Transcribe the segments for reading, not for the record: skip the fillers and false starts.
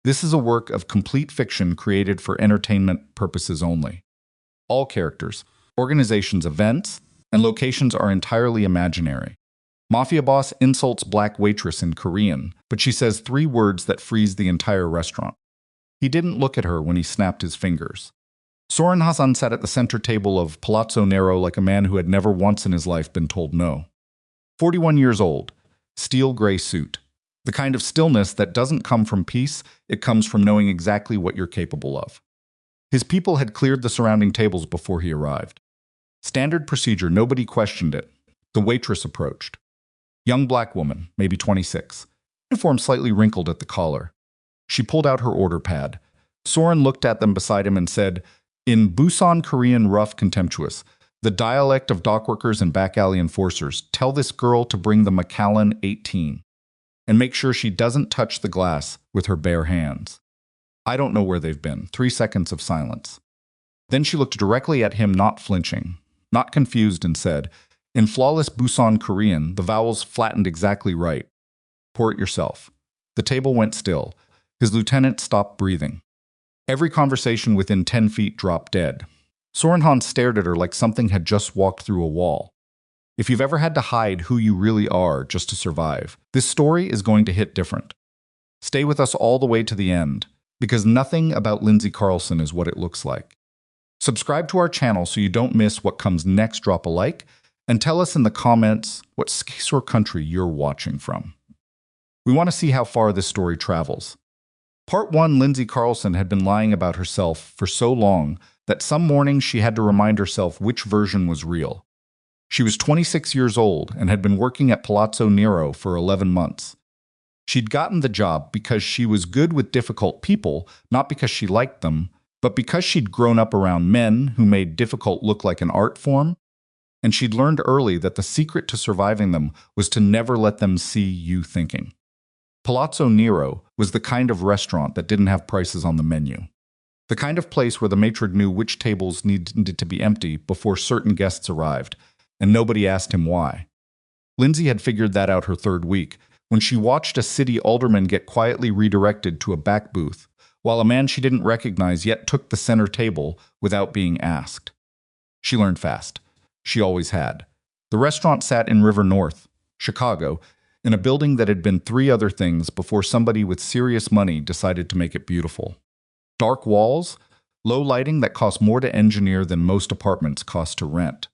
This is a work of complete fiction created for entertainment purposes only. All characters, organizations, events, and locations are entirely imaginary. Mafia boss insults black waitress in Korean, but she says 3 words that freeze the entire restaurant. He didn't look at her when he snapped his fingers. Soren Hassan sat at the center table of Palazzo Nero like a man who had never once in his life been told no. 41 years old, steel gray suit. The kind of stillness that doesn't come from peace, it comes from knowing exactly what you're capable of. His people had cleared the surrounding tables before he arrived. Standard procedure, nobody questioned it. The waitress approached. Young black woman, maybe 26. Uniform slightly wrinkled at the collar. She pulled out her order pad. Soren looked at them beside him and said, in Busan Korean rough contemptuous, the dialect of dockworkers and back alley enforcers, tell this girl to bring the Macallan 18. And make sure she doesn't touch the glass with her bare hands. I don't know where they've been. 3 seconds of silence. Then she looked directly at him, not flinching, not confused, and said, in flawless Busan Korean, the vowels flattened exactly right. Pour it yourself. The table went still. His lieutenant stopped breathing. Every conversation within 10 feet dropped dead. Sorenhan stared at her like something had just walked through a wall. If you've ever had to hide who you really are just to survive, this story is going to hit different. Stay with us all the way to the end, because nothing about Lindsay Carlson is what it looks like. Subscribe to our channel so you don't miss what comes next. Drop a like, and tell us in the comments what case or country you're watching from. We want to see how far this story travels. Part 1, Lindsay Carlson had been lying about herself for so long that some mornings she had to remind herself which version was real. She was 26 years old and had been working at Palazzo Nero for 11 months. She'd gotten the job because she was good with difficult people, not because she liked them, but because she'd grown up around men who made difficult look like an art form, and she'd learned early that the secret to surviving them was to never let them see you thinking. Palazzo Nero was the kind of restaurant that didn't have prices on the menu. The kind of place where the matron knew which tables needed to be empty before certain guests arrived, and nobody asked him why. Lindsay had figured that out her 3rd week, when she watched a city alderman get quietly redirected to a back booth, while a man she didn't recognize yet took the center table without being asked. She learned fast. She always had. The restaurant sat in River North, Chicago, in a building that had been 3 other things before somebody with serious money decided to make it beautiful. Dark walls, low lighting that cost more to engineer than most apartments cost to rent.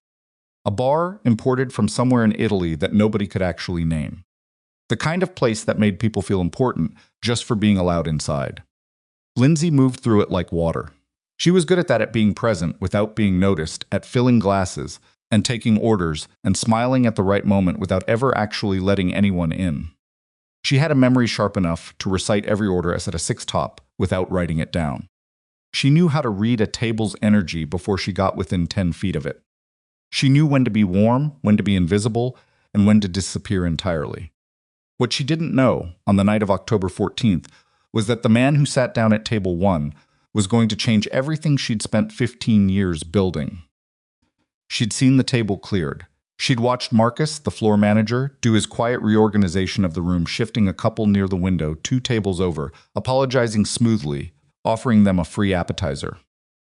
A bar imported from somewhere in Italy that nobody could actually name. The kind of place that made people feel important just for being allowed inside. Lindsay moved through it like water. She was good at that, at being present without being noticed, at filling glasses and taking orders and smiling at the right moment without ever actually letting anyone in. She had a memory sharp enough to recite every order as at a 6 top without writing it down. She knew how to read a table's energy before she got within 10 feet of it. She knew when to be warm, when to be invisible, and when to disappear entirely. What she didn't know, on the night of October 14th, was that the man who sat down at table 1 was going to change everything she'd spent 15 years building. She'd seen the table cleared. She'd watched Marcus, the floor manager, do his quiet reorganization of the room, shifting a couple near the window 2 tables over, apologizing smoothly, offering them a free appetizer.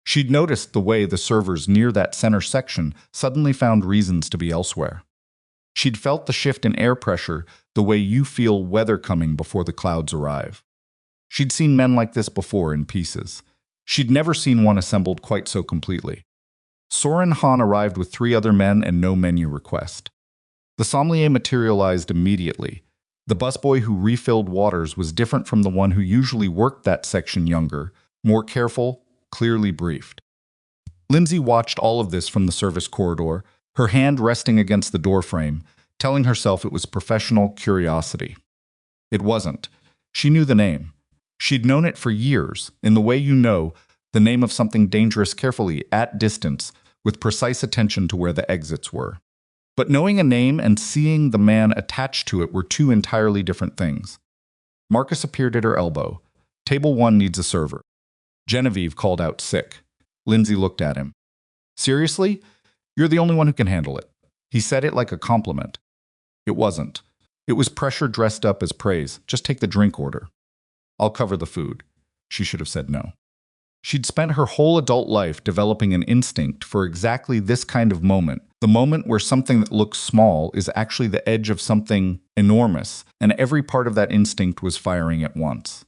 She'd noticed the way the servers near that center section suddenly found reasons to be elsewhere. She'd felt the shift in air pressure the way you feel weather coming before the clouds arrive. She'd seen men like this before in pieces. She'd never seen one assembled quite so completely. Soren Han arrived with 3 other men and no menu request. The sommelier materialized immediately. The busboy who refilled waters was different from the one who usually worked that section, younger, more careful, clearly briefed. Lindsay watched all of this from the service corridor, her hand resting against the doorframe, telling herself it was professional curiosity. It wasn't. She knew the name. She'd known it for years, in the way you know the name of something dangerous carefully, at distance, with precise attention to where the exits were. But knowing a name and seeing the man attached to it were 2 entirely different things. Marcus appeared at her elbow. Table 1 needs a server. Genevieve called out sick. Lindsay looked at him. Seriously? You're the only one who can handle it. He said it like a compliment. It wasn't. It was pressure dressed up as praise. Just take the drink order. I'll cover the food. She should have said no. She'd spent her whole adult life developing an instinct for exactly this kind of moment, the moment where something that looks small is actually the edge of something enormous, and every part of that instinct was firing at once.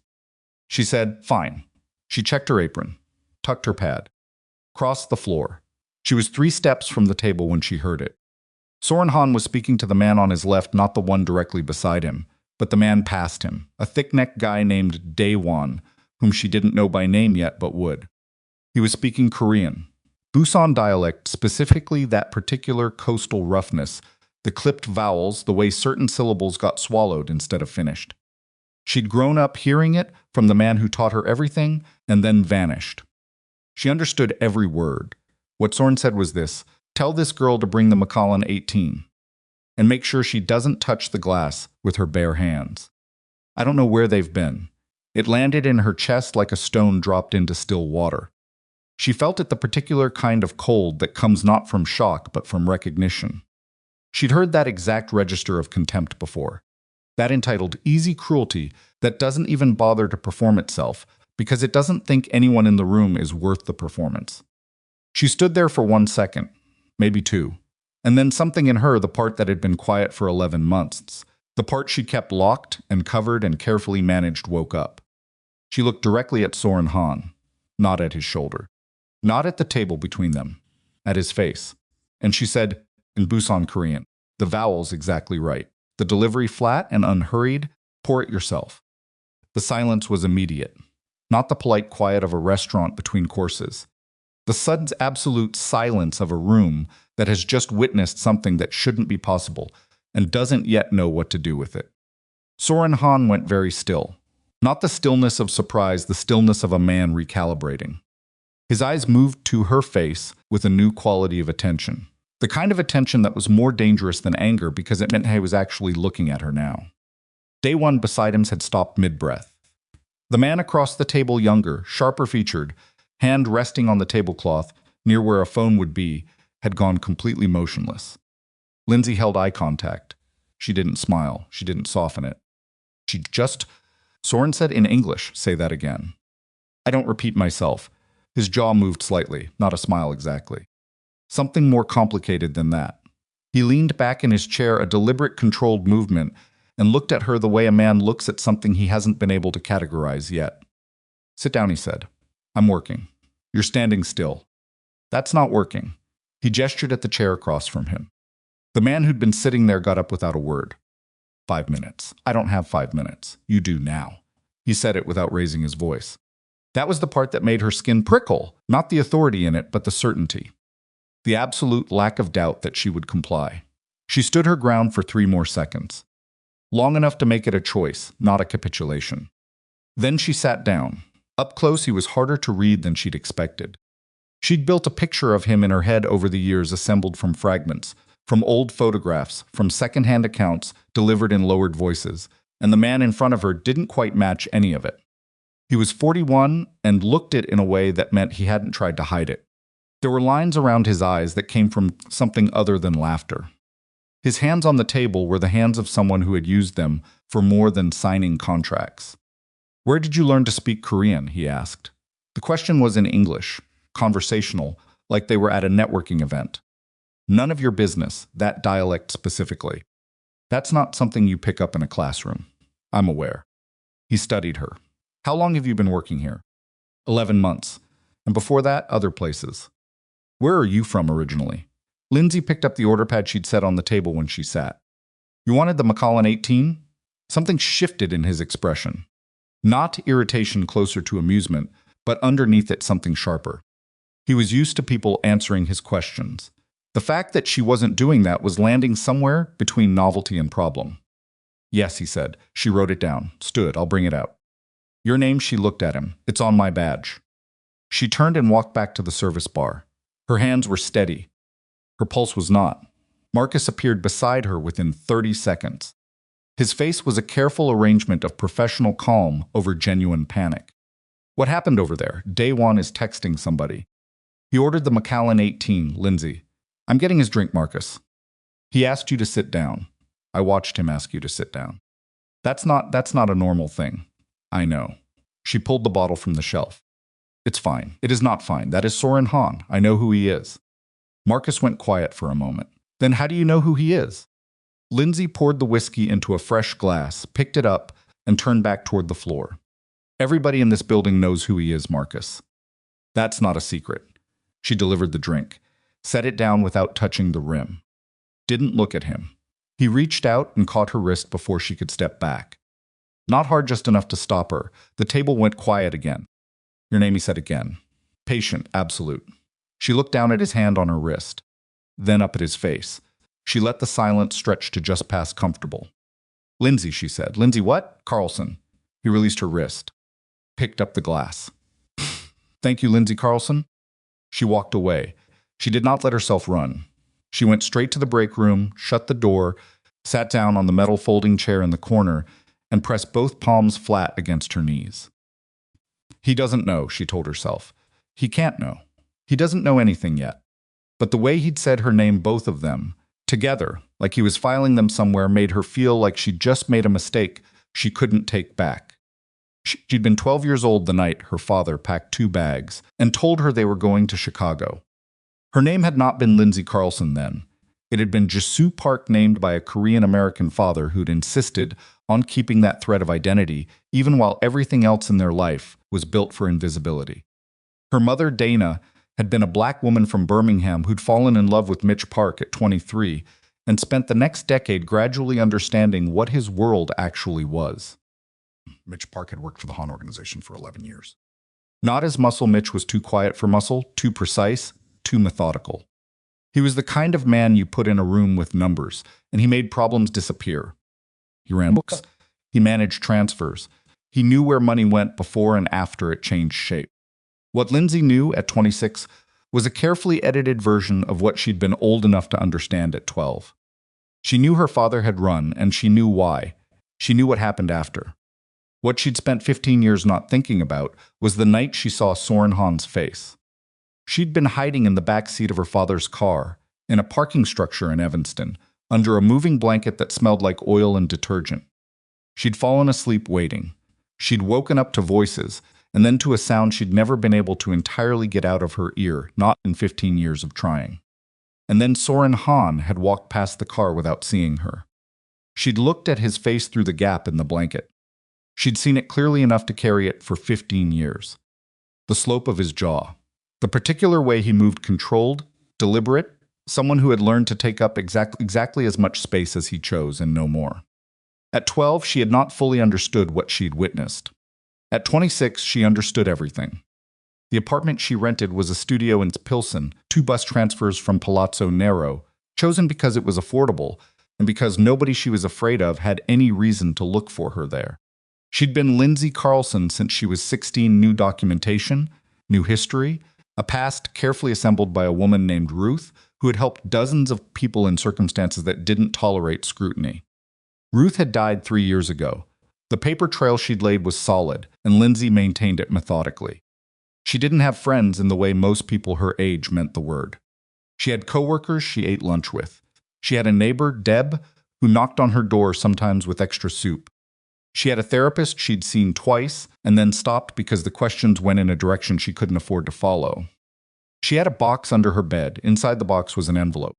She said, "Fine." She checked her apron, tucked her pad, crossed the floor. She was 3 steps from the table when she heard it. Soren Han was speaking to the man on his left, not the one directly beside him, but the man past him, a thick-necked guy named Daewon, whom she didn't know by name yet but would. He was speaking Korean. Busan dialect, specifically that particular coastal roughness, the clipped vowels, the way certain syllables got swallowed instead of finished. She'd grown up hearing it from the man who taught her everything and then vanished. She understood every word. What Soren said was this: "Tell this girl to bring the Macallan 18 and make sure she doesn't touch the glass with her bare hands. I don't know where they've been." It landed in her chest like a stone dropped into still water. She felt it, the particular kind of cold that comes not from shock but from recognition. She'd heard that exact register of contempt before. That entitled easy cruelty that doesn't even bother to perform itself because it doesn't think anyone in the room is worth the performance. She stood there for 1 second, maybe 2, and then something in her, the part that had been quiet for 11 months, the part she kept locked and covered and carefully managed, woke up. She looked directly at Soren Han, not at his shoulder, not at the table between them, at his face. And she said, in Busan Korean, the vowels exactly right, the delivery flat and unhurried, "Pour it yourself." The silence was immediate, not the polite quiet of a restaurant between courses. The sudden absolute silence of a room that has just witnessed something that shouldn't be possible and doesn't yet know what to do with it. Soren Han went very still. Not the stillness of surprise, the stillness of a man recalibrating. His eyes moved to her face with a new quality of attention. The kind of attention that was more dangerous than anger because it meant he was actually looking at her now. Daewon beside him had stopped mid-breath. The man across the table, younger, sharper featured, hand resting on the tablecloth near where a phone would be, had gone completely motionless. Lindsay held eye contact. She didn't smile. She didn't soften it. She just... Soren said in English, "Say that again." "I don't repeat myself." His jaw moved slightly, not a smile exactly. Something more complicated than that. He leaned back in his chair, a deliberate, controlled movement, and looked at her the way a man looks at something he hasn't been able to categorize yet. "Sit down," he said. "I'm working." "You're standing still." "That's not working." He gestured at the chair across from him. The man who'd been sitting there got up without a word. 5 minutes. "I don't have 5 minutes. You do now." He said it without raising his voice. That was the part that made her skin prickle, not the authority in it, but the certainty. The absolute lack of doubt that she would comply. She stood her ground for 3 more seconds. Long enough to make it a choice, not a capitulation. Then she sat down. Up close, he was harder to read than she'd expected. She'd built a picture of him in her head over the years, assembled from fragments, from old photographs, from second-hand accounts delivered in lowered voices, and the man in front of her didn't quite match any of it. He was 41 and looked it in a way that meant he hadn't tried to hide it. There were lines around his eyes that came from something other than laughter. His hands on the table were the hands of someone who had used them for more than signing contracts. "Where did you learn to speak Korean?" he asked. The question was in English, conversational, like they were at a networking event. "None of your business, that dialect specifically. That's not something you pick up in a classroom. I'm aware." He studied her. "How long have you been working here?" 11 months. And before that, other places. "Where are you from originally?" Lindsay picked up the order pad she'd set on the table when she sat. "You wanted the Macallan 18? Something shifted in his expression. Not irritation closer to amusement, but underneath it something sharper. He was used to people answering his questions. The fact that she wasn't doing that was landing somewhere between novelty and problem. "Yes," he said. She wrote it down. "Stood. I'll bring it out." "Your name?" She looked at him. "It's on my badge." She turned and walked back to the service bar. Her hands were steady. Her pulse was not. Marcus appeared beside her within 30 seconds. His face was a careful arrangement of professional calm over genuine panic. "What happened over there?" Daewon is texting somebody. "He ordered the Macallan 18, Lindsay." "I'm getting his drink, Marcus." "He asked you to sit down." "I watched him ask you to sit down." That's not a normal thing." "I know." She pulled the bottle from the shelf. It's fine. It is not fine. That is Soren Hahn. I know who he is. Marcus went quiet for a moment. Then how do you know who he is? Lindsay poured the whiskey into a fresh glass, picked it up, and turned back toward the floor. Everybody in this building knows who he is, Marcus. That's not a secret. She delivered the drink, set it down without touching the rim. Didn't look at him. He reached out and caught her wrist before she could step back. Not hard, just enough to stop her. The table went quiet again. Your name, he said again. Patient, absolute. She looked down at his hand on her wrist, then up at his face. She let the silence stretch to just past comfortable. Lindsay, she said. Lindsay what? Carlson. He released her wrist, picked up the glass. Thank you, Lindsay Carlson. She walked away. She did not let herself run. She went straight to the break room, shut the door, sat down on the metal folding chair in the corner, and pressed both palms flat against her knees. He doesn't know, she told herself. He can't know. He doesn't know anything yet. But the way he'd said her name, both of them, together, like he was filing them somewhere, made her feel like she'd just made a mistake she couldn't take back. She'd been 12 years old the night her father packed 2 bags and told her they were going to Chicago. Her name had not been Lindsay Carlson then. It had been Jisoo Park, named by a Korean-American father who'd insisted on keeping that thread of identity even while everything else in their life was built for invisibility. Her mother, Dana, had been a black woman from Birmingham who'd fallen in love with Mitch Park at 23 and spent the next decade gradually understanding what his world actually was. Mitch Park had worked for the Hahn organization for 11 years. Not as Muscle. Mitch was too quiet for Muscle, too precise, too methodical. He was the kind of man you put in a room with numbers, and he made problems disappear. He ran books. He managed transfers. He knew where money went before and after it changed shape. What Lindsay knew at 26 was a carefully edited version of what she'd been old enough to understand at 12. She knew her father had run, and she knew why. She knew what happened after. What she'd spent 15 years not thinking about was the night she saw Soren Hahn's face. She'd been hiding in the back seat of her father's car, in a parking structure in Evanston, under a moving blanket that smelled like oil and detergent. She'd fallen asleep waiting. She'd woken up to voices, and then to a sound she'd never been able to entirely get out of her ear, not in 15 years of trying. And then Soren Hahn had walked past the car without seeing her. She'd looked at his face through the gap in the blanket. She'd seen it clearly enough to carry it for 15 years. The slope of his jaw. The particular way he moved, controlled, deliberate, someone who had learned to take up exactly as much space as he chose and no more. At 12, she had not fully understood what she'd witnessed. At 26, she understood everything. The apartment she rented was a studio in Pilsen, 2 bus transfers from Palazzo Nero, chosen because it was affordable and because nobody she was afraid of had any reason to look for her there. She'd been Lindsay Carlson since she was 16, new documentation, new history, a past carefully assembled by a woman named Ruth who had helped dozens of people in circumstances that didn't tolerate scrutiny. Ruth had died 3 years ago. The paper trail she'd laid was solid, and Lindsay maintained it methodically. She didn't have friends in the way most people her age meant the word. She had coworkers she ate lunch with. She had a neighbor, Deb, who knocked on her door sometimes with extra soup. She had a therapist she'd seen twice and then stopped because the questions went in a direction she couldn't afford to follow. She had a box under her bed. Inside the box was an envelope.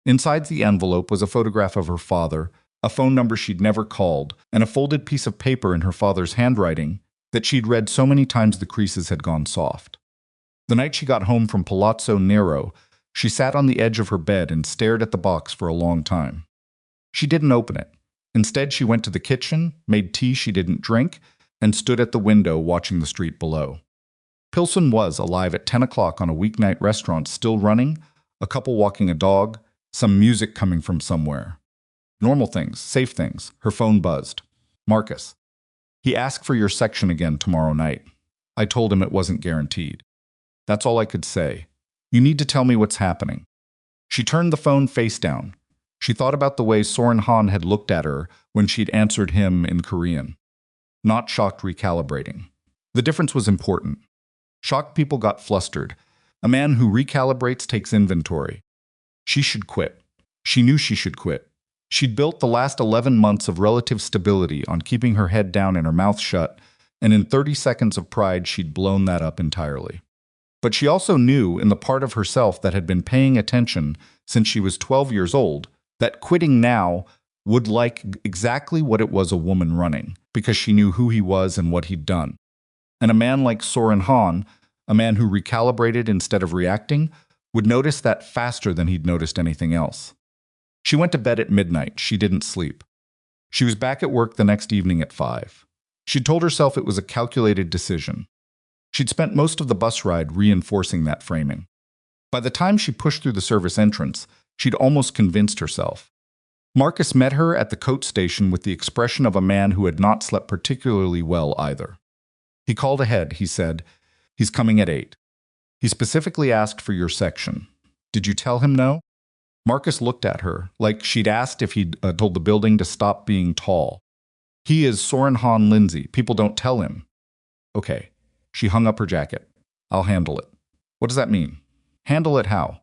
Inside the envelope was a photograph of her father, a phone number she'd never called, and a folded piece of paper in her father's handwriting that she'd read so many times the creases had gone soft. The night she got home from Palazzo Nero, she sat on the edge of her bed and stared at the box for a long time. She didn't open it. Instead, she went to the kitchen, made tea she didn't drink, and stood at the window watching the street below. Pilsen was alive at 10 o'clock on a weeknight restaurant, still running, a couple walking a dog, some music coming from somewhere. Normal things, safe things. Her phone buzzed. Marcus. He asked for your section again tomorrow night. I told him it wasn't guaranteed. That's all I could say. You need to tell me what's happening. She turned the phone face down. She thought about the way Soren Hahn had looked at her when she'd answered him in Korean. Not shocked, recalibrating. The difference was important. Shocked people got flustered. A man who recalibrates takes inventory. She should quit. She knew she should quit. She'd built the last 11 months of relative stability on keeping her head down and her mouth shut and in 30 seconds of pride, she'd blown that up entirely. But she also knew, in the part of herself that had been paying attention since she was 12 years old, that quitting now would like exactly what it was a woman running, because she knew who he was and what he'd done. And a man like Soren Hahn, a man who recalibrated instead of reacting, would notice that faster than he'd noticed anything else. She went to bed at midnight. She didn't sleep. She was back at work the next evening at 5. She'd told herself it was a calculated decision. She'd spent most of the bus ride reinforcing that framing. By the time she pushed through the service entrance, she'd almost convinced herself. Marcus met her at the coach station with the expression of a man who had not slept particularly well either. He called ahead, he said. He's coming at 8. He specifically asked for your section. Did you tell him no? Marcus looked at her, like she'd asked if he'd told the building to stop being tall. He is Soren Hahn Lindsay. People don't tell him. Okay. She hung up her jacket. I'll handle it. What does that mean? Handle it how?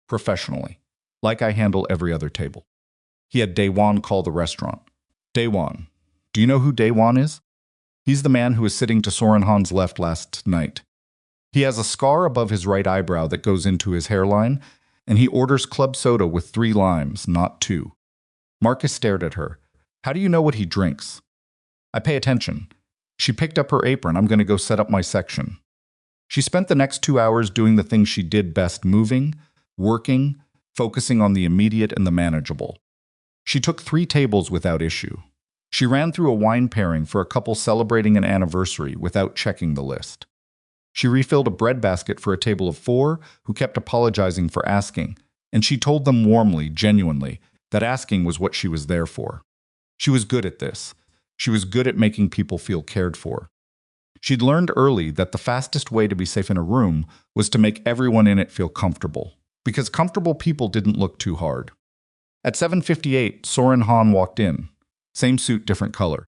Professionally. Like I handle every other table. He had Daewon call the restaurant. Daewon. Do you know who Daewon is? He's the man who was sitting to Soren Hahn's left last night. He has a scar above his right eyebrow that goes into his hairline, and he orders club soda with 3 limes, not 2. Marcus stared at her. How do you know what he drinks? I pay attention. She picked up her apron. I'm going to go set up my section. She spent the next 2 hours doing the things she did best, moving, working, focusing on the immediate and the manageable. She took 3 tables without issue. She ran through a wine pairing for a couple celebrating an anniversary without checking the list. She refilled a bread basket for a table of 4 who kept apologizing for asking, and she told them warmly, genuinely, that asking was what she was there for. She was good at this. She was good at making people feel cared for. She'd learned early that the fastest way to be safe in a room was to make everyone in it feel comfortable, because comfortable people didn't look too hard. At 7:58, Soren Hahn walked in. Same suit, different color.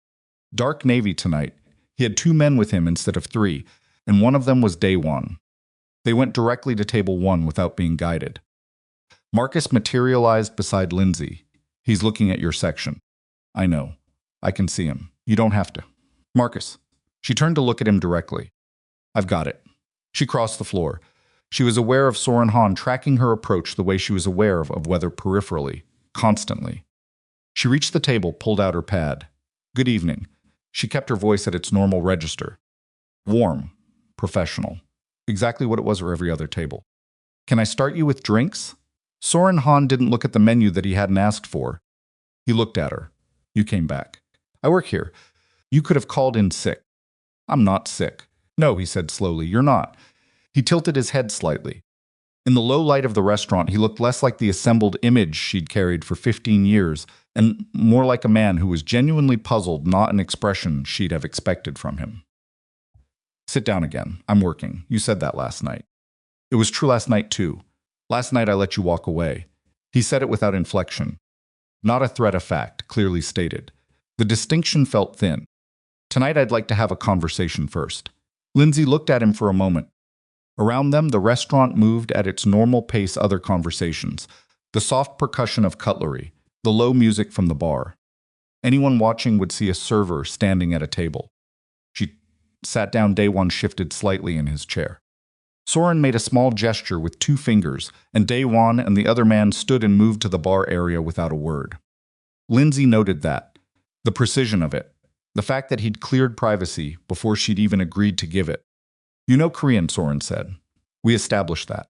Dark navy tonight. He had 2 men with him instead of 3, and one of them was Daewon. They went directly to table 1 without being guided. Marcus materialized beside Lindsay. He's looking at your section. I know. I can see him. You don't have to. Marcus. She turned to look at him directly. I've got it. She crossed the floor. She was aware of Soren Hahn tracking her approach the way she was aware of weather peripherally, constantly. She reached the table, pulled out her pad. Good evening. She kept her voice at its normal register. Warm. Professional. Exactly what it was for every other table. Can I start you with drinks? Soren Hahn didn't look at the menu that he hadn't asked for. He looked at her. You came back. I work here. You could have called in sick. I'm not sick. No, he said slowly, you're not. He tilted his head slightly. In the low light of the restaurant, he looked less like the assembled image she'd carried for 15 years, and more like a man who was genuinely puzzled, not an expression she'd have expected from him. Sit down again. I'm working. You said that last night. It was true last night, too. Last night I let you walk away. He said it without inflection. Not a threat of fact, clearly stated. The distinction felt thin. Tonight I'd like to have a conversation first. Lindsay looked at him for a moment. Around them, the restaurant moved at its normal pace, other conversations. The soft percussion of cutlery, the low music from the bar. Anyone watching would see a server standing at a table. She sat down. Daewon shifted slightly in his chair. Soren made a small gesture with 2 fingers, and Daewon and the other man stood and moved to the bar area without a word. Lindsay noted that. The precision of it. The fact that he'd cleared privacy before she'd even agreed to give it. You know Korean, Soren said. We established that.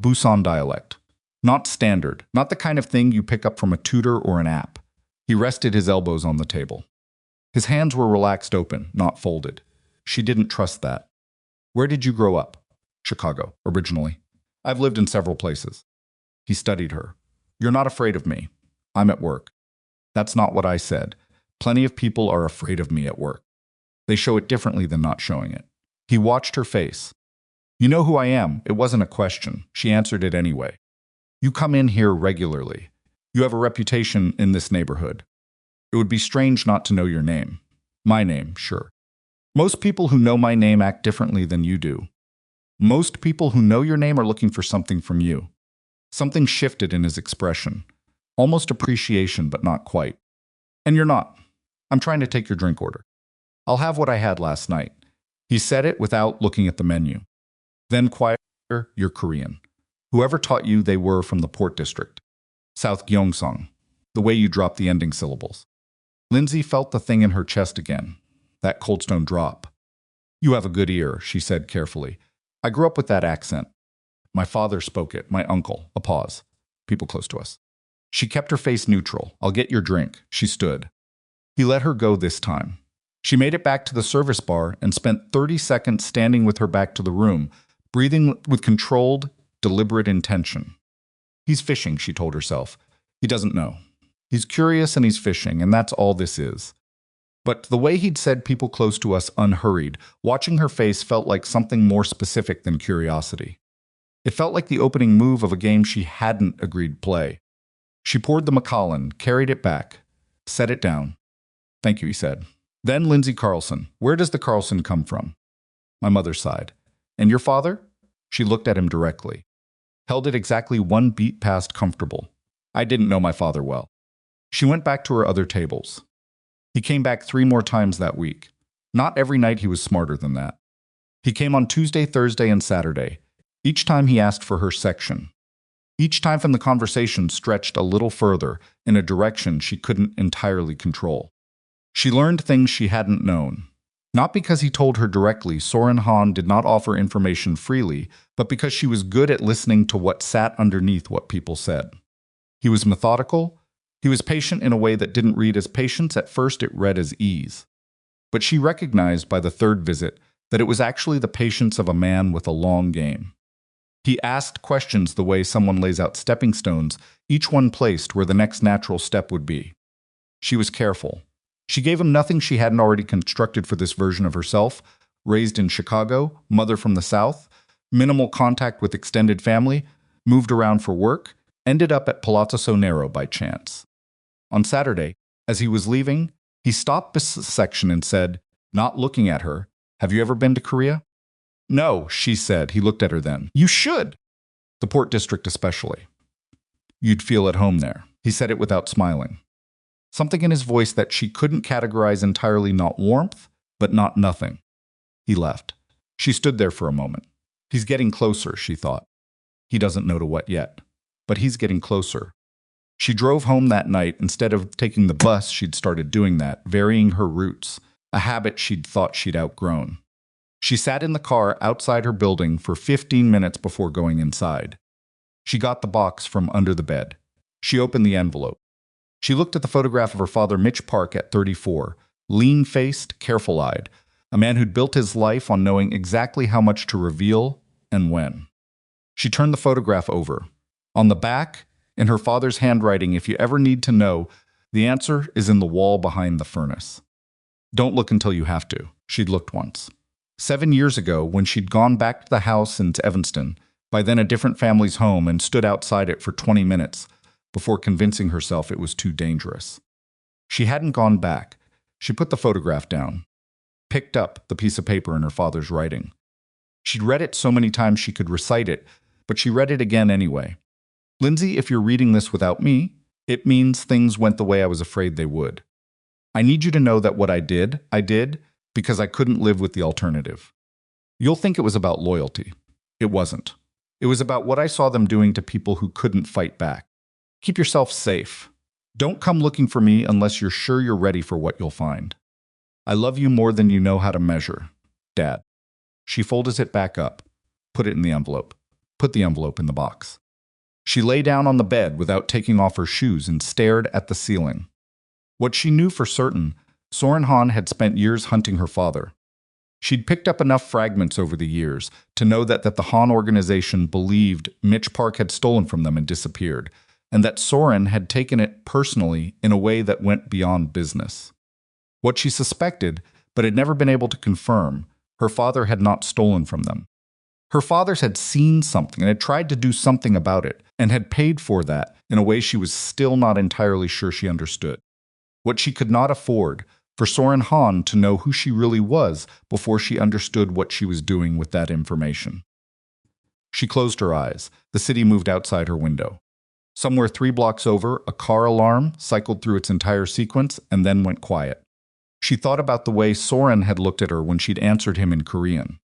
Busan dialect. Not standard, not the kind of thing you pick up from a tutor or an app. He rested his elbows on the table. His hands were relaxed open, not folded. She didn't trust that. Where did you grow up? Chicago, originally. I've lived in several places. He studied her. You're not afraid of me. I'm at work. That's not what I said. Plenty of people are afraid of me at work. They show it differently than not showing it. He watched her face. You know who I am. It wasn't a question. She answered it anyway. You come in here regularly. You have a reputation in this neighborhood. It would be strange not to know your name. My name, sure. Most people who know my name act differently than you do. Most people who know your name are looking for something from you. Something shifted in his expression. Almost appreciation, but not quite. And you're not. I'm trying to take your drink order. I'll have what I had last night. He said it without looking at the menu. Then quietly, you're Korean. Whoever taught you they were from the Port District. South Gyeongsang. The way you drop the ending syllables. Lindsay felt the thing in her chest again. That cold stone drop. You have a good ear, she said carefully. I grew up with that accent. My father spoke it, my uncle. A pause. People close to us. She kept her face neutral. I'll get your drink. She stood. He let her go this time. She made it back to the service bar and spent 30 seconds standing with her back to the room, breathing with controlled, deliberate intention. He's fishing, she told herself. He doesn't know. He's curious and he's fishing, and that's all this is. But the way he'd said people close to us unhurried, watching her face felt like something more specific than curiosity. It felt like the opening move of a game she hadn't agreed to play. She poured the Macallan, carried it back, set it down. Thank you, he said. Then Lindsay Carlson. Where does the Carlson come from? My mother's side. And your father? She looked at him directly. Held it exactly one beat past comfortable. I didn't know my father well. She went back to her other tables. He came back 3 more times that week. Not every night he was smarter than that. He came on Tuesday, Thursday, and Saturday. Each time he asked for her section. Each time from the conversation stretched a little further in a direction she couldn't entirely control. She learned things she hadn't known. Not because he told her directly, Soren Han did not offer information freely, but because she was good at listening to what sat underneath what people said. He was methodical. He was patient in a way that didn't read as patience. At first it read as ease. But she recognized by the 3rd visit that it was actually the patience of a man with a long game. He asked questions the way someone lays out stepping stones, each one placed where the next natural step would be. She was careful. She gave him nothing she hadn't already constructed for this version of herself, raised in Chicago, mother from the South, minimal contact with extended family, moved around for work, ended up at Palazzo Sonero by chance. On Saturday, as he was leaving, he stopped this section and said, not looking at her, have you ever been to Korea? No, she said. He looked at her then. You should. The Port District especially. You'd feel at home there. He said it without smiling. Something in his voice that she couldn't categorize entirely, not warmth, but not nothing. He left. She stood there for a moment. He's getting closer, she thought. He doesn't know to what yet, but he's getting closer. She drove home that night. Instead of taking the bus, she'd started doing that, varying her routes, a habit she'd thought she'd outgrown. She sat in the car outside her building for 15 minutes before going inside. She got the box from under the bed. She opened the envelope. She looked at the photograph of her father, Mitch Park, at 34, lean-faced, careful-eyed, a man who'd built his life on knowing exactly how much to reveal and when. She turned the photograph over. On the back, in her father's handwriting, if you ever need to know, the answer is in the wall behind the furnace. Don't look until you have to. She'd looked once. 7 years ago, when she'd gone back to the house in Evanston, by then a different family's home, and stood outside it for 20 minutes before convincing herself it was too dangerous. She hadn't gone back. She put the photograph down, picked up the piece of paper in her father's writing. She'd read it so many times she could recite it, but she read it again anyway. Lindsay, if you're reading this without me, it means things went the way I was afraid they would. I need you to know that what I did because I couldn't live with the alternative. You'll think it was about loyalty. It wasn't. It was about what I saw them doing to people who couldn't fight back. Keep yourself safe. Don't come looking for me unless you're sure you're ready for what you'll find. I love you more than you know how to measure, Dad. She folded it back up, put it in the envelope, put the envelope in the box. She lay down on the bed without taking off her shoes and stared at the ceiling. What she knew for certain, Soren Han had spent years hunting her father. She'd picked up enough fragments over the years to know that the Han organization believed Mitch Park had stolen from them and disappeared, and that Soren had taken it personally in a way that went beyond business. What she suspected, but had never been able to confirm, her father had not stolen from them. Her fathers had seen something and had tried to do something about it, and had paid for that in a way she was still not entirely sure she understood. What she could not afford, for Soren Han to know who she really was before she understood what she was doing with that information. She closed her eyes. The city moved outside her window. Somewhere 3 blocks over, a car alarm cycled through its entire sequence and then went quiet. She thought about the way Soren had looked at her when she'd answered him in Korean.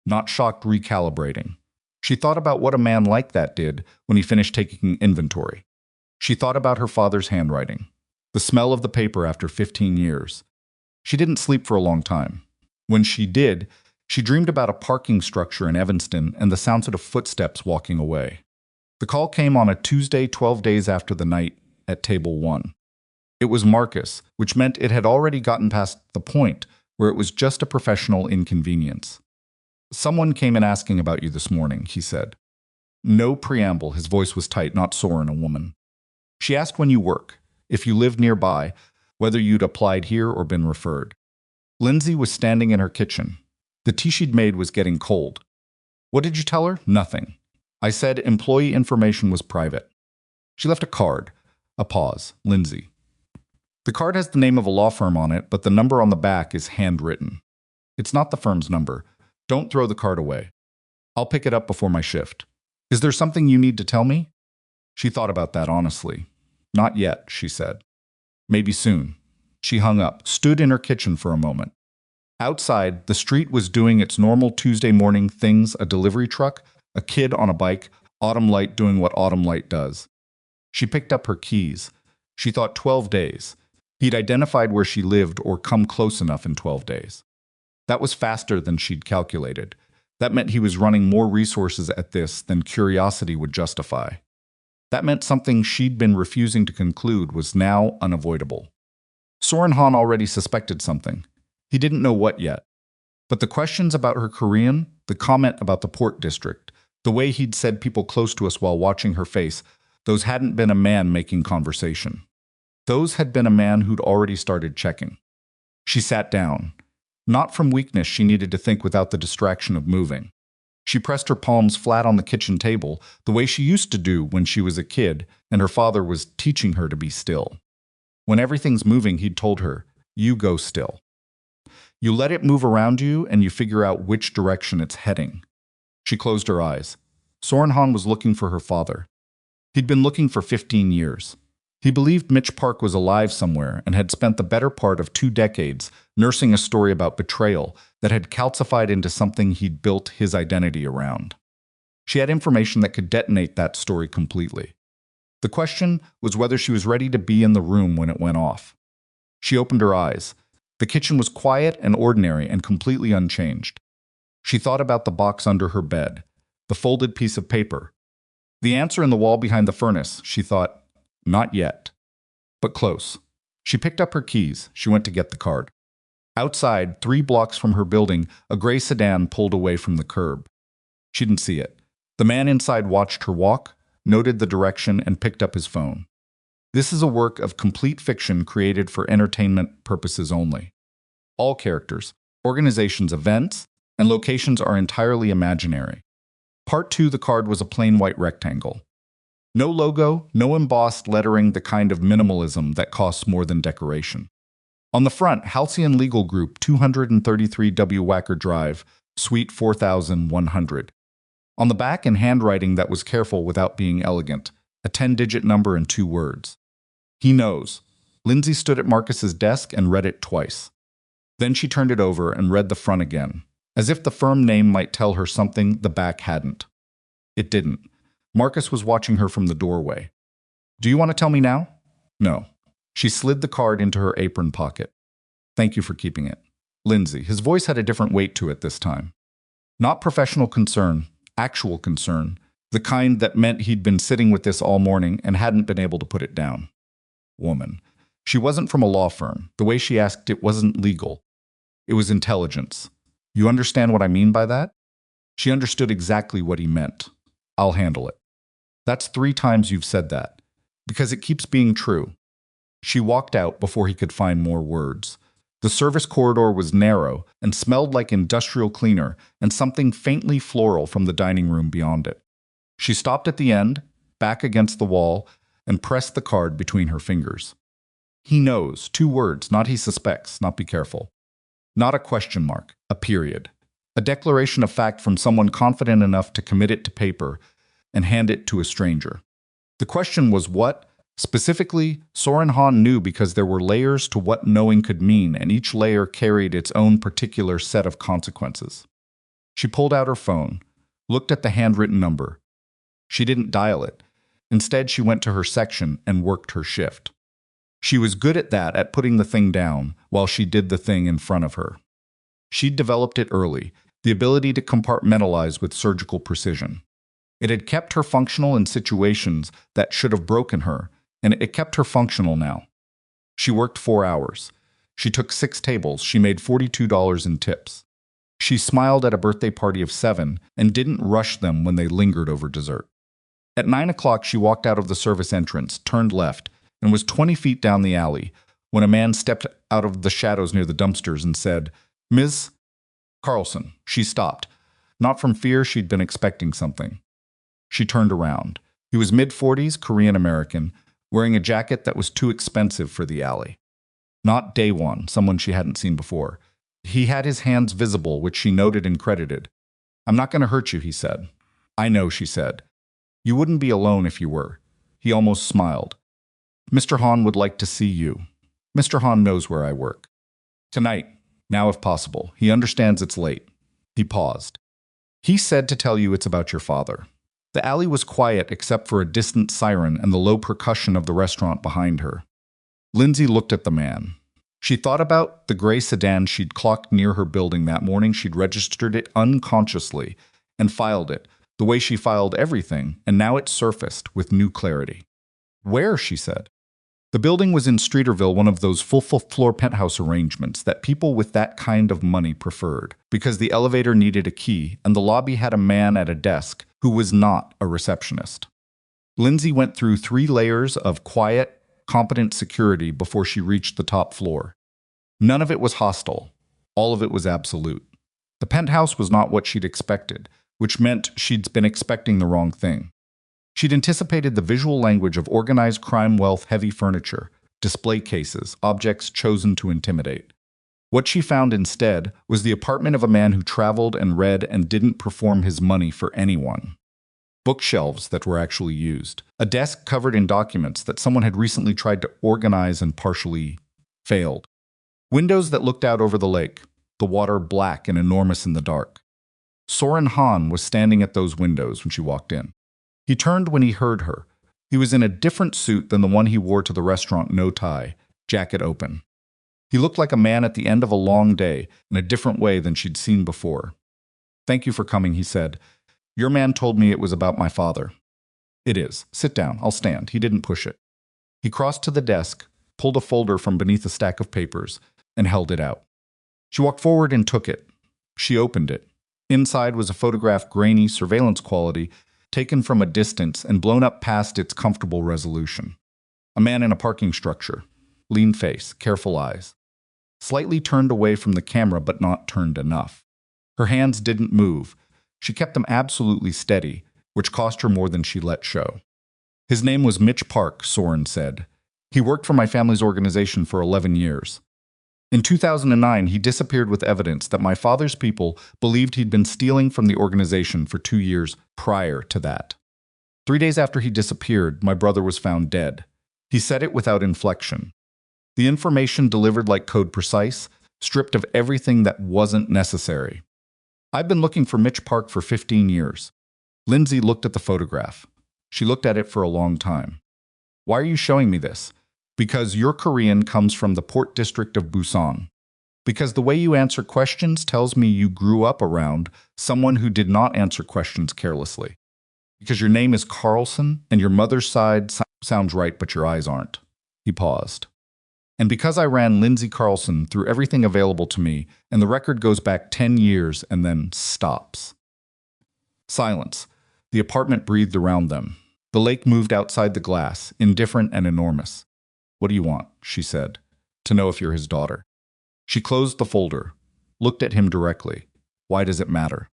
Not shocked, recalibrating. She thought about what a man like that did when he finished taking inventory. She thought about her father's handwriting, the smell of the paper after 15 years. She didn't sleep for a long time. When she did, she dreamed about a parking structure in Evanston and the sounds of footsteps walking away. The call came on a Tuesday 12 days after the night at Table 1. It was Marcus, which meant it had already gotten past the point where it was just a professional inconvenience. "Someone came in asking about you this morning," he said. No preamble, his voice was tight, not Soren, a woman. "She asked when you work, if you lived nearby, whether you'd applied here or been referred." Lindsay was standing in her kitchen. The tea she'd made was getting cold. "What did you tell her?" "Nothing. I said employee information was private." She left a card. A pause. "Lindsay." The card has the name of a law firm on it, but the number on the back is handwritten. "It's not the firm's number. Don't throw the card away. I'll pick it up before my shift. Is there something you need to tell me?" She thought about that honestly. "Not yet," she said. "Maybe soon." She hung up, stood in her kitchen for a moment. Outside, the street was doing its normal Tuesday morning things: a delivery truck, a kid on a bike, autumn light doing what autumn light does. She picked up her keys. She thought 12 days. He'd identified where she lived or come close enough in 12 days. That was faster than she'd calculated. That meant he was running more resources at this than curiosity would justify. That meant something she'd been refusing to conclude was now unavoidable. Soren Han already suspected something. He didn't know what yet. But the questions about her Korean, the comment about the port district, the way he'd said people close to us while watching her face, those hadn't been a man making conversation. Those had been a man who'd already started checking. She sat down. Not from weakness, she needed to think without the distraction of moving. She pressed her palms flat on the kitchen table, the way she used to do when she was a kid and her father was teaching her to be still. When everything's moving, he'd told her, "You go still. You let it move around you and you figure out which direction it's heading." She closed her eyes. Soren Han was looking for her father. He'd been looking for 15 years. He believed Mitch Park was alive somewhere and had spent the better part of 2 decades nursing a story about betrayal that had calcified into something he'd built his identity around. She had information that could detonate that story completely. The question was whether she was ready to be in the room when it went off. She opened her eyes. The kitchen was quiet and ordinary and completely unchanged. She thought about the box under her bed, the folded piece of paper. The answer in the wall behind the furnace, she thought, not yet, but close. She picked up her keys. She went to get the card. Outside, 3 blocks from her building, a gray sedan pulled away from the curb. She didn't see it. The man inside watched her walk, noted the direction, and picked up his phone. This is a work of complete fiction created for entertainment purposes only. All characters, organizations, events, and locations are entirely imaginary. Part 2, the card was a plain white rectangle. No logo, no embossed lettering, the kind of minimalism that costs more than decoration. On the front, Halcyon Legal Group, 233 W. Wacker Drive, Suite 4100. On the back, in handwriting that was careful without being elegant, a 10-digit number and 2 words. He knows. Lindsay stood at Marcus's desk and read it twice. Then she turned it over and read the front again, as if the firm name might tell her something the back hadn't. It didn't. Marcus was watching her from the doorway. "Do you want to tell me now?" "No." She slid the card into her apron pocket. "Thank you for keeping it." Lindsay. His voice had a different weight to it this time. Not professional concern, actual concern, the kind that meant he'd been sitting with this all morning and hadn't been able to put it down. Woman. She wasn't from a law firm. The way she asked it wasn't legal. It was intelligence. "You understand what I mean by that?" She understood exactly what he meant. "I'll handle it." "That's 3 times you've said that. Because it keeps being true." She walked out before he could find more words. The service corridor was narrow and smelled like industrial cleaner and something faintly floral from the dining room beyond it. She stopped at the end, back against the wall, and pressed the card between her fingers. He knows. 2 words, not he suspects, not be careful. Not a question mark, a period. A declaration of fact from someone confident enough to commit it to paper and hand it to a stranger. The question was what, Specifically, Soren Han knew because there were layers to what knowing could mean, and each layer carried its own particular set of consequences. She pulled out her phone, looked at the handwritten number. She didn't dial it. Instead, she went to her section and worked her shift. She was good at that, at putting the thing down while she did the thing in front of her. She'd developed it early, the ability to compartmentalize with surgical precision. It had kept her functional in situations that should have broken her, and it kept her functional now. She worked 4 hours. She took 6 tables. She made $42 in tips. She smiled at a birthday party of 7 and didn't rush them when they lingered over dessert. At 9 o'clock, she walked out of the service entrance, turned left, and was 20 feet down the alley when a man stepped out of the shadows near the dumpsters and said, "Ms. Carlson." She stopped. Not from fear, she'd been expecting something. She turned around. He was mid-40s, Korean-American, wearing a jacket that was too expensive for the alley. Not Day One, someone she hadn't seen before. He had his hands visible, which she noted and credited. "I'm not going to hurt you," he said. "I know," she said. "You wouldn't be alone if you were." He almost smiled. "Mr. Han would like to see you. Mr. Han knows where I work. Tonight, now if possible. He understands it's late." He paused. "He said to tell you it's about your father." The alley was quiet except for a distant siren and the low percussion of the restaurant behind her. Lindsay looked at the man. She thought about the gray sedan she'd clocked near her building that morning. She'd registered it unconsciously and filed it, the way she filed everything, and now it surfaced with new clarity. "Where?" she said. The building was in Streeterville, one of those full-floor penthouse arrangements that people with that kind of money preferred, because the elevator needed a key and the lobby had a man at a desk who was not a receptionist. Lindsay went through 3 layers of quiet, competent security before she reached the top floor. None of it was hostile. All of it was absolute. The penthouse was not what she'd expected, which meant she'd been expecting the wrong thing. She'd anticipated the visual language of organized crime wealth, heavy furniture, display cases, objects chosen to intimidate. What she found instead was the apartment of a man who traveled and read and didn't perform his money for anyone. Bookshelves that were actually used. A desk covered in documents that someone had recently tried to organize and partially failed. Windows that looked out over the lake, the water black and enormous in the dark. Soren Han was standing at those windows when she walked in. He turned when he heard her. He was in a different suit than the one he wore to the restaurant, no tie, jacket open. He looked like a man at the end of a long day in a different way than she'd seen before. "Thank you for coming," he said. "Your man told me it was about my father." "It is. Sit down. I'll stand." He didn't push it. He crossed to the desk, pulled a folder from beneath a stack of papers, and held it out. She walked forward and took it. She opened it. Inside was a photograph, grainy, surveillance quality, taken from a distance and blown up past its comfortable resolution. A man in a parking structure. Lean face, careful eyes. Slightly turned away from the camera, but not turned enough. Her hands didn't move. She kept them absolutely steady, which cost her more than she let show. "His name was Mitch Park," Soren said. "He worked for my family's organization for 11 years. In 2009, he disappeared with evidence that my father's people believed he'd been stealing from the organization for 2 years prior to that. 3 days after he disappeared, my brother was found dead." He said it without inflection. The information delivered like code precise, stripped of everything that wasn't necessary. "I've been looking for Mitch Park for 15 years. Lindsay looked at the photograph. She looked at it for a long time. "Why are you showing me this?" "Because your Korean comes from the Port District of Busan. Because the way you answer questions tells me you grew up around someone who did not answer questions carelessly. Because your name is Carlson, and your mother's side sounds right, but your eyes aren't." He paused. "And because I ran Lindsay Carlson through everything available to me, and the record goes back 10 years and then stops." Silence. The apartment breathed around them. The lake moved outside the glass, indifferent and enormous. "What do you want?" she said. "To know if you're his daughter." She closed the folder, looked at him directly. "Why does it matter?"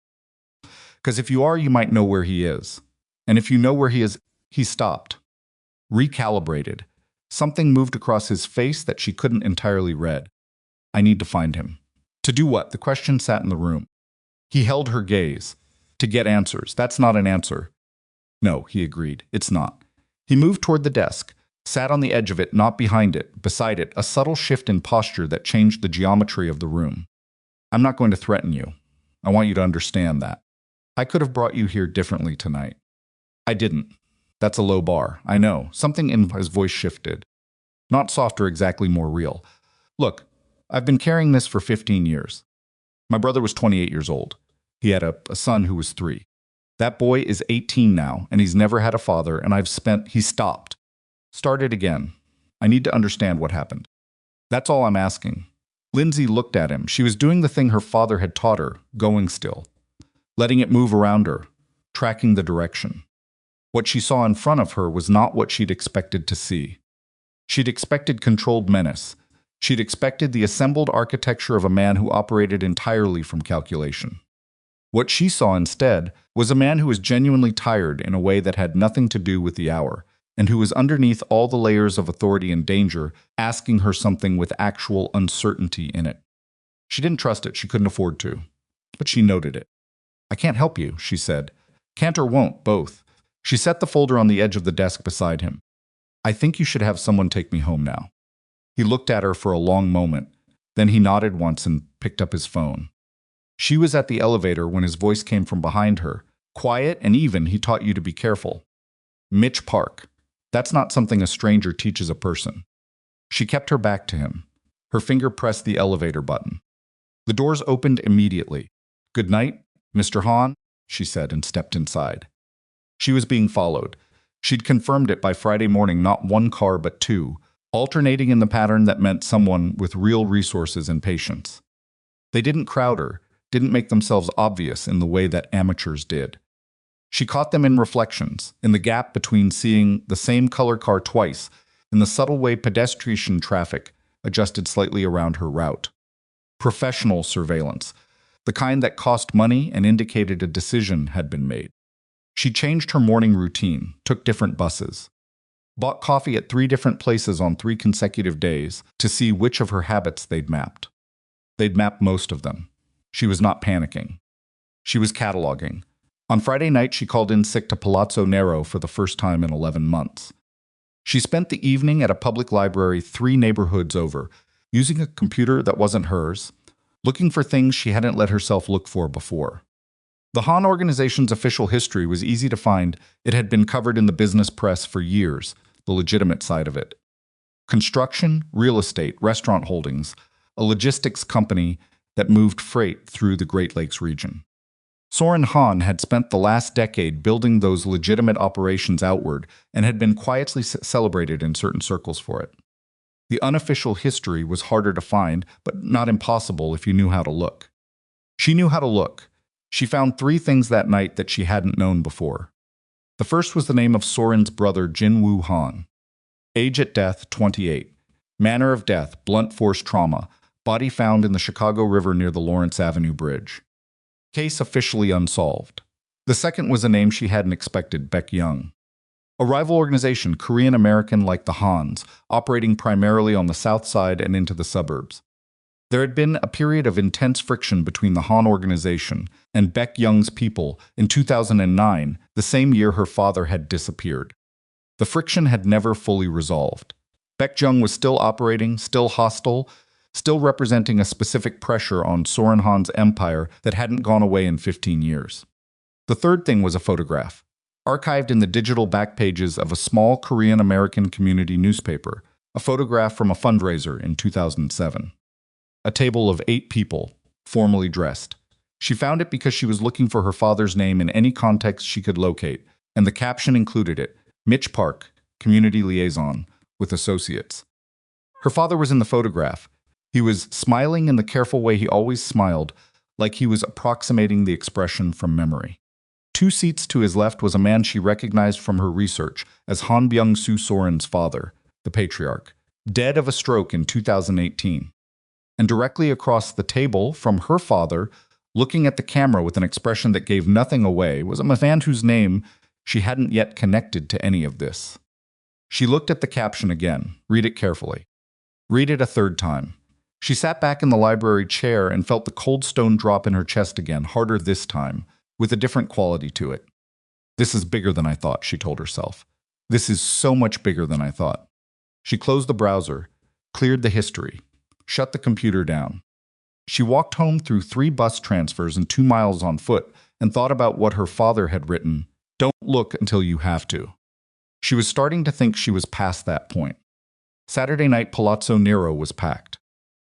"'Cause if you are, you might know where he is. And if you know where he is..." He stopped. Recalibrated. Something moved across his face that she couldn't entirely read. "I need to find him." "To do what?" The question sat in the room. He held her gaze. "To get answers. That's not an answer." "No," he agreed. "It's not." He moved toward the desk. Sat on the edge of it, not behind it, beside it, a subtle shift in posture that changed the geometry of the room. I'm not going to threaten you. I want you to understand that. I could have brought you here differently tonight. I didn't. That's a low bar. I know. Something in his voice shifted. Not softer, exactly more real. Look, I've been carrying this for 15 years. My brother was 28 years old. He had a son who was 3. That boy is 18 now, and he's never had a father, and he stopped. Started again. I need to understand what happened. That's all I'm asking. Lindsay looked at him. She was doing the thing her father had taught her, going still. Letting it move around her, tracking the direction. What she saw in front of her was not what she'd expected to see. She'd expected controlled menace. She'd expected the assembled architecture of a man who operated entirely from calculation. What she saw instead was a man who was genuinely tired in a way that had nothing to do with the hour, and who was underneath all the layers of authority and danger, asking her something with actual uncertainty in it. She didn't trust it, she couldn't afford to. But she noted it. I can't help you, she said. Can't or won't, both. She set the folder on the edge of the desk beside him. I think you should have someone take me home now. He looked at her for a long moment. Then he nodded once and picked up his phone. She was at the elevator when his voice came from behind her. Quiet and even, he taught you to be careful. Mitch Park. That's not something a stranger teaches a person. She kept her back to him. Her finger pressed the elevator button. The doors opened immediately. Good night, Mr. Hahn, she said and stepped inside. She was being followed. She'd confirmed it by Friday morning, not 1 car but 2, alternating in the pattern that meant someone with real resources and patience. They didn't crowd her, didn't make themselves obvious in the way that amateurs did. She caught them in reflections, in the gap between seeing the same color car twice, in the subtle way pedestrian traffic adjusted slightly around her route. Professional surveillance, the kind that cost money and indicated a decision had been made. She changed her morning routine, took different buses, bought coffee at 3 different places on 3 consecutive days to see which of her habits they'd mapped. They'd mapped most of them. She was not panicking. She was cataloging. On Friday night, she called in sick to Palazzo Nero for the first time in 11 months. She spent the evening at a public library 3 neighborhoods over, using a computer that wasn't hers, looking for things she hadn't let herself look for before. The Hahn organization's official history was easy to find. It had been covered in the business press for years, the legitimate side of it. Construction, real estate, restaurant holdings, a logistics company that moved freight through the Great Lakes region. Soren Hahn had spent the last decade building those legitimate operations outward and had been quietly celebrated in certain circles for it. The unofficial history was harder to find, but not impossible if you knew how to look. She knew how to look. She found 3 things that night that she hadn't known before. The first was the name of Soren's brother, Jin-Woo Hahn. Age at death, 28. Manner of death, blunt force trauma. Body found in the Chicago River near the Lawrence Avenue Bridge. Case officially unsolved. The second was a name she hadn't expected, Baek Young. A rival organization, Korean-American like the Hans, operating primarily on the south side and into the suburbs. There had been a period of intense friction between the Han organization and Baek Young's people in 2009, the same year her father had disappeared. The friction had never fully resolved. Baek Young was still operating, still hostile, still representing a specific pressure on Soren Han's empire that hadn't gone away in 15 years. The third thing was a photograph, archived in the digital back pages of a small Korean-American community newspaper, a photograph from a fundraiser in 2007. A table of 8 people, formally dressed. She found it because she was looking for her father's name in any context she could locate, and the caption included it, Mitch Park, Community Liaison, with associates. Her father was in the photograph. He was smiling in the careful way he always smiled, like he was approximating the expression from memory. 2 seats to his left was a man she recognized from her research as Han Byung-soo Soren's father, the patriarch, dead of a stroke in 2018. And directly across the table from her father, looking at the camera with an expression that gave nothing away, was a man whose name she hadn't yet connected to any of this. She looked at the caption again. Read it carefully. Read it a 3rd time. She sat back in the library chair and felt the cold stone drop in her chest again, harder this time, with a different quality to it. This is bigger than I thought, she told herself. This is so much bigger than I thought. She closed the browser, cleared the history, shut the computer down. She walked home through 3 bus transfers and 2 miles on foot and thought about what her father had written, "Don't look until you have to." She was starting to think she was past that point. Saturday night Palazzo Nero was packed.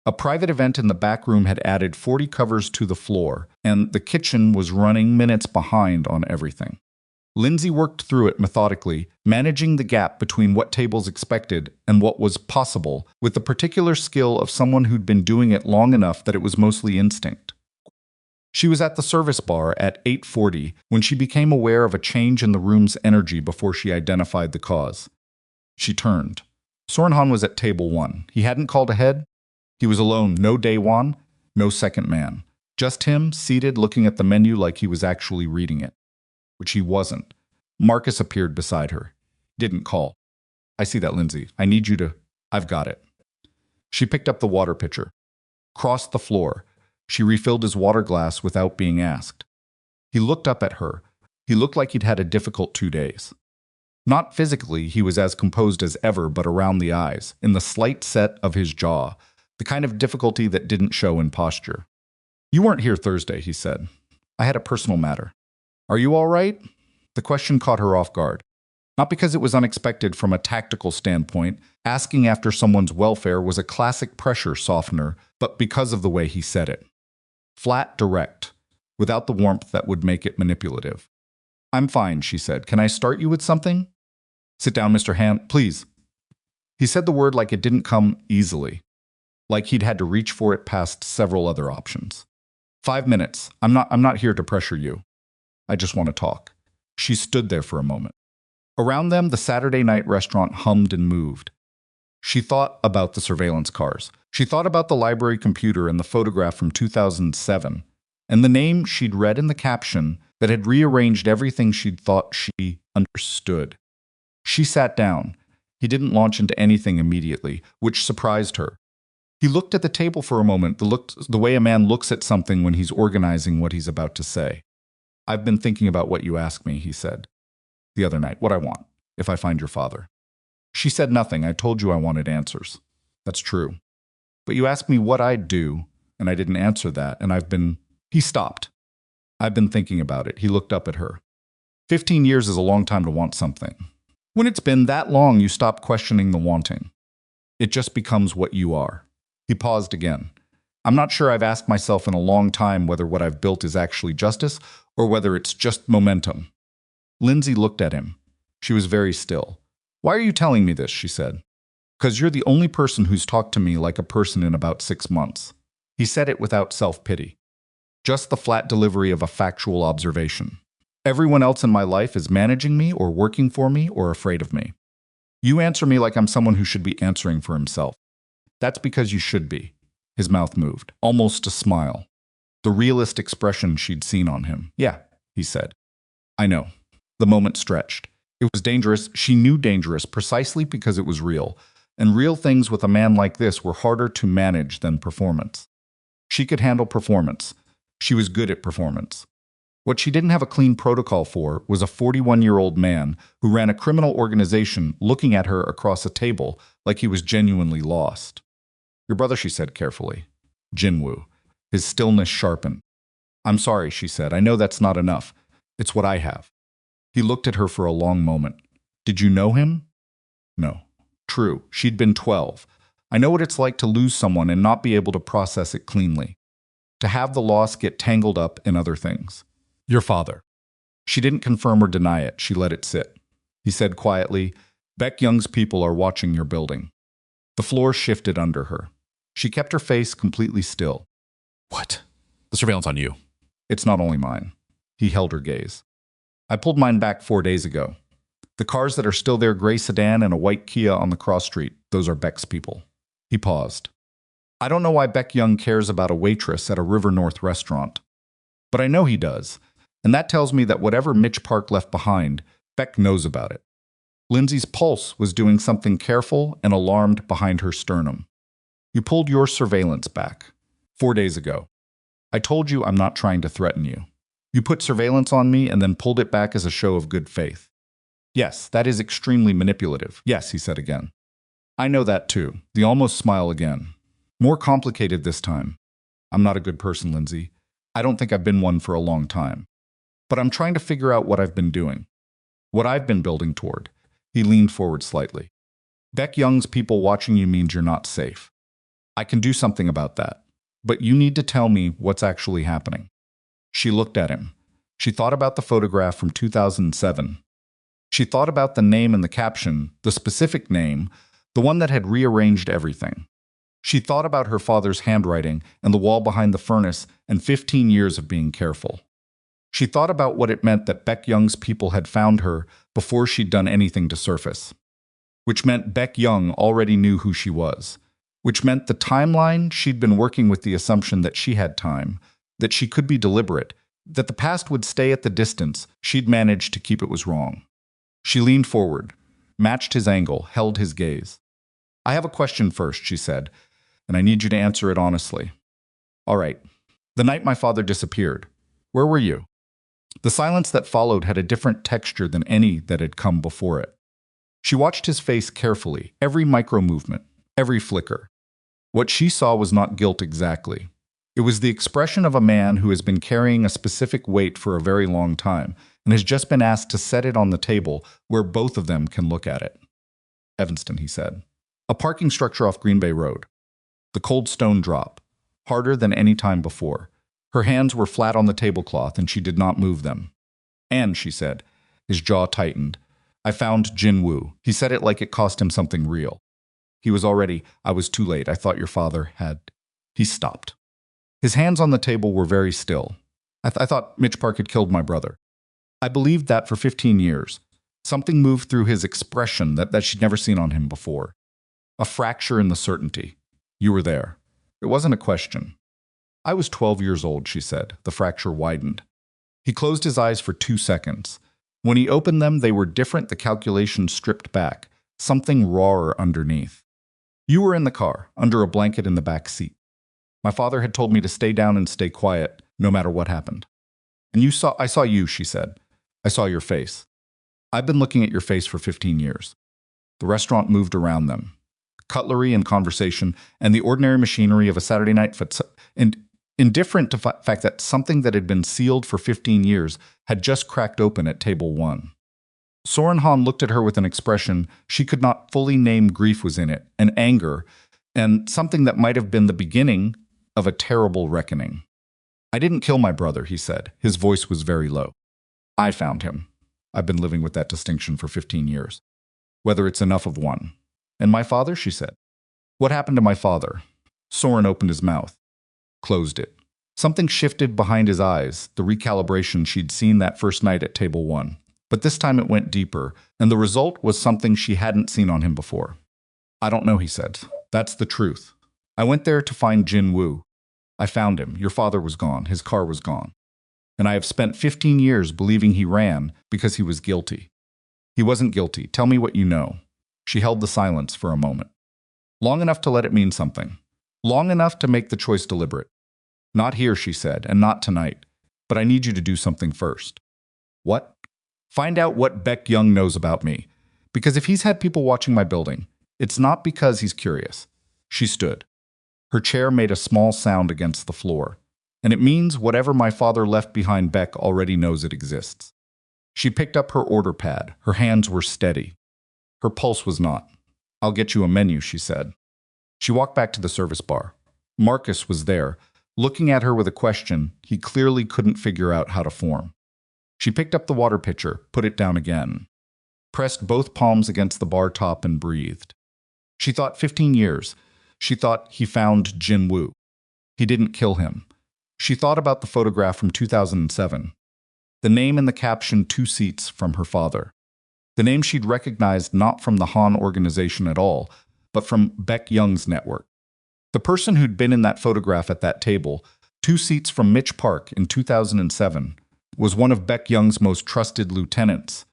A private event in the back room had added 40 covers to the floor, and the kitchen was running minutes behind on everything. Lindsay worked through it methodically, managing the gap between what tables expected and what was possible, with the particular skill of someone who'd been doing it long enough that it was mostly instinct. She was at the service bar at 8:40 when she became aware of a change in the room's energy before she identified the cause. She turned. Sorenhan was at table 1. He hadn't called ahead. He was alone, no Daewon, no second man. Just him, seated, looking at the menu like he was actually reading it. Which he wasn't. Marcus appeared beside her. Didn't call. "I see that, Lindsay. I need you to—" "I've got it." She picked up the water pitcher. Crossed the floor. She refilled his water glass without being asked. He looked up at her. He looked like he'd had a difficult 2 days. Not physically, he was as composed as ever, but around the eyes, in the slight set of his jaw, the kind of difficulty that didn't show in posture. "You weren't here Thursday," he said. "I had a personal matter." "Are you all right?" The question caught her off guard. Not because it was unexpected from a tactical standpoint, asking after someone's welfare was a classic pressure softener, but because of the way he said it. Flat, direct, without the warmth that would make it manipulative. "I'm fine," she said. "Can I start you with something?" "Sit down, Mr. Hand, please." He said the word like it didn't come easily, like he'd had to reach for it past several other options. 5 minutes. I'm not here to pressure you. I just want to talk." She stood there for a moment. Around them, the Saturday night restaurant hummed and moved. She thought about the surveillance cars. She thought about the library computer and the photograph from 2007, and the name she'd read in the caption that had rearranged everything she'd thought she understood. She sat down. He didn't launch into anything immediately, which surprised her. He looked at the table for a moment, the way a man looks at something when he's organizing what he's about to say. "I've been thinking about what you asked me," he said. "The other night, what I want, if I find your father." She said nothing. "I told you I wanted answers." "That's true. But you asked me what I'd do, and I didn't answer that, and I've been—" He stopped. "I've been thinking about it." He looked up at her. 15 years is a long time to want something. When it's been that long, you stop questioning the wanting. It just becomes what you are. He paused again. "I'm not sure I've asked myself in a long time whether what I've built is actually justice or whether it's just momentum." Lindsay looked at him. She was very still. "Why are you telling me this?" she said. "'Cause you're the only person who's talked to me like a person in about 6 months." He said it without self-pity. Just the flat delivery of a factual observation. "Everyone else in my life is managing me or working for me or afraid of me. You answer me like I'm someone who should be answering for himself. That's because you should be." His mouth moved, almost a smile. The realist expression she'd seen on him. "Yeah," he said. "I know." The moment stretched. It was dangerous. She knew dangerous precisely because it was real. And real things with a man like this were harder to manage than performance. She could handle performance. She was good at performance. What she didn't have a clean protocol for was a 41-year-old man who ran a criminal organization looking at her across a table like he was genuinely lost. "Your brother," she said carefully. Jinwoo. His stillness sharpened. "I'm sorry," she said. "I know that's not enough. It's what I have." He looked at her for a long moment. "Did you know him?" "No." "True. She'd been 12. I know what it's like to lose someone and not be able to process it cleanly. To have the loss get tangled up in other things." "Your father." She didn't confirm or deny it. She let it sit. He said quietly, "Beck Young's people are watching your building." The floor shifted under her. She kept her face completely still. "What?" "The surveillance on you." "It's not only mine." He held her gaze. "I pulled mine back 4 days ago. The cars that are still there, gray sedan and a white Kia on the cross street, those are Beck's people." He paused. "I don't know why Beck Young cares about a waitress at a River North restaurant. But I know he does, and that tells me that whatever Mitch Park left behind, Beck knows about it." Lindsay's pulse was doing something careful and alarmed behind her sternum. "You pulled your surveillance back 4 days ago. I told you I'm not trying to threaten you. You put surveillance on me and then pulled it back as a show of good faith." "Yes, that is extremely manipulative." "Yes," he said again. I know that too. The almost smile again. More complicated this time. I'm not a good person, Lindsay. I don't think I've been one for a long time. But I'm trying to figure out what I've been doing. What I've been building toward. He leaned forward slightly. Beck Young's people watching you means you're not safe. I can do something about that. But you need to tell me what's actually happening. She looked at him. She thought about the photograph from 2007. She thought about the name and the caption, the specific name, the one that had rearranged everything. She thought about her father's handwriting and the wall behind the furnace and 15 years of being careful. She thought about what it meant that Beck Young's people had found her before she'd done anything to surface. Which meant Beck Young already knew who she was. Which meant the timeline she'd been working with the assumption that she had time, that she could be deliberate, that the past would stay at the distance she'd managed to keep it was wrong. She leaned forward, matched his angle, held his gaze. I have a question first, she said, and I need you to answer it honestly. All right. The night my father disappeared, where were you? The silence that followed had a different texture than any that had come before it. She watched his face carefully, every micro-movement, every flicker. What she saw was not guilt exactly. It was the expression of a man who has been carrying a specific weight for a very long time and has just been asked to set it on the table where both of them can look at it. Evanston, he said. A parking structure off Green Bay Road. The cold stone drop, harder than any time before. Her hands were flat on the tablecloth and she did not move them. And, she said, his jaw tightened, I found Jin Woo. He said it like it cost him something real. He was already, I was too late. I thought your father had. He stopped. His hands on the table were very still. I thought Mitch Park had killed my brother. I believed that for 15 years. Something moved through his expression that she'd never seen on him before. A fracture in the certainty. You were there. It wasn't a question. I was 12 years old, she said. The fracture widened. He closed his eyes for 2 seconds. When he opened them, they were different, the calculation stripped back, something rawer underneath. You were in the car, under a blanket in the back seat. My father had told me to stay down and stay quiet, no matter what happened. And I saw you, she said. I saw your face. I've been looking at your face for 15 years. The restaurant moved around them. Cutlery and conversation, and the ordinary machinery of a Saturday night and indifferent to the fact that something that had been sealed for 15 years had just cracked open at table 1. Soren Han looked at her with an expression she could not fully name. Grief was in it, and anger, and something that might have been the beginning of a terrible reckoning. I didn't kill my brother, he said. His voice was very low. I found him. I've been living with that distinction for 15 years. Whether it's enough of one. And my father, she said. What happened to my father? Soren opened his mouth, closed it. Something shifted behind his eyes, the recalibration she'd seen that first night at table 1. But this time it went deeper, and the result was something she hadn't seen on him before. I don't know, he said. That's the truth. I went there to find Jin Woo. I found him. Your father was gone. His car was gone. And I have spent 15 years believing he ran because he was guilty. He wasn't guilty. Tell me what you know. She held the silence for a moment. Long enough to let it mean something. Long enough to make the choice deliberate. Not here, she said, and not tonight. But I need you to do something first. What? Find out what Beck Young knows about me. Because if he's had people watching my building, it's not because he's curious. She stood. Her chair made a small sound against the floor. And it means whatever my father left behind, Beck already knows it exists. She picked up her order pad. Her hands were steady. Her pulse was not. I'll get you a menu, she said. She walked back to the service bar. Marcus was there, looking at her with a question he clearly couldn't figure out how to form. She picked up the water pitcher, put it down again, pressed both palms against the bar top and breathed. She thought 15 years. She thought he found Jin Woo. He didn't kill him. She thought about the photograph from 2007. The name in the caption, 2 seats from her father. The name she'd recognized not from the Han organization at all, but from Beck Young's network. The person who'd been in that photograph at that table, 2 seats from Mitch Park in 2007, was one of Beck Young's most trusted lieutenants,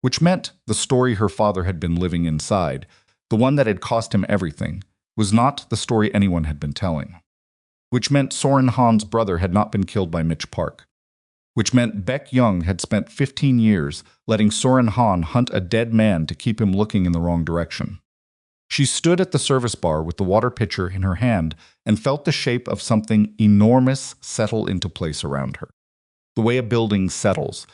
which meant the story her father had been living inside, the one that had cost him everything, was not the story anyone had been telling. Which meant Soren Han's brother had not been killed by Mitch Park. Which meant Beck Young had spent 15 years letting Soren Han hunt a dead man to keep him looking in the wrong direction. She stood at the service bar with the water pitcher in her hand and felt the shape of something enormous settle into place around her. The way a building settles,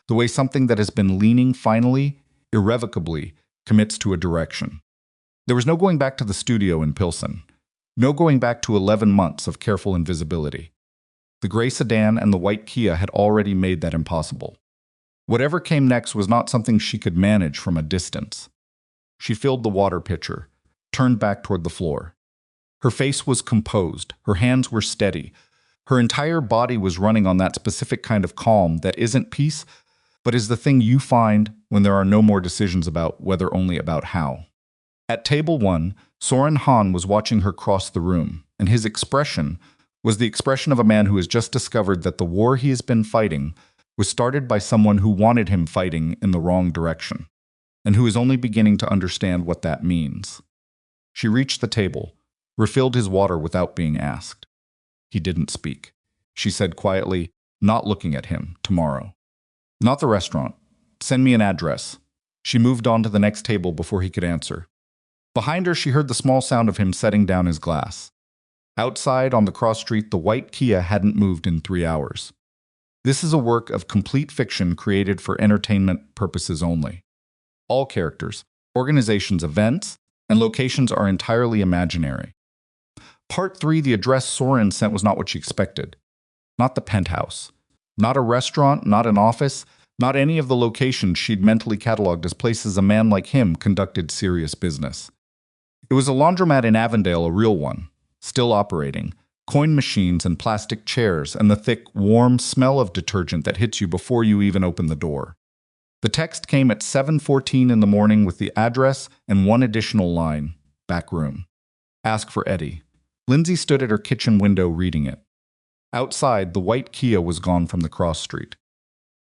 the way something that has been leaning finally, irrevocably, commits to a direction. There was no going back to the studio in Pilsen. No going back to 11 months of careful invisibility. The gray sedan and the white Kia had already made that impossible. Whatever came next was not something she could manage from a distance. She filled the water pitcher, turned back toward the floor. Her face was composed, her hands were steady. Her entire body was running on that specific kind of calm that isn't peace, but is the thing you find when there are no more decisions about whether, only about how. At table 1, Soren Hahn was watching her cross the room, and his expression was the expression of a man who has just discovered that the war he has been fighting was started by someone who wanted him fighting in the wrong direction, and who is only beginning to understand what that means. She reached the table, refilled his water without being asked. He didn't speak. She said quietly, not looking at him, tomorrow. Not the restaurant. Send me an address. She moved on to the next table before he could answer. Behind her, she heard the small sound of him setting down his glass. Outside, on the cross street, the white Kia hadn't moved in 3 hours. This is a work of complete fiction created for entertainment purposes only. All characters, organizations, events, and locations are entirely imaginary. Part 3, the address Soren sent was not what she expected. Not the penthouse. Not a restaurant, not an office, not any of the locations she'd mentally cataloged as places a man like him conducted serious business. It was a laundromat in Avondale, a real one, still operating, coin machines and plastic chairs, and the thick, warm smell of detergent that hits you before you even open the door. The text came at 7:14 in the morning with the address and one additional line, back room. Ask for Eddie. Lindsay stood at her kitchen window reading it. Outside, the white Kia was gone from the cross street.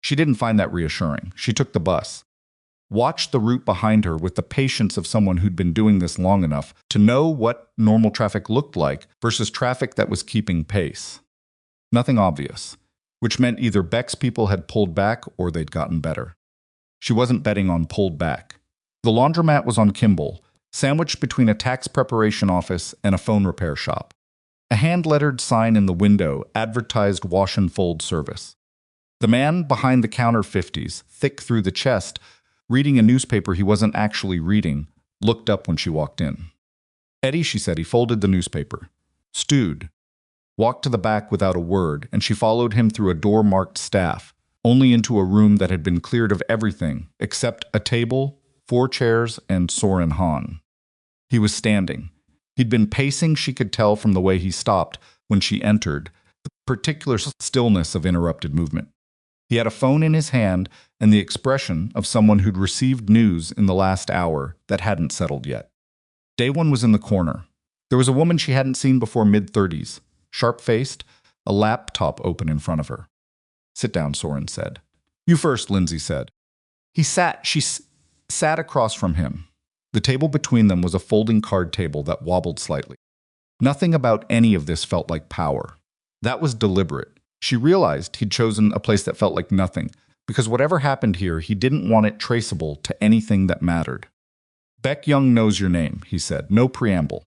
She didn't find that reassuring. She took the bus. Watched the route behind her with the patience of someone who'd been doing this long enough to know what normal traffic looked like versus traffic that was keeping pace. Nothing obvious, which meant either Beck's people had pulled back or they'd gotten better. She wasn't betting on pulled back. The laundromat was on Kimball, sandwiched between a tax preparation office and a phone repair shop. A hand-lettered sign in the window advertised wash and fold service. The man behind the counter 50s, thick through the chest, reading a newspaper he wasn't actually reading, looked up when she walked in. Eddie, she said. He folded the newspaper. Stewed. Walked to the back without a word, and she followed him through a door marked staff, only into a room that had been cleared of everything except a table, 4 chairs, and Soren Hahn. He was standing. He'd been pacing, she could tell from the way he stopped when she entered, the particular stillness of interrupted movement. He had a phone in his hand and the expression of someone who'd received news in the last hour that hadn't settled yet. Day 1 was in the corner. There was a woman she hadn't seen before, mid-30s, sharp-faced, a laptop open in front of her. Sit down, Soren said. You first, Lindsay said. She sat across from him. The table between them was a folding card table that wobbled slightly. Nothing about any of this felt like power. That was deliberate. She realized he'd chosen a place that felt like nothing, because whatever happened here, he didn't want it traceable to anything that mattered. Beck Young knows your name, he said. No preamble.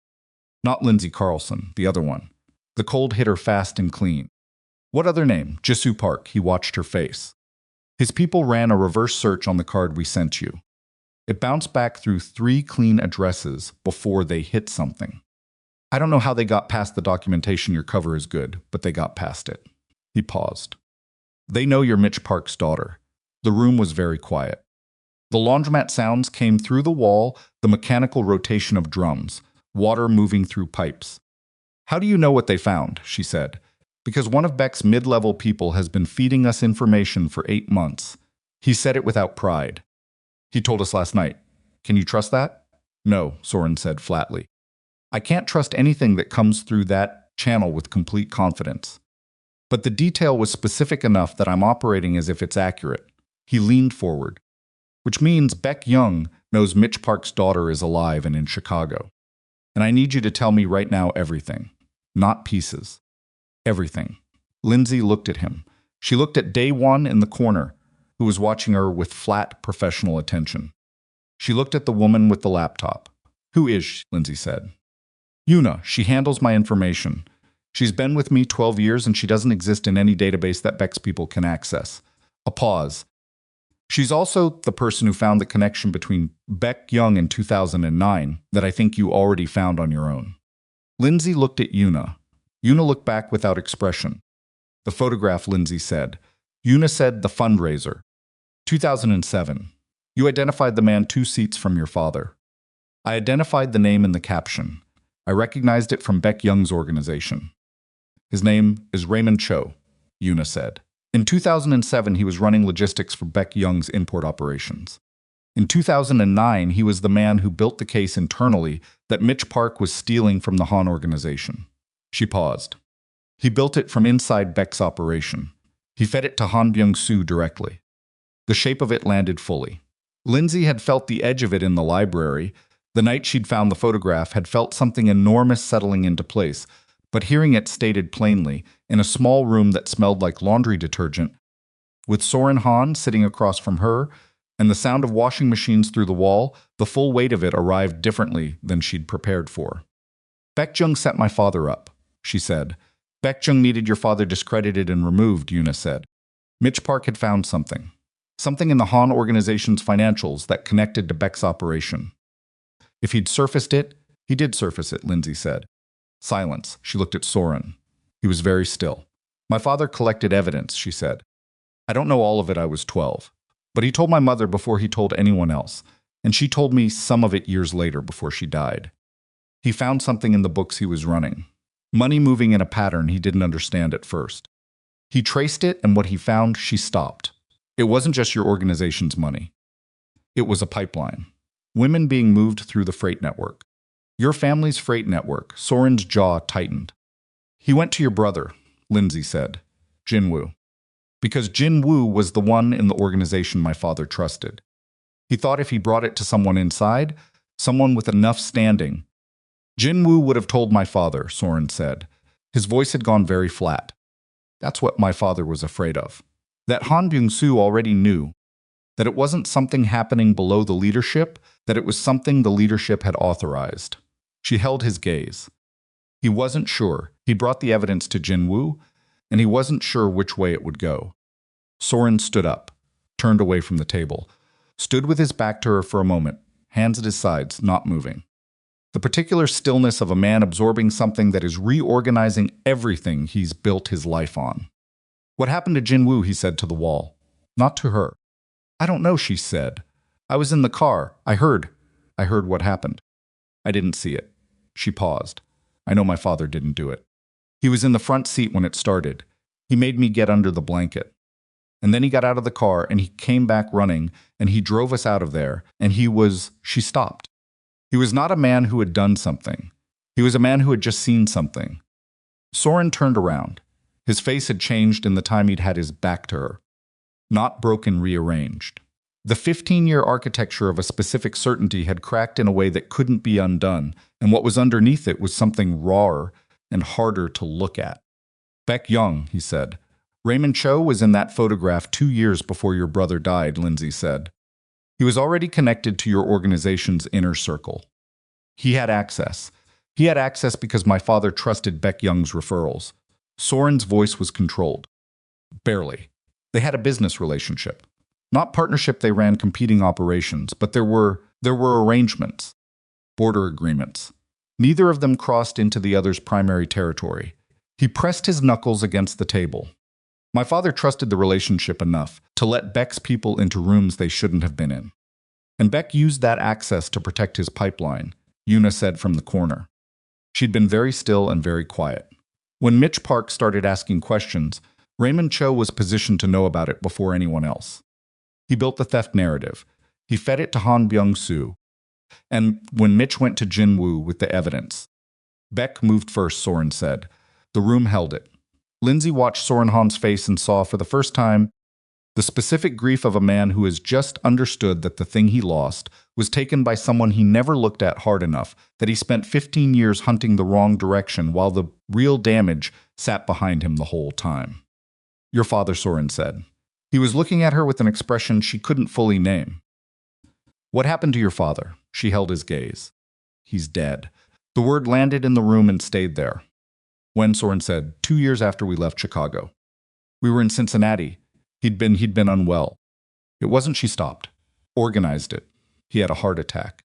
Not Lindsay Carlson, the other one. The cold hit her fast and clean. What other name? Jisoo Park. He watched her face. His people ran a reverse search on the card we sent you. It bounced back through 3 clean addresses before they hit something. I don't know how they got past the documentation your cover is good, but they got past it. He paused. They know you're Mitch Park's daughter. The room was very quiet. The laundromat sounds came through the wall, the mechanical rotation of drums, water moving through pipes. How do you know what they found? She said. Because one of Beck's mid-level people has been feeding us information for 8 months. He said it without pride. He told us last night. Can you trust that? No, Soren said flatly. I can't trust anything that comes through that channel with complete confidence. But the detail was specific enough that I'm operating as if it's accurate. He leaned forward. Which means Beck Young knows Mitch Park's daughter is alive and in Chicago. And I need you to tell me right now everything. Not pieces. Everything. Lindsay looked at him. She looked at Day 1 in the corner, who was watching her with flat, professional attention. She looked at the woman with the laptop. Who is she? Lindsay said. Yuna. She handles my information. She's been with me 12 years and she doesn't exist in any database that Beck's people can access. A pause. She's also the person who found the connection between Beck Young in 2009 that I think you already found on your own. Lindsay looked at Yuna. Yuna looked back without expression. The photograph, Lindsay said. Yuna said the fundraiser. 2007. You identified the man 2 seats from your father. I identified the name in the caption. I recognized it from Beck Young's organization. His name is Raymond Cho, Yuna said. In 2007, he was running logistics for Beck Young's import operations. In 2009, he was the man who built the case internally that Mitch Park was stealing from the Han organization. She paused. He built it from inside Beck's operation. He fed it to Han Byung-soo directly. The shape of it landed fully. Lindsay had felt the edge of it in the library. The night she'd found the photograph had felt something enormous settling into place, but hearing it stated plainly, in a small room that smelled like laundry detergent, with Soren Han sitting across from her, and the sound of washing machines through the wall, the full weight of it arrived differently than she'd prepared for. Beck Jung set my father up, she said. Beck Jung needed your father discredited and removed, Yuna said. Mitch Park had found something. Something in the Han organization's financials that connected to Beck's operation. If he'd surfaced it, he did surface it, Lindsay said. Silence. She looked at Soren. He was very still. My father collected evidence, she said. I don't know all of it, I was 12. But he told my mother before he told anyone else, and she told me some of it years later before she died. He found something in the books he was running. Money moving in a pattern he didn't understand at first. He traced it, and what he found, she stopped. It wasn't just your organization's money. It was a pipeline. Women being moved through the freight network. Your family's freight network. Soren's jaw tightened. He went to your brother, Lindsay said. Jin-woo. Because Jin-woo was the one in the organization my father trusted. He thought if he brought it to someone inside, someone with enough standing. Jin-woo would have told my father, Soren said. His voice had gone very flat. That's what my father was afraid of. That Han Byung-soo already knew. That it wasn't something happening below the leadership, that it was something the leadership had authorized. She held his gaze. He wasn't sure. He brought the evidence to Jin-woo, and he wasn't sure which way it would go. Soren stood up, turned away from the table, stood with his back to her for a moment, hands at his sides, not moving. The particular stillness of a man absorbing something that is reorganizing everything he's built his life on. What happened to Jin-woo, he said to the wall. Not to her. I don't know, she said. I was in the car. I heard what happened. I didn't see it. She paused. I know my father didn't do it. He was in the front seat when it started. He made me get under the blanket. And then he got out of the car and he came back running and he drove us out of there and she stopped. He was not a man who had done something. He was a man who had just seen something. Soren turned around. His face had changed in the time he'd had his back to her. Not broken, rearranged. The 15-year architecture of a specific certainty had cracked in a way that couldn't be undone, and what was underneath it was something rawer and harder to look at. Beck Young, he said. Raymond Cho was in that photograph 2 years before your brother died, Lindsay said. He was already connected to your organization's inner circle. He had access. He had access because my father trusted Beck Young's referrals. Soren's voice was controlled. Barely. They had a business relationship. Not partnership, they ran competing operations, but there were arrangements, border agreements. Neither of them crossed into the other's primary territory. He pressed his knuckles against the table. My father trusted the relationship enough to let Beck's people into rooms they shouldn't have been in. And Beck used that access to protect his pipeline, Yuna said from the corner. She'd been very still and very quiet. When Mitch Park started asking questions, Raymond Cho was positioned to know about it before anyone else. He built the theft narrative. He fed it to Han Byung-soo. And when Mitch went to Jin-woo with the evidence, Beck moved first, Soren said. The room held it. Lindsay watched Soren Han's face and saw for the first time the specific grief of a man who has just understood that the thing he lost was taken by someone he never looked at hard enough, that he spent 15 years hunting the wrong direction while the real damage sat behind him the whole time. Your father, Soren said. He was looking at her with an expression she couldn't fully name. What happened to your father? She held his gaze. He's dead. The word landed in the room and stayed there. When, Soren said, 2 years after we left Chicago. We were in Cincinnati. He'd been unwell. It wasn't she stopped. Organized it. He had a heart attack.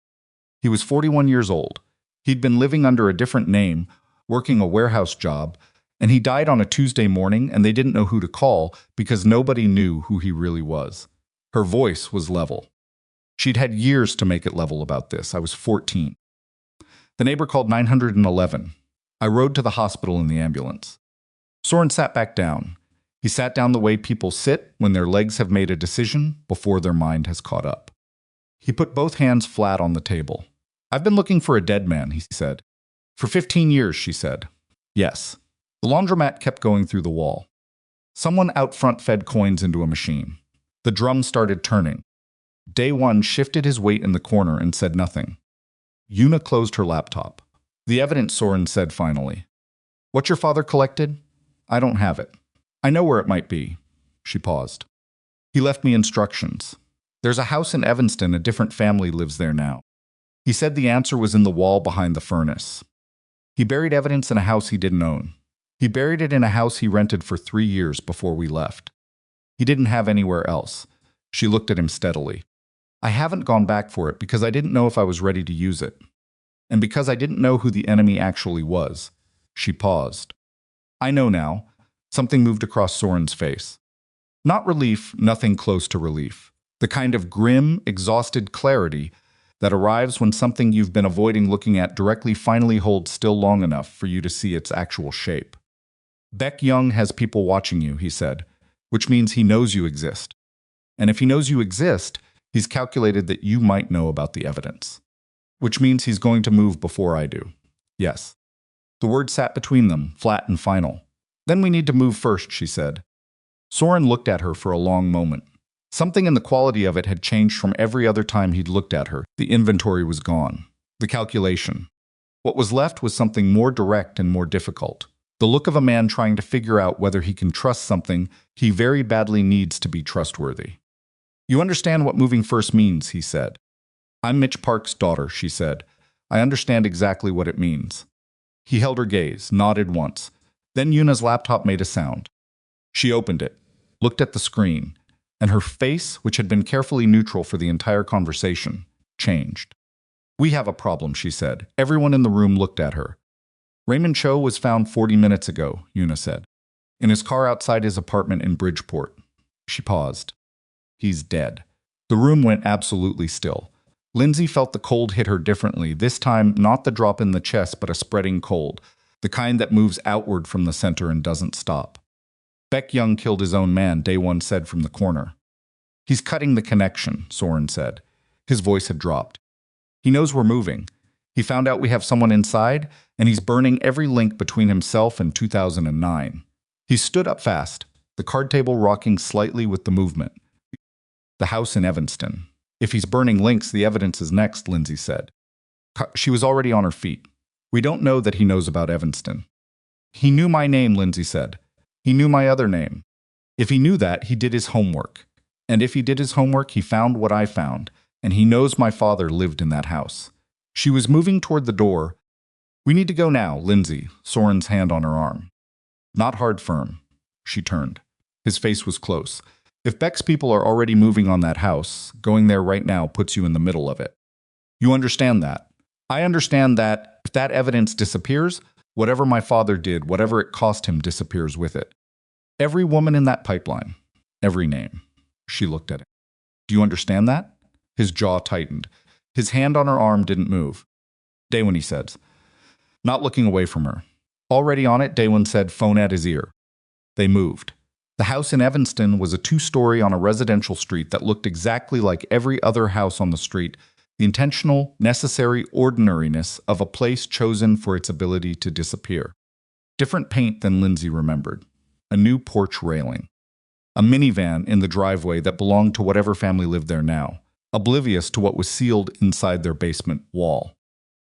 He was 41 years old. He'd been living under a different name, working a warehouse job, and he died on a Tuesday morning, and they didn't know who to call because nobody knew who he really was. Her voice was level. She'd had years to make it level about this. I was 14. The neighbor called 911. I rode to the hospital in the ambulance. Soren sat back down. He sat down the way people sit when their legs have made a decision before their mind has caught up. He put both hands flat on the table. I've been looking for a dead man, he said. For 15 years, she said. Yes. The laundromat kept going through the wall. Someone out front fed coins into a machine. The drum started turning. Day one shifted his weight in the corner and said nothing. Una closed her laptop. The evidence, Soren said finally. What your father collected? I don't have it. I know where it might be. She paused. He left me instructions. There's a house in Evanston, a different family lives there now. He said the answer was in the wall behind the furnace. He buried evidence in a house he didn't own. He buried it in a house he rented for 3 years before we left. He didn't have anywhere else. She looked at him steadily. I haven't gone back for it because I didn't know if I was ready to use it. And because I didn't know who the enemy actually was. She paused. I know now. Something moved across Soren's face. Not relief, nothing close to relief. The kind of grim, exhausted clarity that arrives when something you've been avoiding looking at directly finally holds still long enough for you to see its actual shape. Beck Young has people watching you, he said, which means he knows you exist. And if he knows you exist, he's calculated that you might know about the evidence. Which means he's going to move before I do. Yes. The word sat between them, flat and final. Then we need to move first, she said. Soren looked at her for a long moment. Something in the quality of it had changed from every other time he'd looked at her. The inventory was gone. The calculation. What was left was something more direct and more difficult. The look of a man trying to figure out whether he can trust something he very badly needs to be trustworthy. You understand what moving first means, he said. I'm Mitch Park's daughter, she said. I understand exactly what it means. He held her gaze, nodded once. Then Una's laptop made a sound. She opened it, looked at the screen, and her face, which had been carefully neutral for the entire conversation, changed. We have a problem, she said. Everyone in the room looked at her. Raymond Cho was found 40 minutes ago, Una said. In his car outside his apartment in Bridgeport. She paused. He's dead. The room went absolutely still. Lindsay felt the cold hit her differently, this time not the drop in the chest but a spreading cold, the kind that moves outward from the center and doesn't stop. Beck Young killed his own man, Day One said from the corner. He's cutting the connection, Soren said. His voice had dropped. He knows we're moving. He found out we have someone inside, and he's burning every link between himself and 2009. He stood up fast, the card table rocking slightly with the movement. The house in Evanston. If he's burning links, the evidence is next, Lindsay said. She was already on her feet. We don't know that he knows about Evanston. He knew my name, Lindsay said. He knew my other name. If he knew that, he did his homework. And if he did his homework, he found what I found, and he knows my father lived in that house. She was moving toward the door. We need to go now, Lindsay, Soren's hand on her arm. Not hard, firm. She turned. His face was close. If Beck's people are already moving on that house, going there right now puts you in the middle of it. You understand that. I understand that if that evidence disappears, whatever my father did, whatever it cost him, disappears with it. Every woman in that pipeline. Every name. She looked at him. Do you understand that? His jaw tightened. His hand on her arm didn't move. Daewon, he said, not looking away from her. Already on it, Daewon said, phone at his ear. They moved. The house in Evanston was a 2-story on a residential street that looked exactly like every other house on the street, the intentional, necessary ordinariness of a place chosen for its ability to disappear. Different paint than Lindsay remembered. A new porch railing. A minivan in the driveway that belonged to whatever family lived there now, oblivious to what was sealed inside their basement wall.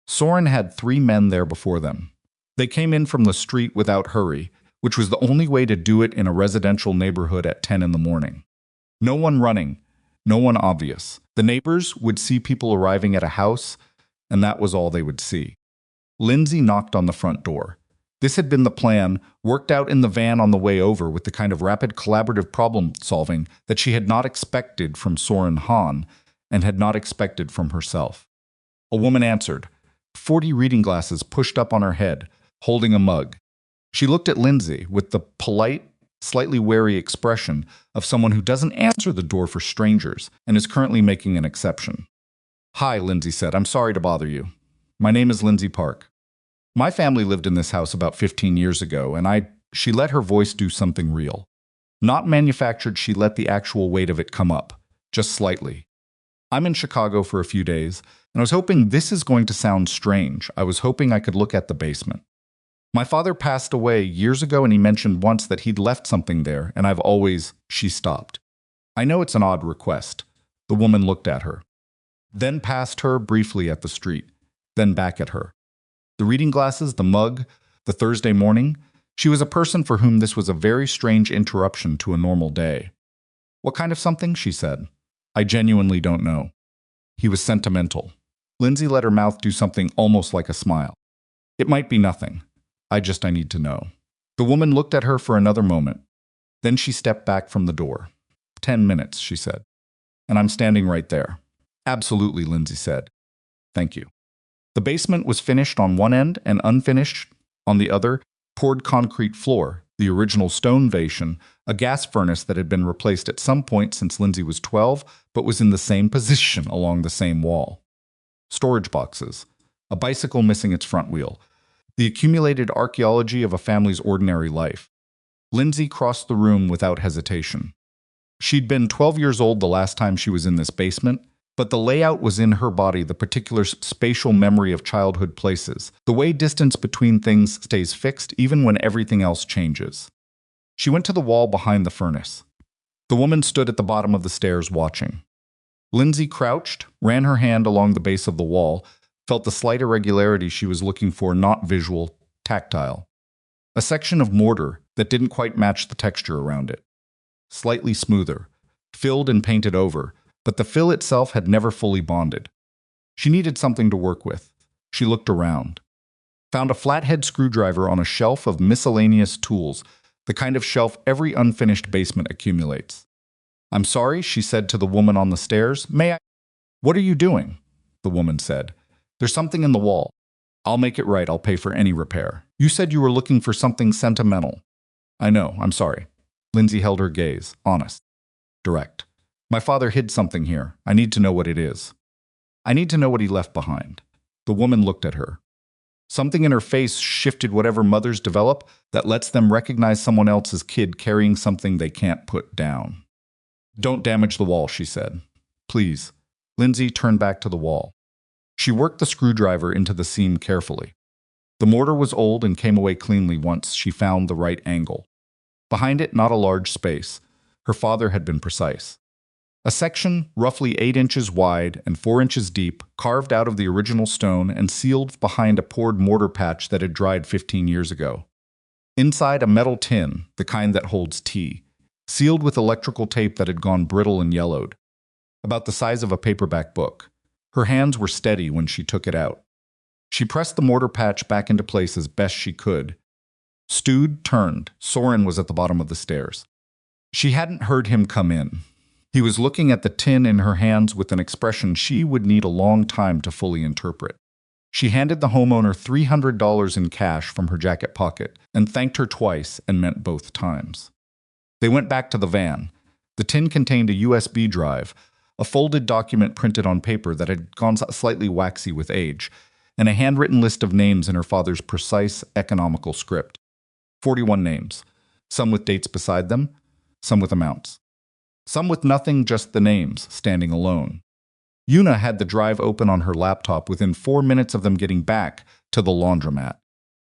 Soren had 3 men there before them. They came in from the street without hurry, which was the only way to do it in a residential neighborhood at 10 in the morning. No one running, no one obvious. The neighbors would see people arriving at a house, and that was all they would see. Lindsay knocked on the front door. This had been the plan, worked out in the van on the way over with the kind of rapid collaborative problem-solving that she had not expected from Soren Hahn and had not expected from herself. A woman answered, 40 reading glasses pushed up on her head, holding a mug. She looked at Lindsay with the polite, slightly wary expression of someone who doesn't answer the door for strangers and is currently making an exception. "Hi," Lindsay said. "I'm sorry to bother you. My name is Lindsay Park. My family lived in this house about 15 years ago, and She let her voice do something real. Not manufactured, she let the actual weight of it come up, just slightly. I'm in Chicago for a few days, and I was hoping this is going to sound strange. I was hoping I could look at the basement. My father passed away years ago, and he mentioned once that he'd left something there, and I've always... She stopped. I know it's an odd request. The woman looked at her, then past her briefly at the street, then back at her. The reading glasses, the mug, the Thursday morning. She was a person for whom this was a very strange interruption to a normal day. "What kind of something?" she said. "I genuinely don't know." He was sentimental. Lindsay let her mouth do something almost like a smile. "It might be nothing. I need to know." The woman looked at her for another moment. Then she stepped back from the door. 10 minutes, she said. "And I'm standing right there." "Absolutely," Lindsay said. "Thank you." The basement was finished on one end and unfinished on the other, poured concrete floor, the original stone basin, a gas furnace that had been replaced at some point since Lindsay was 12, but was in the same position along the same wall. Storage boxes, a bicycle missing its front wheel, the accumulated archaeology of a family's ordinary life. Lindsay crossed the room without hesitation. She'd been 12 years old the last time she was in this basement, but the layout was in her body, the particular spatial memory of childhood places, the way distance between things stays fixed even when everything else changes. She went to the wall behind the furnace. The woman stood at the bottom of the stairs watching. Lindsay crouched, ran her hand along the base of the wall, felt the slight irregularity she was looking for, not visual, tactile. A section of mortar that didn't quite match the texture around it. Slightly smoother, filled and painted over, but the fill itself had never fully bonded. She needed something to work with. She looked around. Found a flathead screwdriver on a shelf of miscellaneous tools, the kind of shelf every unfinished basement accumulates. "I'm sorry," she said to the woman on the stairs. "May I—" "What are you doing?" the woman said. "There's something in the wall. I'll make it right. I'll pay for any repair. You said you were looking for something sentimental." "I know. I'm sorry." Lindsay held her gaze, honest, direct. "My father hid something here. I need to know what it is. I need to know what he left behind." The woman looked at her. Something in her face shifted whatever mothers develop that lets them recognize someone else's kid carrying something they can't put down. "Don't damage the wall," she said. "Please." Lindsay turned back to the wall. She worked the screwdriver into the seam carefully. The mortar was old and came away cleanly once she found the right angle. Behind it, not a large space. Her father had been precise. A section, roughly 8 inches wide and 4 inches deep, carved out of the original stone and sealed behind a poured mortar patch that had dried 15 years ago. Inside, a metal tin, the kind that holds tea, sealed with electrical tape that had gone brittle and yellowed. About the size of a paperback book. Her hands were steady when she took it out. She pressed the mortar patch back into place as best she could. Stewed, turned. Soren was at the bottom of the stairs. She hadn't heard him come in. He was looking at the tin in her hands with an expression she would need a long time to fully interpret. She handed the homeowner $300 in cash from her jacket pocket and thanked her twice and meant both times. They went back to the van. The tin contained a USB drive, a folded document printed on paper that had gone slightly waxy with age, and a handwritten list of names in her father's precise, economical script. 41 names, some with dates beside them, some with amounts. Some with nothing, just the names, standing alone. Una had the drive open on her laptop within 4 minutes of them getting back to the laundromat.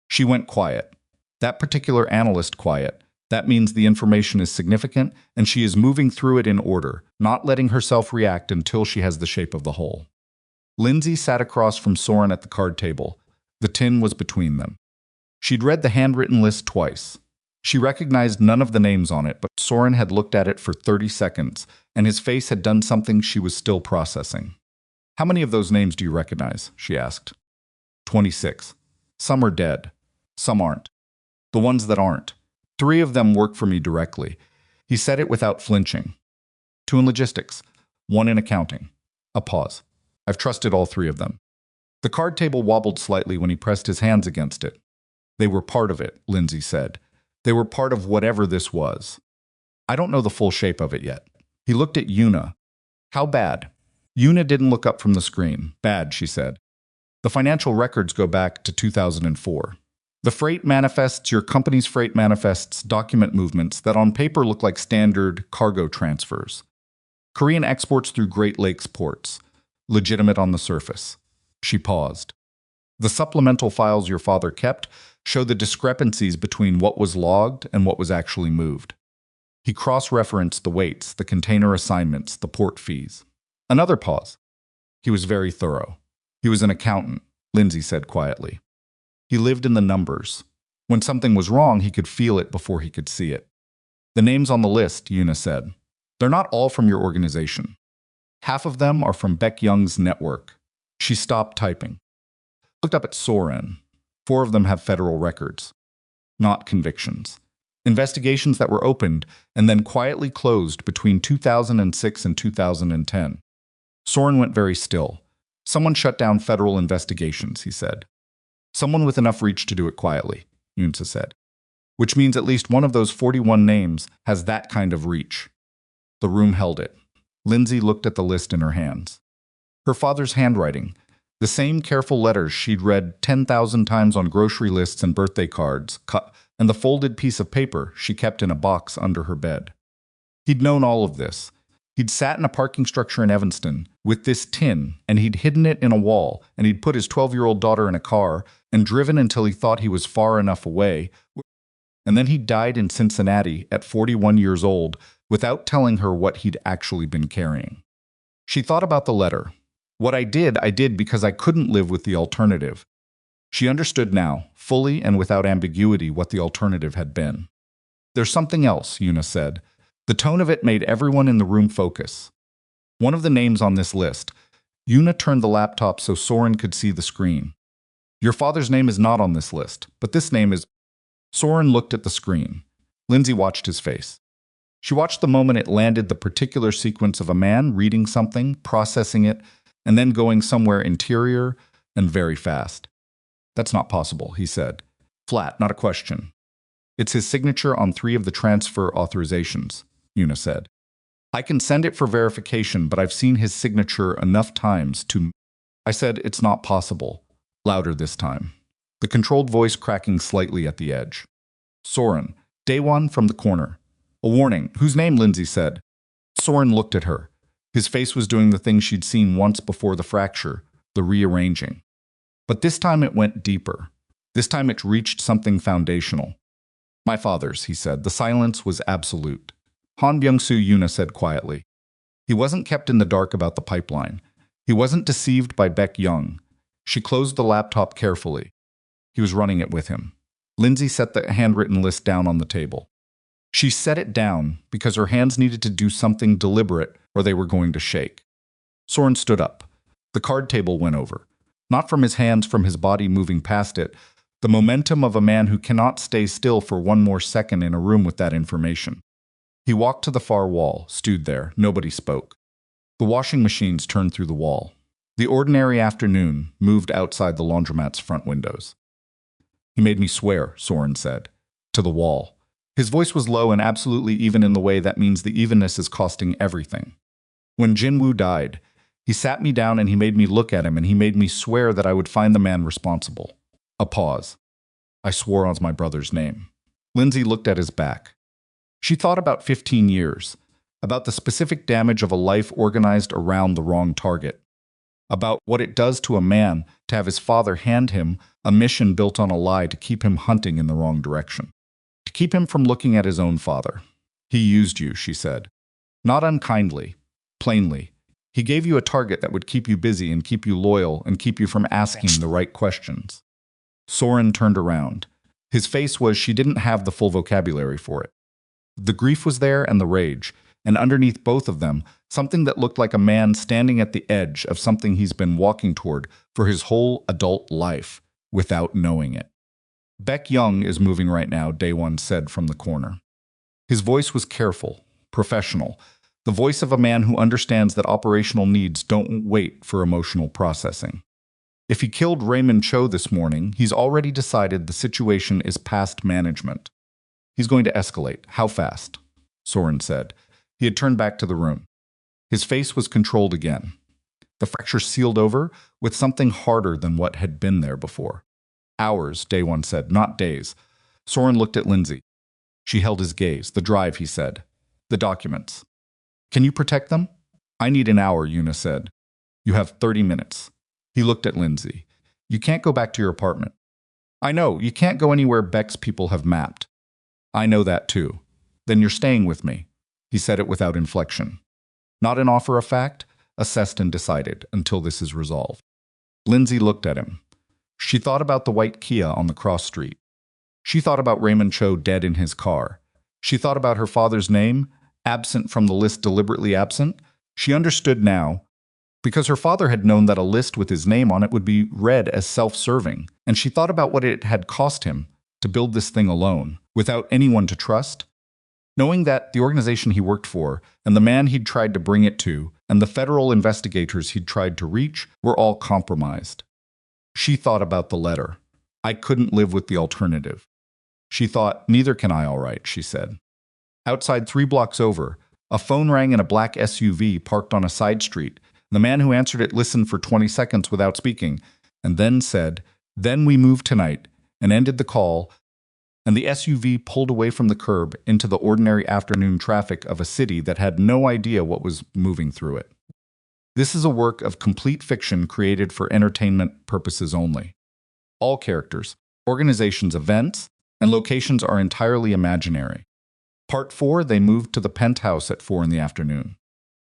She went quiet. That particular analyst quiet. That means the information is significant, and she is moving through it in order, not letting herself react until she has the shape of the whole. Lindsay sat across from Soren at the card table. The tin was between them. She'd read the handwritten list twice. She recognized none of the names on it, but Soren had looked at it for 30 seconds, and his face had done something she was still processing. How many of those names do you recognize? She asked. 26. Some are dead. Some aren't. The ones that aren't. 3 of them work for me directly. He said it without flinching. 2 in logistics. 1 in accounting. A pause. I've trusted all 3 of them. The card table wobbled slightly when he pressed his hands against it. They were part of it, Lindsay said. They were part of whatever this was. I don't know the full shape of it yet. He looked at Yuna. How bad? Yuna didn't look up from the screen. Bad, she said. The financial records go back to 2004. The freight manifests, your company's freight manifests, document movements that on paper look like standard cargo transfers. Korean exports through Great Lakes ports. Legitimate on the surface. She paused. The supplemental files your father kept show the discrepancies between what was logged and what was actually moved. He cross-referenced the weights, the container assignments, the port fees. Another pause. He was very thorough. He was an accountant, Lindsay said quietly. He lived in the numbers. When something was wrong, he could feel it before he could see it. The names on the list, Yuna said. They're not all from your organization. Half of them are from Beck Young's network. She stopped typing. Looked up at Soren. 4 of them have federal records. Not convictions. Investigations that were opened and then quietly closed between 2006 and 2010. Soren went very still. Someone shut down federal investigations, he said. Someone with enough reach to do it quietly, Yunsa said. Which means at least one of those 41 names has that kind of reach. The room held it. Lindsay looked at the list in her hands. Her father's handwriting, the same careful letters she'd read 10,000 times on grocery lists and birthday cards, and the folded piece of paper she kept in a box under her bed. He'd known all of this. He'd sat in a parking structure in Evanston with this tin, and he'd hidden it in a wall, and he'd put his 12-year-old daughter in a car and driven until he thought he was far enough away. And then he died in Cincinnati at 41 years old without telling her what he'd actually been carrying. She thought about the letter. What I did because I couldn't live with the alternative. She understood now, fully and without ambiguity, what the alternative had been. There's something else, Yuna said. The tone of it made everyone in the room focus. One of the names on this list. Yuna turned the laptop so Soren could see the screen. Your father's name is not on this list, but this name is... Soren looked at the screen. Lindsay watched his face. She watched the moment it landed, the particular sequence of a man reading something, processing it, and then going somewhere interior and very fast. That's not possible, he said. Flat, not a question. It's his signature on 3 of the transfer authorizations, Yuna said. I can send it for verification, but I've seen his signature enough times to... I said, it's not possible. Louder this time. The controlled voice cracking slightly at the edge. Soren, Daewon from the corner. A warning. Whose name? Lindsay said. Soren looked at her. His face was doing the thing she'd seen once before the fracture, the rearranging. But this time it went deeper. This time it reached something foundational. My father's, he said. The silence was absolute. Han Byung-soo, Yuna said quietly. He wasn't kept in the dark about the pipeline. He wasn't deceived by Beck Young. She closed the laptop carefully. He was running it with him. Lindsay set the handwritten list down on the table. She set it down because her hands needed to do something deliberate or they were going to shake. Soren stood up. The card table went over. Not from his hands, from his body moving past it. The momentum of a man who cannot stay still for one more second in a room with that information. He walked to the far wall, stood there. Nobody spoke. The washing machines turned through the wall. The ordinary afternoon moved outside the laundromat's front windows. He made me swear, Soren said. To the wall. His voice was low and absolutely even in the way that means the evenness is costing everything. When Jin-woo died, he sat me down and he made me look at him and he made me swear that I would find the man responsible. A pause. I swore on my brother's name. Lindsay looked at his back. She thought about 15 years, about the specific damage of a life organized around the wrong target, about what it does to a man to have his father hand him a mission built on a lie to keep him hunting in the wrong direction, to keep him from looking at his own father. He used you, she said. Not unkindly, plainly. He gave you a target that would keep you busy and keep you loyal and keep you from asking the right questions. Soren turned around. His face was she didn't have the full vocabulary for it. The grief was there and the rage. and underneath both of them, something that looked like a man standing at the edge of something he's been walking toward for his whole adult life without knowing it. Beck Young is moving right now, Day One said from the corner. His voice was careful, professional, the voice of a man who understands that operational needs don't wait for emotional processing. If he killed Raymond Cho this morning, he's already decided the situation is past management. He's going to escalate. How fast? Soren said. He had turned back to the room. His face was controlled again. The fracture sealed over with something harder than what had been there before. Hours, Day One said, not days. Soren looked at Lindsay. She held his gaze. The drive, he said. The documents. Can you protect them? I need an hour, Una said. You have 30 minutes. He looked at Lindsay. You can't go back to your apartment. I know, you can't go anywhere Beck's people have mapped. I know that too. Then you're staying with me. He said it without inflection. Not an offer of fact, assessed and decided, until this is resolved. Lindsay looked at him. She thought about the white Kia on the cross street. She thought about Raymond Cho dead in his car. She thought about her father's name, absent from the list, deliberately absent. She understood now, because her father had known that a list with his name on it would be read as self-serving, and she thought about what it had cost him to build this thing alone, without anyone to trust. Knowing that the organization he worked for, and the man he'd tried to bring it to, and the federal investigators he'd tried to reach were all compromised. She thought about the letter. I couldn't live with the alternative. She thought, neither can I, all right, she said. Outside 3 blocks over, a phone rang in a black SUV parked on a side street. The man who answered it listened for 20 seconds without speaking, and then said, "Then we move tonight," and ended the call, and the SUV pulled away from the curb into the ordinary afternoon traffic of a city that had no idea what was moving through it. This is a work of complete fiction created for entertainment purposes only. All characters, organizations, events, and locations are entirely imaginary. Part 4, they moved to the penthouse at 4 in the afternoon.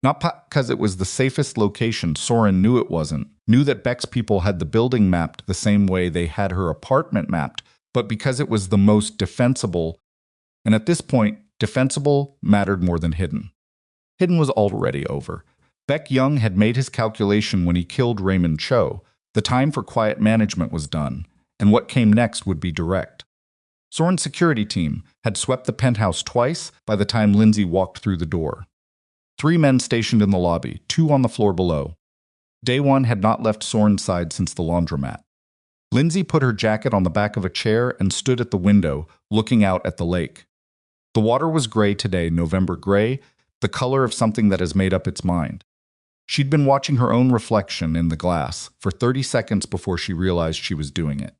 Not because it was the safest location, Soren knew it wasn't, knew that Beck's people had the building mapped the same way they had her apartment mapped, but because it was the most defensible, and at this point, defensible mattered more than hidden. Hidden was already over. Beck Young had made his calculation when he killed Raymond Cho. The time for quiet management was done, and what came next would be direct. Soren's security team had swept the penthouse twice by the time Lindsay walked through the door. 3 men stationed in the lobby, 2 on the floor below. Day One had not left Soren's side since the laundromat. Lindsay put her jacket on the back of a chair and stood at the window, looking out at the lake. The water was gray today, November gray, the color of something that has made up its mind. She'd been watching her own reflection in the glass for 30 seconds before she realized she was doing it.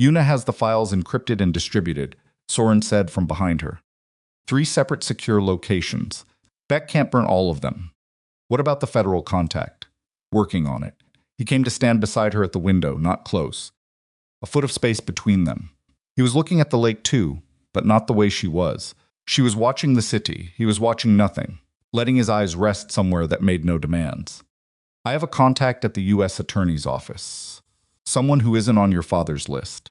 Una has the files encrypted and distributed, Soren said from behind her. 3 separate secure locations. Beck can't burn all of them. What about the federal contact? Working on it. He came to stand beside her at the window, not close. A foot of space between them. He was looking at the lake too, but not the way she was. She was watching the city. He was watching nothing, letting his eyes rest somewhere that made no demands. I have a contact at the U.S. Attorney's Office. Someone who isn't on your father's list.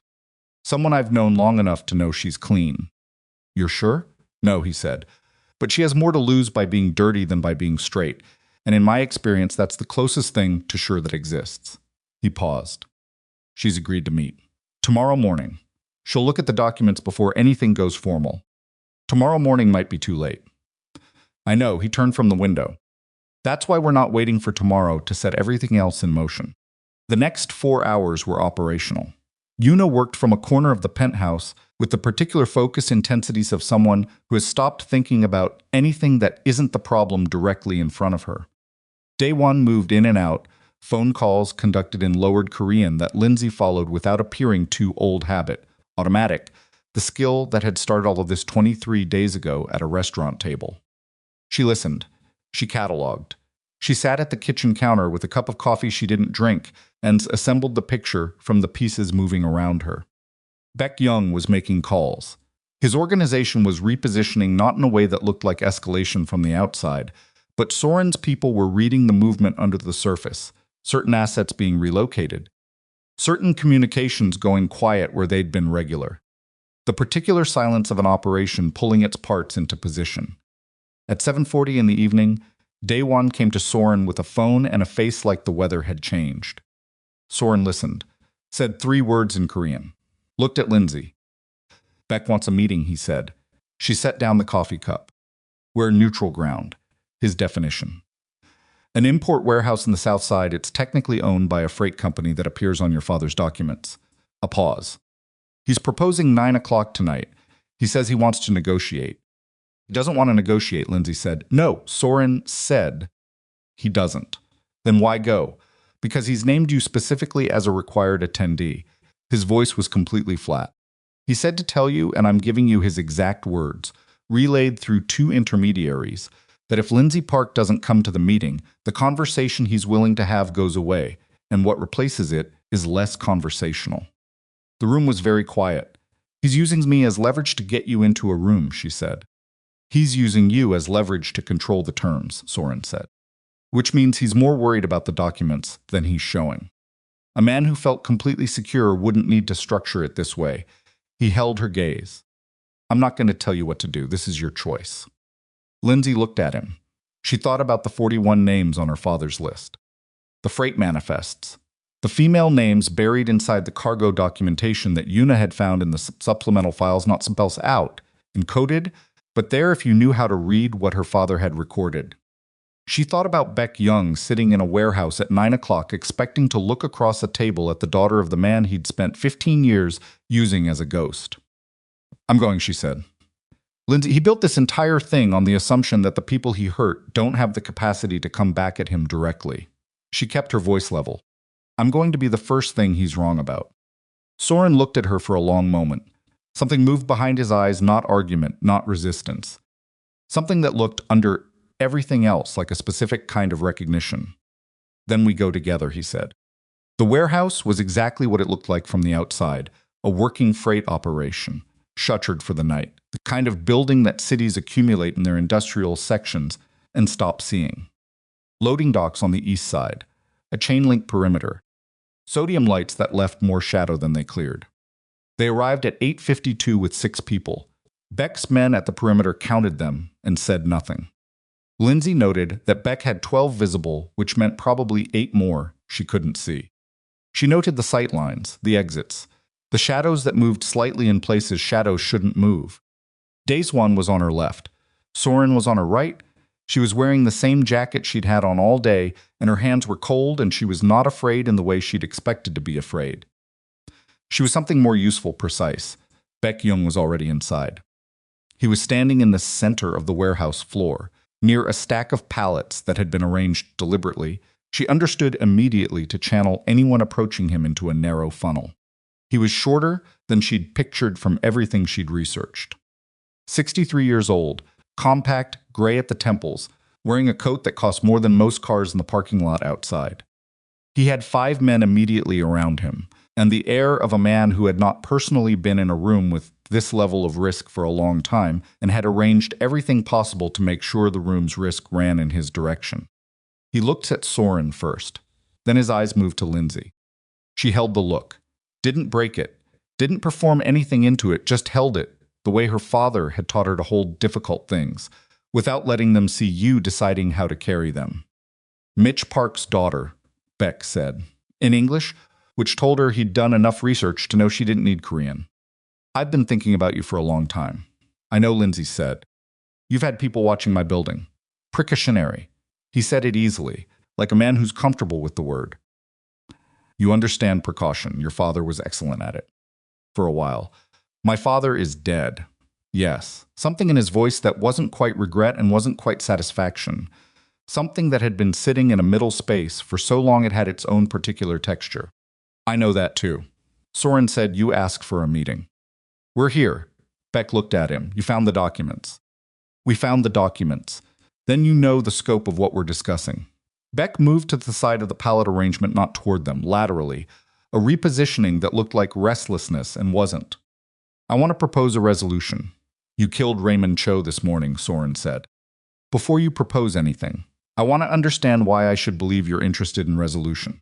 Someone I've known long enough to know she's clean. You're sure? No, he said. But she has more to lose by being dirty than by being straight, and in my experience, that's the closest thing to sure that exists. He paused. She's agreed to meet. Tomorrow morning. She'll look at the documents before anything goes formal. Tomorrow morning might be too late. I know, he turned from the window. That's why we're not waiting for tomorrow to set everything else in motion. The next 4 hours were operational. Una worked from a corner of the penthouse with the particular focus intensities of someone who has stopped thinking about anything that isn't the problem directly in front of her. Day One moved in and out, phone calls conducted in lowered Korean that Lindsay followed without appearing too old habit, automatic, the skill that had started all of this 23 days ago at a restaurant table. She listened. She cataloged. She sat at the kitchen counter with a cup of coffee she didn't drink and assembled the picture from the pieces moving around her. Beck Young was making calls. His organization was repositioning not in a way that looked like escalation from the outside, but Soren's people were reading the movement under the surface, certain assets being relocated, certain communications going quiet where they'd been regular, the particular silence of an operation pulling its parts into position. At 7:40 in the evening, Daewon came to Soren with a phone and a face like the weather had changed. Soren listened, said 3 words in Korean, looked at Lindsay. Beck wants a meeting, he said. She set down the coffee cup. We're neutral ground, his definition. An import warehouse in the South Side, it's technically owned by a freight company that appears on your father's documents. A pause. He's proposing 9 o'clock tonight. He says he wants to negotiate. He doesn't want to negotiate, Lindsay said. No, Soren said he doesn't. Then why go? Because he's named you specifically as a required attendee. His voice was completely flat. He said to tell you, and I'm giving you his exact words, relayed through 2 intermediaries, that if Lindsay Park doesn't come to the meeting, the conversation he's willing to have goes away, and what replaces it is less conversational. The room was very quiet. He's using me as leverage to get you into a room, she said. He's using you as leverage to control the terms, Soren said. Which means he's more worried about the documents than he's showing. A man who felt completely secure wouldn't need to structure it this way. He held her gaze. I'm not going to tell you what to do. This is your choice. Lindsay looked at him. She thought about the 41 names on her father's list. The freight manifests. The female names buried inside the cargo documentation that Yuna had found in the supplemental files, not spells out, encoded, but there if you knew how to read what her father had recorded. She thought about Beck Young sitting in a warehouse at 9 o'clock expecting to look across a table at the daughter of the man he'd spent 15 years using as a ghost. I'm going, she said. Lindsay, he built this entire thing on the assumption that the people he hurt don't have the capacity to come back at him directly. She kept her voice level. I'm going to be the first thing he's wrong about. Soren looked at her for a long moment. Something moved behind his eyes, not argument, not resistance. Something that looked under everything else like a specific kind of recognition. Then we go together, he said. The warehouse was exactly what it looked like from the outside, a working freight operation, shuttered for the night, the kind of building that cities accumulate in their industrial sections and stop seeing. Loading docks on the east side, a chain-link perimeter, sodium lights that left more shadow than they cleared. They arrived at 8:52 with 6 people. Beck's men at the perimeter counted them and said nothing. Lindsay noted that Beck had 12 visible, which meant probably 8 more she couldn't see. She noted the sight lines, the exits, the shadows that moved slightly in places shadows shouldn't move. Daewon was on her left. Soren was on her right. She was wearing the same jacket she'd had on all day, and her hands were cold, and she was not afraid in the way she'd expected to be afraid. She was something more useful, precise. Beck Young was already inside. He was standing in the center of the warehouse floor, near a stack of pallets that had been arranged deliberately. She understood immediately to channel anyone approaching him into a narrow funnel. He was shorter than she'd pictured from everything she'd researched. 63 years old, compact, gray at the temples, wearing a coat that cost more than most cars in the parking lot outside. He had 5 men immediately around him, and the air of a man who had not personally been in a room with this level of risk for a long time and had arranged everything possible to make sure the room's risk ran in his direction. He looked at Soren first. Then his eyes moved to Lindsay. She held the look, didn't break it, didn't perform anything into it, just held it, the way her father had taught her to hold difficult things, without letting them see you deciding how to carry them. Mitch Park's daughter, Beck said, in English, which told her he'd done enough research to know she didn't need Korean. I've been thinking about you for a long time. I know, Lindsay said. You've had people watching my building. Precautionary. He said it easily, like a man who's comfortable with the word. You understand precaution. Your father was excellent at it. For a while. My father is dead. Yes. Something in his voice that wasn't quite regret and wasn't quite satisfaction. Something that had been sitting in a middle space for so long it had its own particular texture. I know that too. Soren said you asked for a meeting. We're here. Beck looked at him. You found the documents. We found the documents. Then you know the scope of what we're discussing. Beck moved to the side of the pallet arrangement, not toward them, laterally, a repositioning that looked like restlessness and wasn't. I want to propose a resolution. You killed Raymond Cho this morning, Soren said. Before you propose anything, I want to understand why I should believe you're interested in resolution.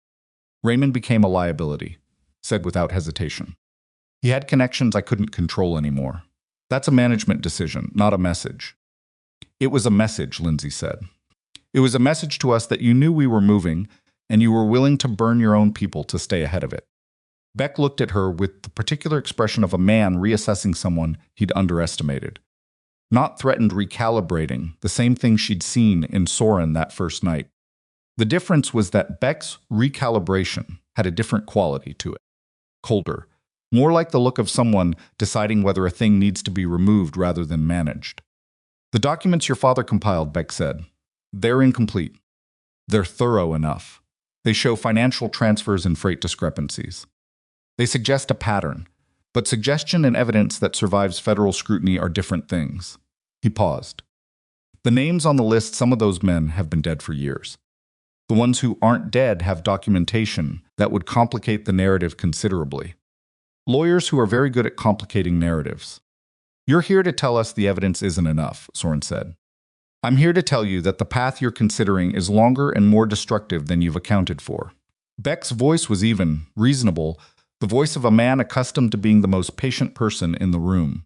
Raymond became a liability, said without hesitation. He had connections I couldn't control anymore. That's a management decision, not a message. It was a message, Lindsay said. It was a message to us that you knew we were moving, and you were willing to burn your own people to stay ahead of it. Beck looked at her with the particular expression of a man reassessing someone he'd underestimated. Not threatened, recalibrating, the same thing she'd seen in Soren that first night. The difference was that Beck's recalibration had a different quality to it. Colder, more like the look of someone deciding whether a thing needs to be removed rather than managed. The documents your father compiled, Beck said. They're incomplete. They're thorough enough. They show financial transfers and freight discrepancies. They suggest a pattern, but suggestion and evidence that survives federal scrutiny are different things. He paused. The names on the list, some of those men have been dead for years. The ones who aren't dead have documentation that would complicate the narrative considerably. Lawyers who are very good at complicating narratives. You're here to tell us the evidence isn't enough, Soren said. I'm here to tell you that the path you're considering is longer and more destructive than you've accounted for. Beck's voice was even, reasonable, the voice of a man accustomed to being the most patient person in the room.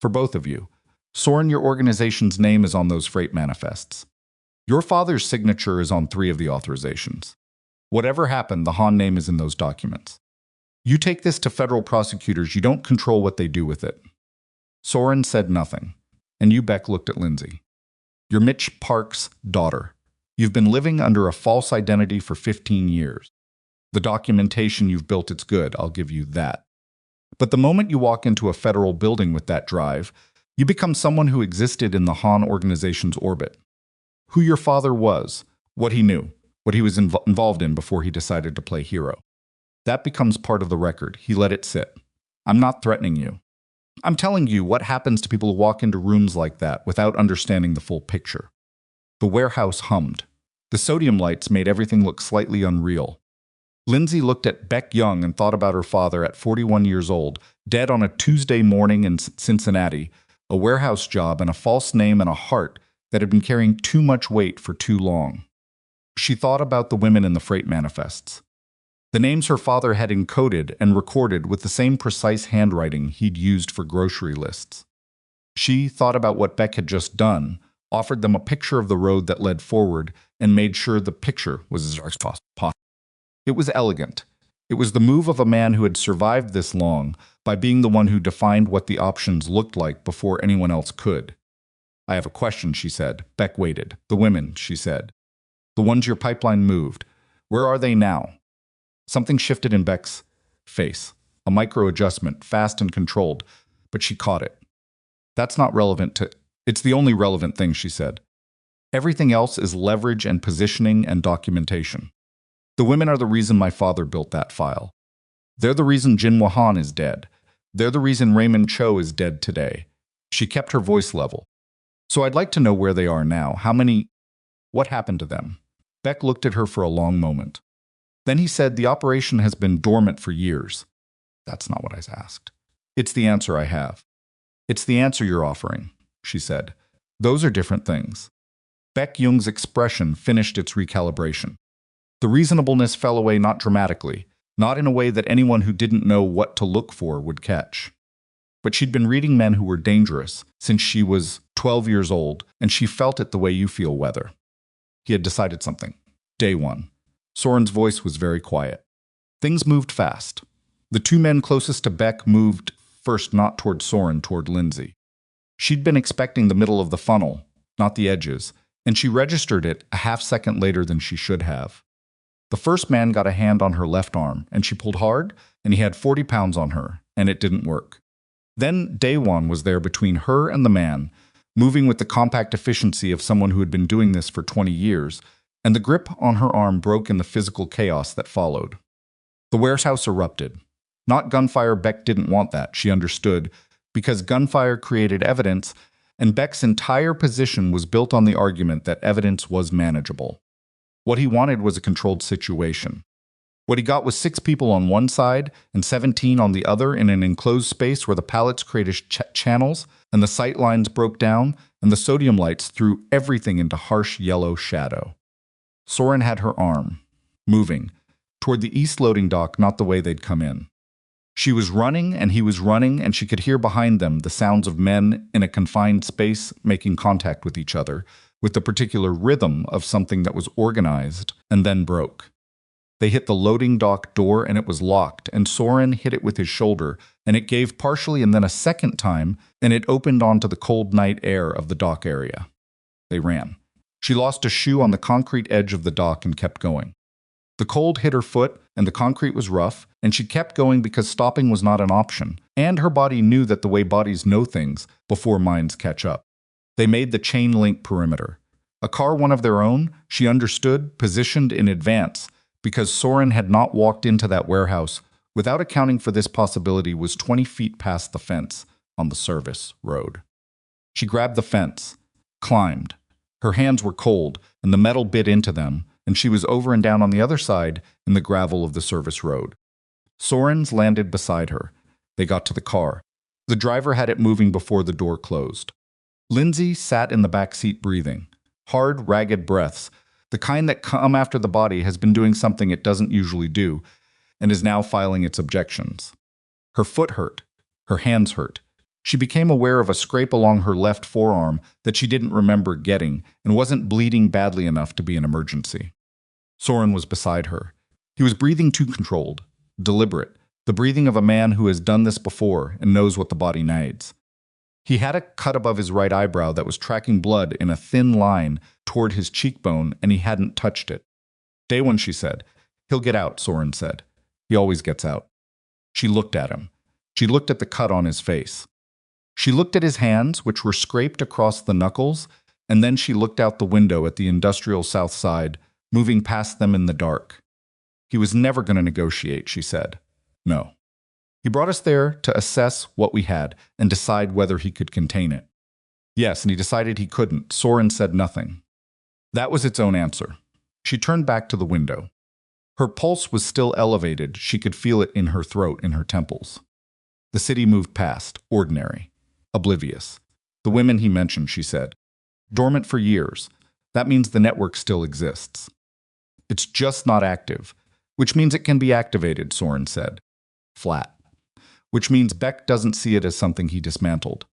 For both of you, Soren, your organization's name is on those freight manifests. Your father's signature is on 3 of the authorizations. Whatever happened, the Han name is in those documents. You take this to federal prosecutors, you don't control what they do with it. Soren said nothing, and you, Beck, looked at Lindsay. You're Mitch Park's daughter. You've been living under a false identity for 15 years. The documentation you've built, it's good, I'll give you that. But the moment you walk into a federal building with that drive, you become someone who existed in the Han organization's orbit. Who your father was, what he knew, what he was involved in before he decided to play hero. That becomes part of the record. He let it sit. I'm not threatening you. I'm telling you what happens to people who walk into rooms like that without understanding the full picture. The warehouse hummed. The sodium lights made everything look slightly unreal. Lindsay looked at Beck Young and thought about her father at 41 years old, dead on a Tuesday morning in Cincinnati, a warehouse job and a false name and a heart that had been carrying too much weight for too long. She thought about the women in the freight manifests. The names her father had encoded and recorded with the same precise handwriting he'd used for grocery lists. She thought about what Beck had just done, offered them a picture of the road that led forward, and made sure the picture was as dark as possible. It was elegant. It was the move of a man who had survived this long by being the one who defined what the options looked like before anyone else could. I have a question, she said. Beck waited. The women, she said. The ones your pipeline moved. Where are they now? Something shifted in Beck's face. A micro-adjustment, fast and controlled, but she caught it. That's not relevant to... It's the only relevant thing, she said. Everything else is leverage and positioning and documentation. The women are the reason my father built that file. They're the reason Jin Wahan is dead. They're the reason Raymond Cho is dead today. She kept her voice level. So I'd like to know where they are now. How many... What happened to them? Beck looked at her for a long moment. Then he said, the operation has been dormant for years. That's not what I asked. It's the answer I have. It's the answer you're offering, she said. Those are different things. Beck Young's expression finished its recalibration. The reasonableness fell away not dramatically, not in a way that anyone who didn't know what to look for would catch. But she'd been reading men who were dangerous since she was 12 years old, and she felt it the way you feel weather. He had decided something. Day one. Soren's voice was very quiet. Things moved fast. The 2 men closest to Beck moved first not toward Soren, toward Lindsay. She'd been expecting the middle of the funnel, not the edges, and she registered it a half-second later than she should have. The first man got a hand on her left arm, and she pulled hard, and he had 40 pounds on her, and it didn't work. Then Daewon was there between her and the man, moving with the compact efficiency of someone who had been doing this for 20 years, and the grip on her arm broke in the physical chaos that followed. The warehouse erupted. Not gunfire, Beck didn't want that, she understood, because gunfire created evidence, and Beck's entire position was built on the argument that evidence was manageable. What he wanted was a controlled situation. What he got was 6 people on one side and 17 on the other in an enclosed space where the pallets created channels and the sight lines broke down and the sodium lights threw everything into harsh yellow shadow. Soren had her arm, moving, toward the east loading dock, not the way they'd come in. She was running and he was running, and she could hear behind them the sounds of men in a confined space making contact with each other, with the particular rhythm of something that was organized and then broke. They hit the loading dock door and it was locked, and Soren hit it with his shoulder, and it gave partially and then a second time, and it opened onto the cold night air of the dock area. They ran. She lost a shoe on the concrete edge of the dock and kept going. The cold hit her foot, and the concrete was rough, and she kept going because stopping was not an option, and her body knew that the way bodies know things before minds catch up. They made the chain link perimeter. A car one of their own, she understood, positioned in advance, because Soren had not walked into that warehouse without accounting for this possibility, was 20 feet past the fence on the service road. She grabbed the fence, climbed. Her hands were cold, and the metal bit into them, and she was over and down on the other side in the gravel of the service road. Soren's landed beside her. They got to the car. The driver had it moving before the door closed. Lindsay sat in the back seat breathing. Hard, ragged breaths, the kind that come after the body has been doing something it doesn't usually do, and is now filing its objections. Her foot hurt. Her hands hurt. She became aware of a scrape along her left forearm that she didn't remember getting and wasn't bleeding badly enough to be an emergency. Soren was beside her. He was breathing too controlled, deliberate, the breathing of a man who has done this before and knows what the body needs. He had a cut above his right eyebrow that was tracking blood in a thin line toward his cheekbone, and he hadn't touched it. Day one, she said. He'll get out, Soren said. He always gets out. She looked at him. She looked at the cut on his face. She looked at his hands, which were scraped across the knuckles, and then she looked out the window at the industrial south side, moving past them in the dark. He was never going to negotiate, she said. No. He brought us there to assess what we had and decide whether he could contain it. Yes, and he decided he couldn't. Soren said nothing. That was its own answer. She turned back to the window. Her pulse was still elevated. She could feel it in her throat, in her temples. The city moved past, ordinary, oblivious. The women he mentioned, she said. Dormant for years. That means the network still exists. It's just not active, which means it can be activated, Soren said. Flat. Which means Beck doesn't see it as something he dismantled.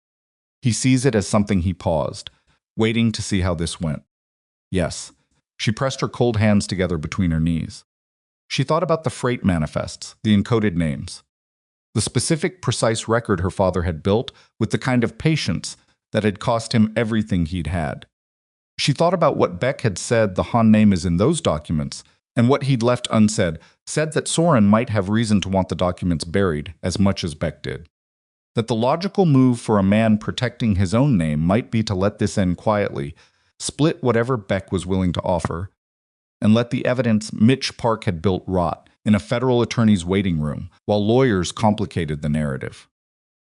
He sees it as something he paused, waiting to see how this went. Yes. She pressed her cold hands together between her knees. She thought about the freight manifests, the encoded names. The specific, precise record her father had built with the kind of patience that had cost him everything he'd had. She thought about what Beck had said the Han name is in those documents, and what he'd left unsaid, said that Soren might have reason to want the documents buried as much as Beck did. That the logical move for a man protecting his own name might be to let this end quietly, split whatever Beck was willing to offer, and let the evidence Mitch Park had built rot in a federal attorney's waiting room while lawyers complicated the narrative.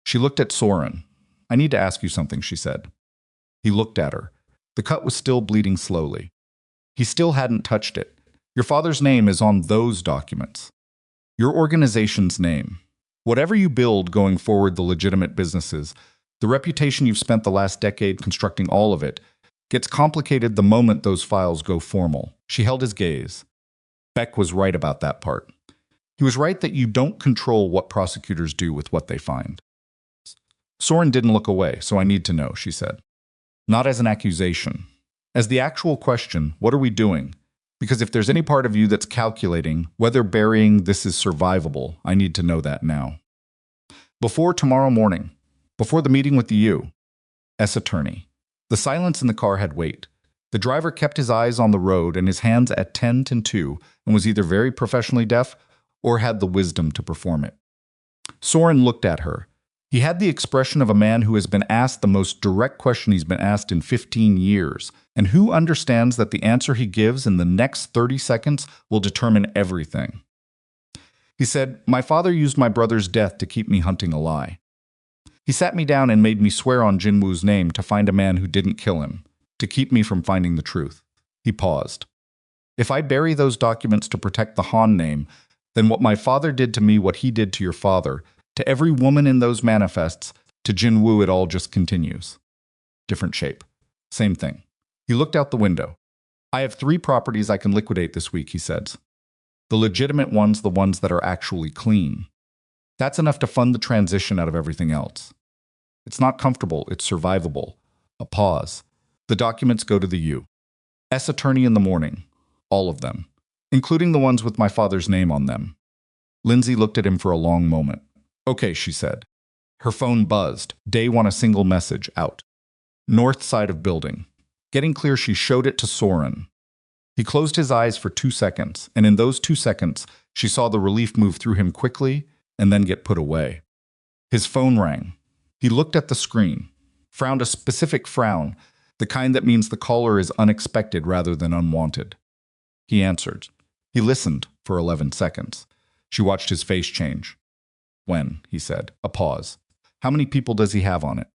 She looked at Soren. I need to ask you something, she said. He looked at her. The cut was still bleeding slowly. He still hadn't touched it. Your father's name is on those documents. Your organization's name. Whatever you build going forward, the legitimate businesses, the reputation you've spent the last decade constructing all of it, gets complicated the moment those files go formal. She held his gaze. Beck was right about that part. He was right that you don't control what prosecutors do with what they find. Soren didn't look away, so I need to know, she said. Not as an accusation. As the actual question, what are we doing? Because if there's any part of you that's calculating whether burying this is survivable, I need to know that now. Before tomorrow morning, before the meeting with the U.S. attorney. The silence in the car had weight. The driver kept his eyes on the road and his hands at 10 to 2 and was either very professionally deaf or had the wisdom to perform it. Soren looked at her. He had the expression of a man who has been asked the most direct question he's been asked in 15 years, and who understands that the answer he gives in the next 30 seconds will determine everything. He said, My father used my brother's death to keep me hunting a lie. He sat me down and made me swear on Jinwoo's name to find a man who didn't kill him, to keep me from finding the truth. He paused. If I bury those documents to protect the Han name, then what my father did to me, what he did to your father, to every woman in those manifests, to Jinwoo, it all just continues. Different shape. Same thing. He looked out the window. I have 3 properties I can liquidate this week, he said. The legitimate ones, the ones that are actually clean. That's enough to fund the transition out of everything else. It's not comfortable, it's survivable. A pause. The documents go to the U.S. attorney in the morning. All of them. Including the ones with my father's name on them. Lindsay looked at him for a long moment. Okay, she said. Her phone buzzed. Day one, a single message out. North side of building. Getting clear, she showed it to Soren. He closed his eyes for 2 seconds, and in those 2 seconds, she saw the relief move through him quickly and then get put away. His phone rang. He looked at the screen, frowned a specific frown, the kind that means the caller is unexpected rather than unwanted. He answered. He listened for 11 seconds. She watched his face change. When, he said. A pause. How many people does he have on it?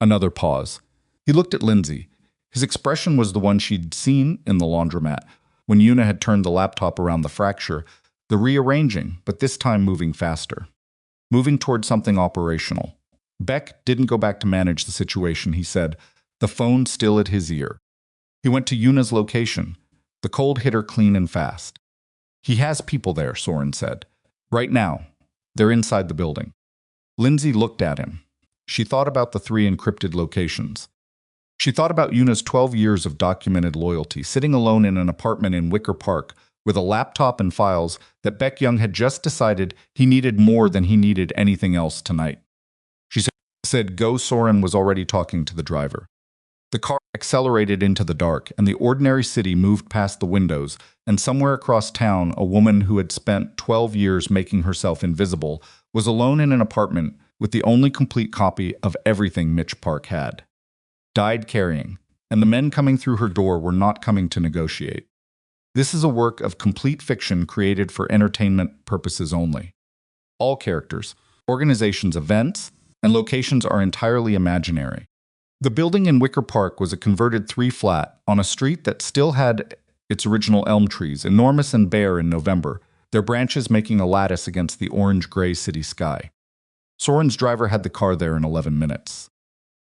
Another pause. He looked at Lindsay. His expression was the one she'd seen in the laundromat, when Una had turned the laptop around the fracture, the rearranging, but this time moving faster. Moving toward something operational. Beck didn't go back to manage the situation, he said, the phone still at his ear. He went to Una's location. The cold hit her clean and fast. He has people there, Soren said. Right now. They're inside the building. Lindsay looked at him. She thought about the 3 encrypted locations. She thought about Una's 12 years of documented loyalty, sitting alone in an apartment in Wicker Park with a laptop and files that Beck Young had just decided he needed more than he needed anything else tonight. She said, Go. Soren was already talking to the driver. The car accelerated into the dark, and the ordinary city moved past the windows, and somewhere across town, a woman who had spent 12 years making herself invisible was alone in an apartment with the only complete copy of everything Mitch Park had. Died carrying, and the men coming through her door were not coming to negotiate. This is a work of complete fiction created for entertainment purposes only. All characters, organizations, events, and locations are entirely imaginary. The building in Wicker Park was a converted 3-flat on a street that still had its original elm trees, enormous and bare in November, their branches making a lattice against the orange-gray city sky. Soren's driver had the car there in 11 minutes.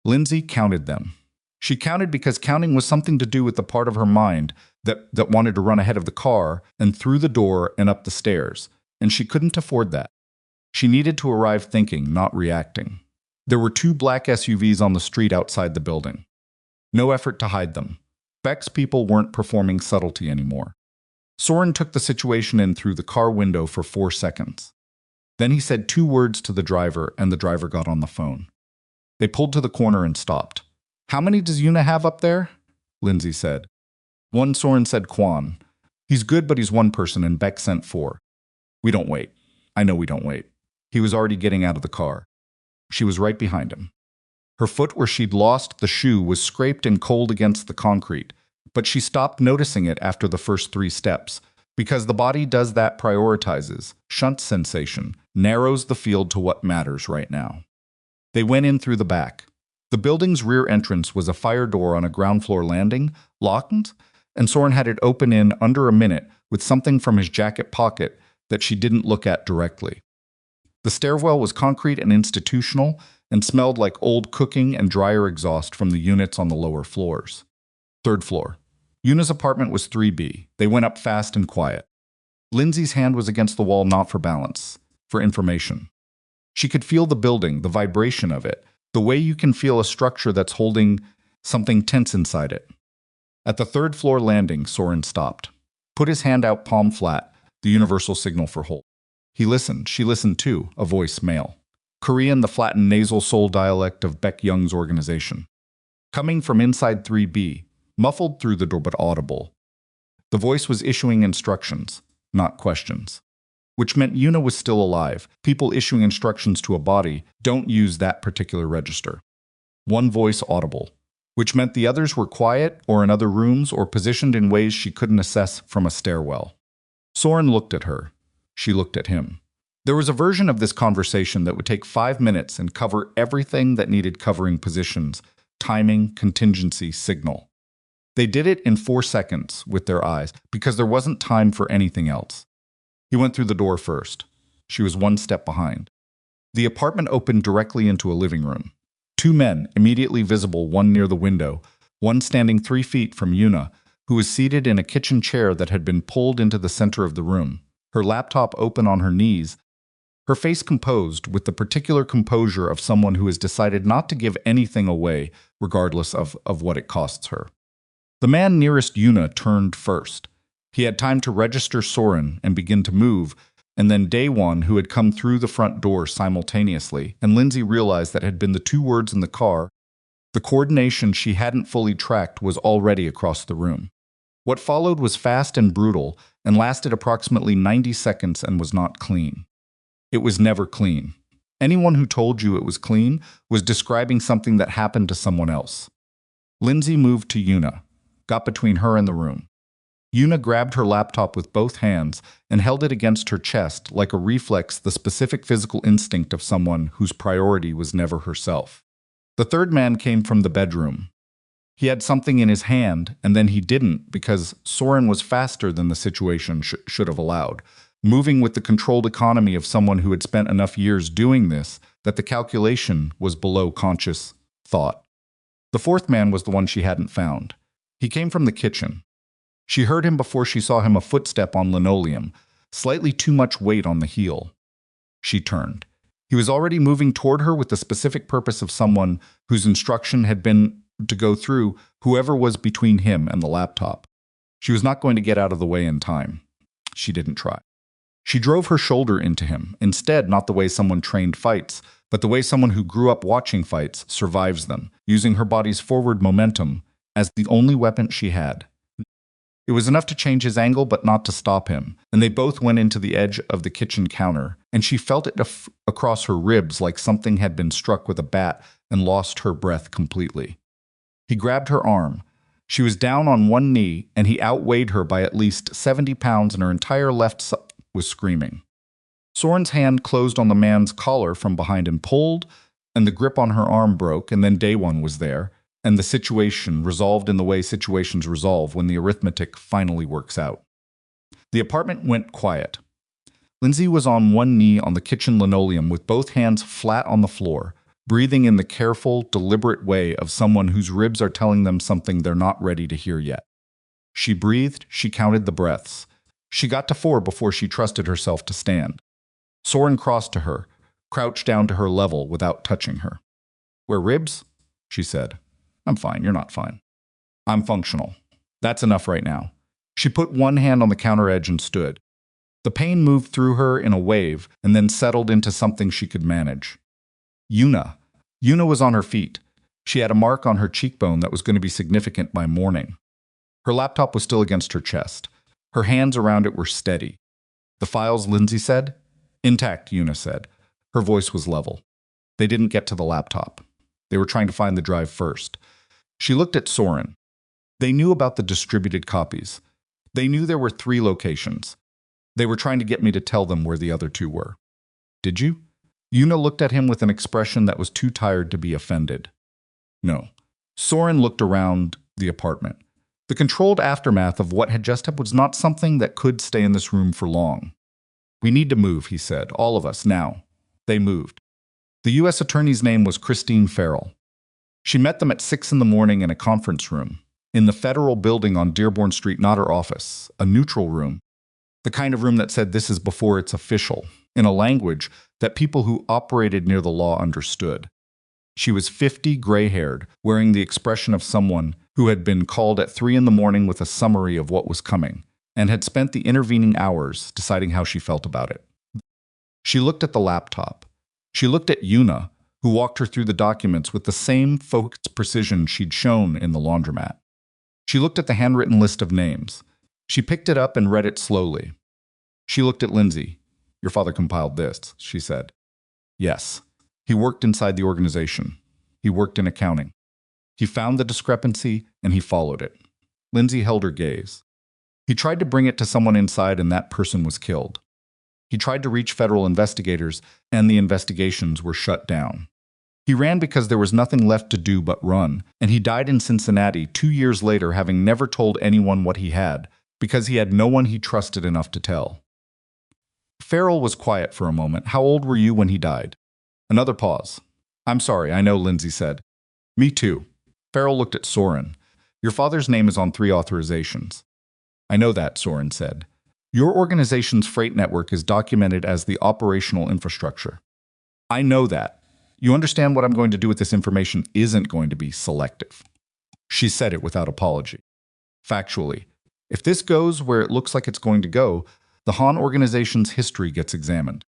Lindsay counted them. She counted because counting was something to do with the part of her mind that wanted to run ahead of the car and through the door and up the stairs, and she couldn't afford that. She needed to arrive thinking, not reacting. There were 2 black SUVs on the street outside the building. No effort to hide them. Beck's people weren't performing subtlety anymore. Soren took the situation in through the car window for 4 seconds. Then he said 2 words to the driver, and the driver got on the phone. They pulled to the corner and stopped. How many does Una have up there? Lindsay said. 1, Soren said. Quan. He's good, but he's 1 person, and Beck sent 4. We don't wait. I know we don't wait. He was already getting out of the car. She was right behind him. Her foot where she'd lost the shoe was scraped and cold against the concrete, but she stopped noticing it after the first 3 steps, because the body does that, prioritizes, shunts sensation, narrows the field to what matters right now. They went in through the back. The building's rear entrance was a fire door on a ground floor landing, locked, and Soren had it open in under a minute with something from his jacket pocket that she didn't look at directly. The stairwell was concrete and institutional and smelled like old cooking and dryer exhaust from the units on the lower floors. 3rd floor. Una's apartment was 3B. They went up fast and quiet. Lindsay's hand was against the wall, not for balance, for information. She could feel the building, the vibration of it, the way you can feel a structure that's holding something tense inside it. At the 3rd floor landing, Soren stopped. Put his hand out palm flat, the universal signal for hold. He listened. She listened too, a voice, male. Korean, the flattened nasal soul dialect of Beck Young's organization. Coming from inside 3B, muffled through the door but audible. The voice was issuing instructions, not questions. Which meant Una was still alive. People issuing instructions to a body don't use that particular register. 1 voice audible, which meant the others were quiet or in other rooms or positioned in ways she couldn't assess from a stairwell. Soren looked at her. She looked at him. There was a version of this conversation that would take 5 minutes and cover everything that needed covering: positions, timing, contingency, signal. They did it in 4 seconds with their eyes because there wasn't time for anything else. He went through the door first. She was 1 step behind. The apartment opened directly into a living room. 2 men, immediately visible, 1 near the window, 1 standing 3 feet from Una, who was seated in a kitchen chair that had been pulled into the center of the room, her laptop open on her knees, her face composed with the particular composure of someone who has decided not to give anything away, regardless of what it costs her. The man nearest Yuna turned first. He had time to register Soren and begin to move, and then Daewon, who had come through the front door simultaneously, and Lindsay realized that had been the two words in the car. The coordination she hadn't fully tracked was already across the room. What followed was fast and brutal, and lasted approximately 90 seconds and was not clean. It was never clean. Anyone who told you it was clean was describing something that happened to someone else. Lindsay moved to Yuna, got between her and the room. Yuna grabbed her laptop with both hands and held it against her chest like a reflex, the specific physical instinct of someone whose priority was never herself. The third man came from the bedroom. He had something in his hand, and then he didn't because Soren was faster than the situation should have allowed, moving with the controlled economy of someone who had spent enough years doing this that the calculation was below conscious thought. The fourth man was the one she hadn't found. He came from the kitchen. She heard him before she saw him, a footstep on linoleum, slightly too much weight on the heel. She turned. He was already moving toward her with the specific purpose of someone whose instruction had been to go through whoever was between him and the laptop. She was not going to get out of the way in time. She didn't try. She drove her shoulder into him, instead not the way someone trained fights, but the way someone who grew up watching fights survives them, using her body's forward momentum as the only weapon she had. It was enough to change his angle, but not to stop him, and they both went into the edge of the kitchen counter, and she felt it across her ribs like something had been struck with a bat and lost her breath completely. He grabbed her arm. She was down on one knee, and he outweighed her by at least 70 pounds, and her entire left side was screaming. Soren's hand closed on the man's collar from behind and pulled, and the grip on her arm broke, and then Daewon was there, and the situation resolved in the way situations resolve when the arithmetic finally works out. The apartment went quiet. Lindsay was on one knee on the kitchen linoleum with both hands flat on the floor, breathing in the careful, deliberate way of someone whose ribs are telling them something they're not ready to hear yet. She breathed, she counted the breaths. She got to 4 before she trusted herself to stand. Soren crossed to her, crouched down to her level without touching her. "Wear ribs?" she said. "I'm fine, you're not fine." "I'm functional. That's enough right now." She put one hand on the counter edge and stood. The pain moved through her in a wave and then settled into something she could manage. Yuna. Yuna was on her feet. She had a mark on her cheekbone that was going to be significant by morning. Her laptop was still against her chest. Her hands around it were steady. "The files," Lindsay said. "Intact," Yuna said. Her voice was level. They didn't get to the laptop. They were trying to find the drive first. She looked at Soren. They knew about the distributed copies. They knew there were 3 locations. They were trying to get me to tell them where the other 2 were. "Did you?" Yuna looked at him with an expression that was too tired to be offended. "No." Soren looked around the apartment. The controlled aftermath of what had just happened was not something that could stay in this room for long. "We need to move," he said. "All of us, now." They moved. The U.S. Attorney's name was Christine Farrell. She met them at 6 in the morning in a conference room, in the federal building on Dearborn Street, not her office, a neutral room, the kind of room that said this is before it's official, in a language that people who operated near the law understood. She was 50, gray-haired, wearing the expression of someone who had been called at 3 in the morning with a summary of what was coming, and had spent the intervening hours deciding how she felt about it. She looked at the laptop. She looked at Yuna, who walked her through the documents with the same focused precision she'd shown in the laundromat. She looked at the handwritten list of names. She picked it up and read it slowly. She looked at Lindsay. "Your father compiled this," she said. "Yes. He worked inside the organization. He worked in accounting. He found the discrepancy, and he followed it." Lindsay held her gaze. "He tried to bring it to someone inside, and that person was killed. He tried to reach federal investigators, and the investigations were shut down. He ran because there was nothing left to do but run, and he died in Cincinnati 2 years later, having never told anyone what he had, because he had no one he trusted enough to tell." Farrell was quiet for a moment. "How old were you when he died?" Another pause. "I'm sorry, I know," Lindsay said. "Me too." Farrell looked at Soren. "Your father's name is on 3 authorizations." "I know that," Soren said. Your organization's freight network is documented as the operational infrastructure. I know that. You understand what I'm going to do with this information isn't going to be selective. She said it without apology. Factually, if this goes where it looks like it's going to go, the Han organization's history gets examined.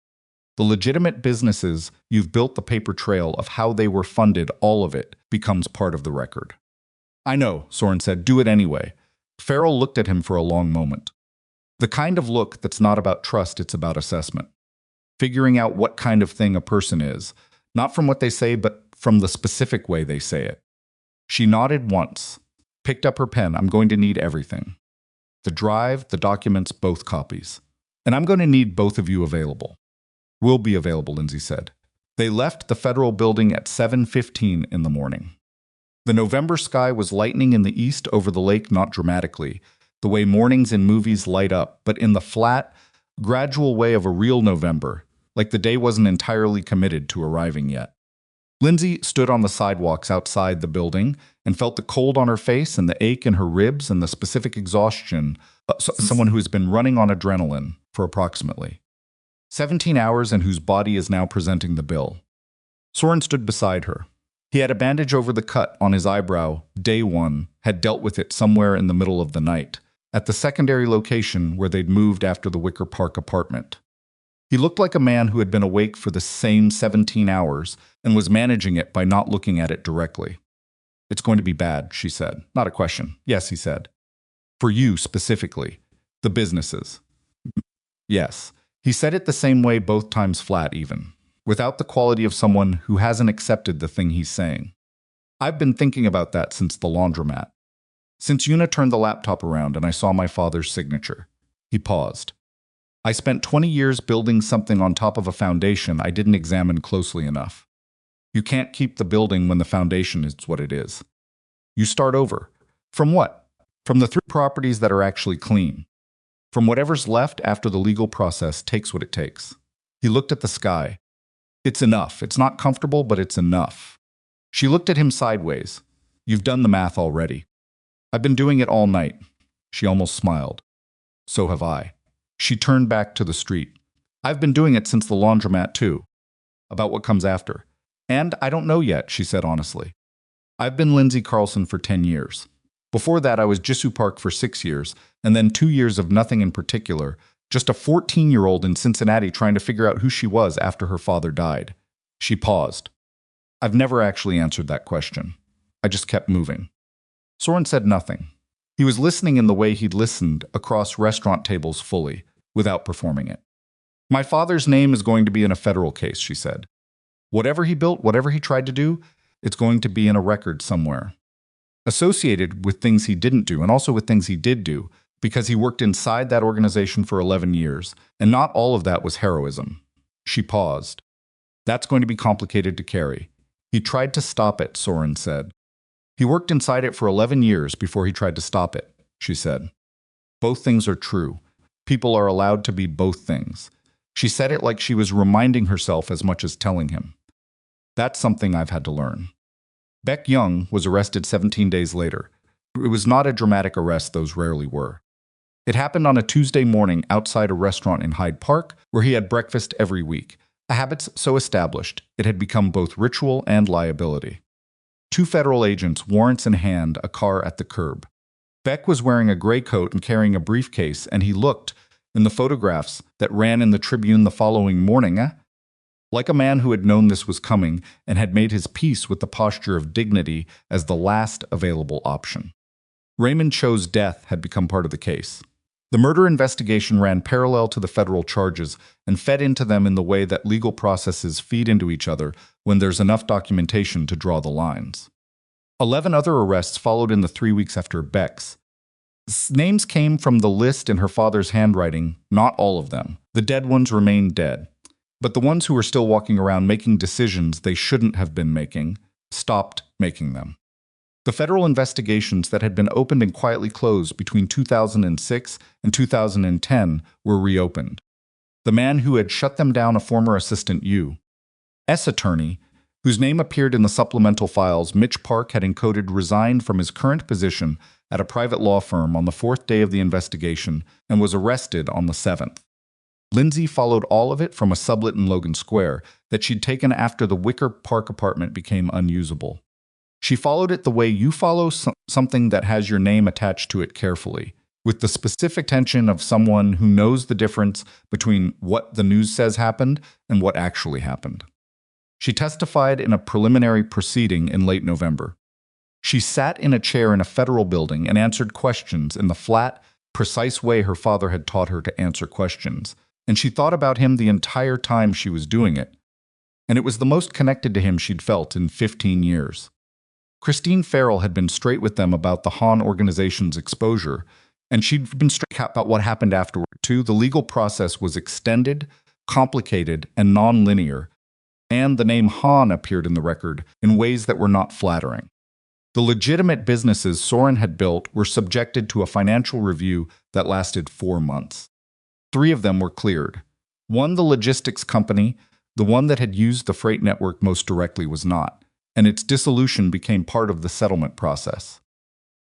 The legitimate businesses you've built the paper trail of how they were funded, all of it, becomes part of the record. I know, Soren said, do it anyway. Farrell looked at him for a long moment. The kind of look that's not about trust, it's about assessment. Figuring out what kind of thing a person is, not from what they say, but from the specific way they say it. She nodded once, picked up her pen. I'm going to need everything. The drive, the documents, both copies. And I'm going to need both of you available. Will be available, Lindsay said. They left the federal building at 7:15 in the morning. The November sky was lightening in the east over the lake, not dramatically, the way mornings in movies light up, but in the flat, gradual way of a real November, like the day wasn't entirely committed to arriving yet. Lindsay stood on the sidewalks outside the building and felt the cold on her face and the ache in her ribs and the specific exhaustion of someone who has been running on adrenaline for approximately 17 hours and whose body is now presenting the bill. Soren stood beside her. He had a bandage over the cut on his eyebrow. Day one had dealt with it somewhere in the middle of the night, at the secondary location where they'd moved after the Wicker Park apartment. He looked like a man who had been awake for the same 17 hours and was managing it by not looking at it directly. It's going to be bad, she said. Not a question. Yes, he said. For you specifically. The businesses. Yes. He said it the same way both times flat even, without the quality of someone who hasn't accepted the thing he's saying. I've been thinking about that since the laundromat. Since Una turned the laptop around and I saw my father's signature. He paused. I spent 20 years building something on top of a foundation I didn't examine closely enough. You can't keep the building when the foundation is what it is. You start over. From what? From the 3 properties that are actually clean. From whatever's left after the legal process takes what it takes. He looked at the sky. It's enough. It's not comfortable, but it's enough. She looked at him sideways. You've done the math already. I've been doing it all night. She almost smiled. So have I. She turned back to the street. I've been doing it since the laundromat too. About what comes after. And I don't know yet, she said honestly. I've been Lindsay Carlson for 10 years. Before that, I was Jisoo Park for 6 years, and then 2 years of nothing in particular, just a 14-year-old in Cincinnati trying to figure out who she was after her father died. She paused. I've never actually answered that question. I just kept moving. Soren said nothing. He was listening in the way he'd listened across restaurant tables fully, without performing it. My father's name is going to be in a federal case, she said. Whatever he built, whatever he tried to do, it's going to be in a record somewhere. Associated with things he didn't do and also with things he did do, because he worked inside that organization for 11 years, and not all of that was heroism. She paused. That's going to be complicated to carry. He tried to stop it, Soren said. He worked inside it for 11 years before he tried to stop it, she said. Both things are true. People are allowed to be both things. She said it like she was reminding herself as much as telling him. That's something I've had to learn. Beck Young was arrested 17 days later. It was not a dramatic arrest, those rarely were. It happened on a Tuesday morning outside a restaurant in Hyde Park, where he had breakfast every week, a habit so established it had become both ritual and liability. 2 federal agents, warrants in hand, a car at the curb. Beck was wearing a gray coat and carrying a briefcase, and he looked, in the photographs that ran in the Tribune the following morning, like a man who had known this was coming and had made his peace with the posture of dignity as the last available option. Raymond Cho's death had become part of the case. The murder investigation ran parallel to the federal charges and fed into them in the way that legal processes feed into each other when there's enough documentation to draw the lines. 11 other arrests followed in the 3 weeks after Beck's. Names came from the list in her father's handwriting, not all of them. The dead ones remained dead. But the ones who were still walking around making decisions they shouldn't have been making stopped making them. The federal investigations that had been opened and quietly closed between 2006 and 2010 were reopened. The man who had shut them down, a former assistant U.S. attorney, whose name appeared in the supplemental files Mitch Park had encoded, resigned from his current position at a private law firm on the fourth day of the investigation and was arrested on the seventh. Lindsay followed all of it from a sublet in Logan Square that she'd taken after the Wicker Park apartment became unusable. She followed it the way you follow something that has your name attached to it carefully, with the specific attention of someone who knows the difference between what the news says happened and what actually happened. She testified in a preliminary proceeding in late November. She sat in a chair in a federal building and answered questions in the flat, precise way her father had taught her to answer questions, and she thought about him the entire time she was doing it. And it was the most connected to him she'd felt in 15 years. Christine Farrell had been straight with them about the Hahn organization's exposure, and she'd been straight about what happened afterward, too. The legal process was extended, complicated, and non-linear, and the name Hahn appeared in the record in ways that were not flattering. The legitimate businesses Soren had built were subjected to a financial review that lasted 4 months. 3 of them were cleared. One, the logistics company, the one that had used the freight network most directly, was not, and its dissolution became part of the settlement process.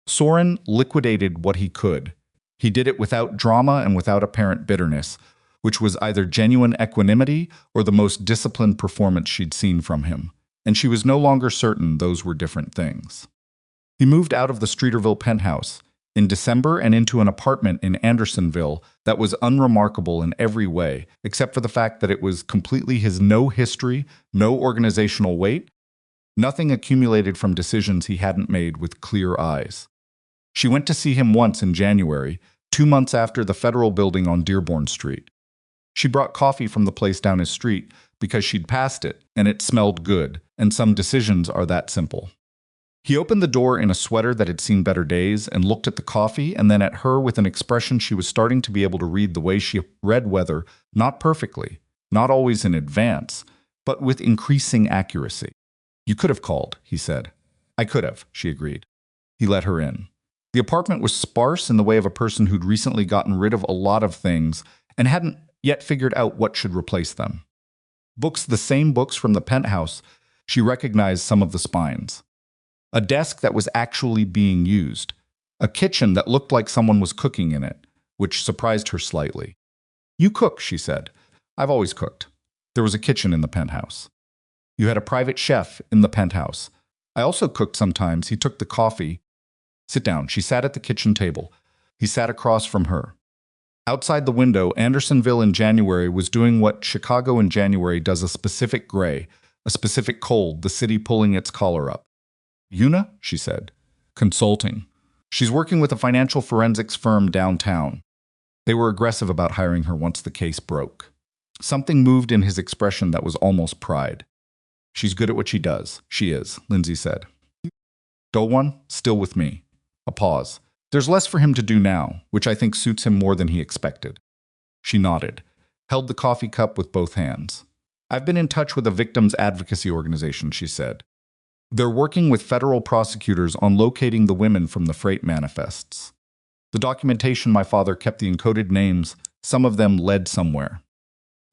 Soren liquidated what he could. He did it without drama and without apparent bitterness, which was either genuine equanimity or the most disciplined performance she'd seen from him, and she was no longer certain those were different things. He moved out of the Streeterville penthouse in December and into an apartment in Andersonville that was unremarkable in every way, except for the fact that it was completely his no history, no organizational weight, nothing accumulated from decisions he hadn't made with clear eyes. She went to see him once in January, 2 months after the federal building on Dearborn Street. She brought coffee from the place down his street because she'd passed it, and it smelled good, and some decisions are that simple. He opened the door in a sweater that had seen better days and looked at the coffee and then at her with an expression she was starting to be able to read the way she read weather, not perfectly, not always in advance, but with increasing accuracy. "You could have called," he said. "I could have," she agreed. He let her in. The apartment was sparse in the way of a person who'd recently gotten rid of a lot of things and hadn't yet figured out what should replace them. Books, the same books from the penthouse, she recognized some of the spines. A desk that was actually being used. A kitchen that looked like someone was cooking in it, which surprised her slightly. "You cook," she said. "I've always cooked." There was a kitchen in the penthouse. "You had a private chef in the penthouse." "I also cooked sometimes." He took the coffee. "Sit down." She sat at the kitchen table. He sat across from her. Outside the window, Andersonville in January was doing what Chicago in January does: a specific gray, a specific cold, the city pulling its collar up. "Una?" she said. "Consulting. She's working with a financial forensics firm downtown." They were aggressive about hiring her once the case broke. Something moved in his expression that was almost pride. "She's good at what she does." "She is," Lindsay said. "Dolwan, still with me." A pause. "There's less for him to do now, which I think suits him more than he expected." She nodded, held the coffee cup with both hands. "I've been in touch with a victims advocacy organization," she said. "They're working with federal prosecutors on locating the women from the freight manifests. The documentation my father kept the encoded names, some of them led somewhere.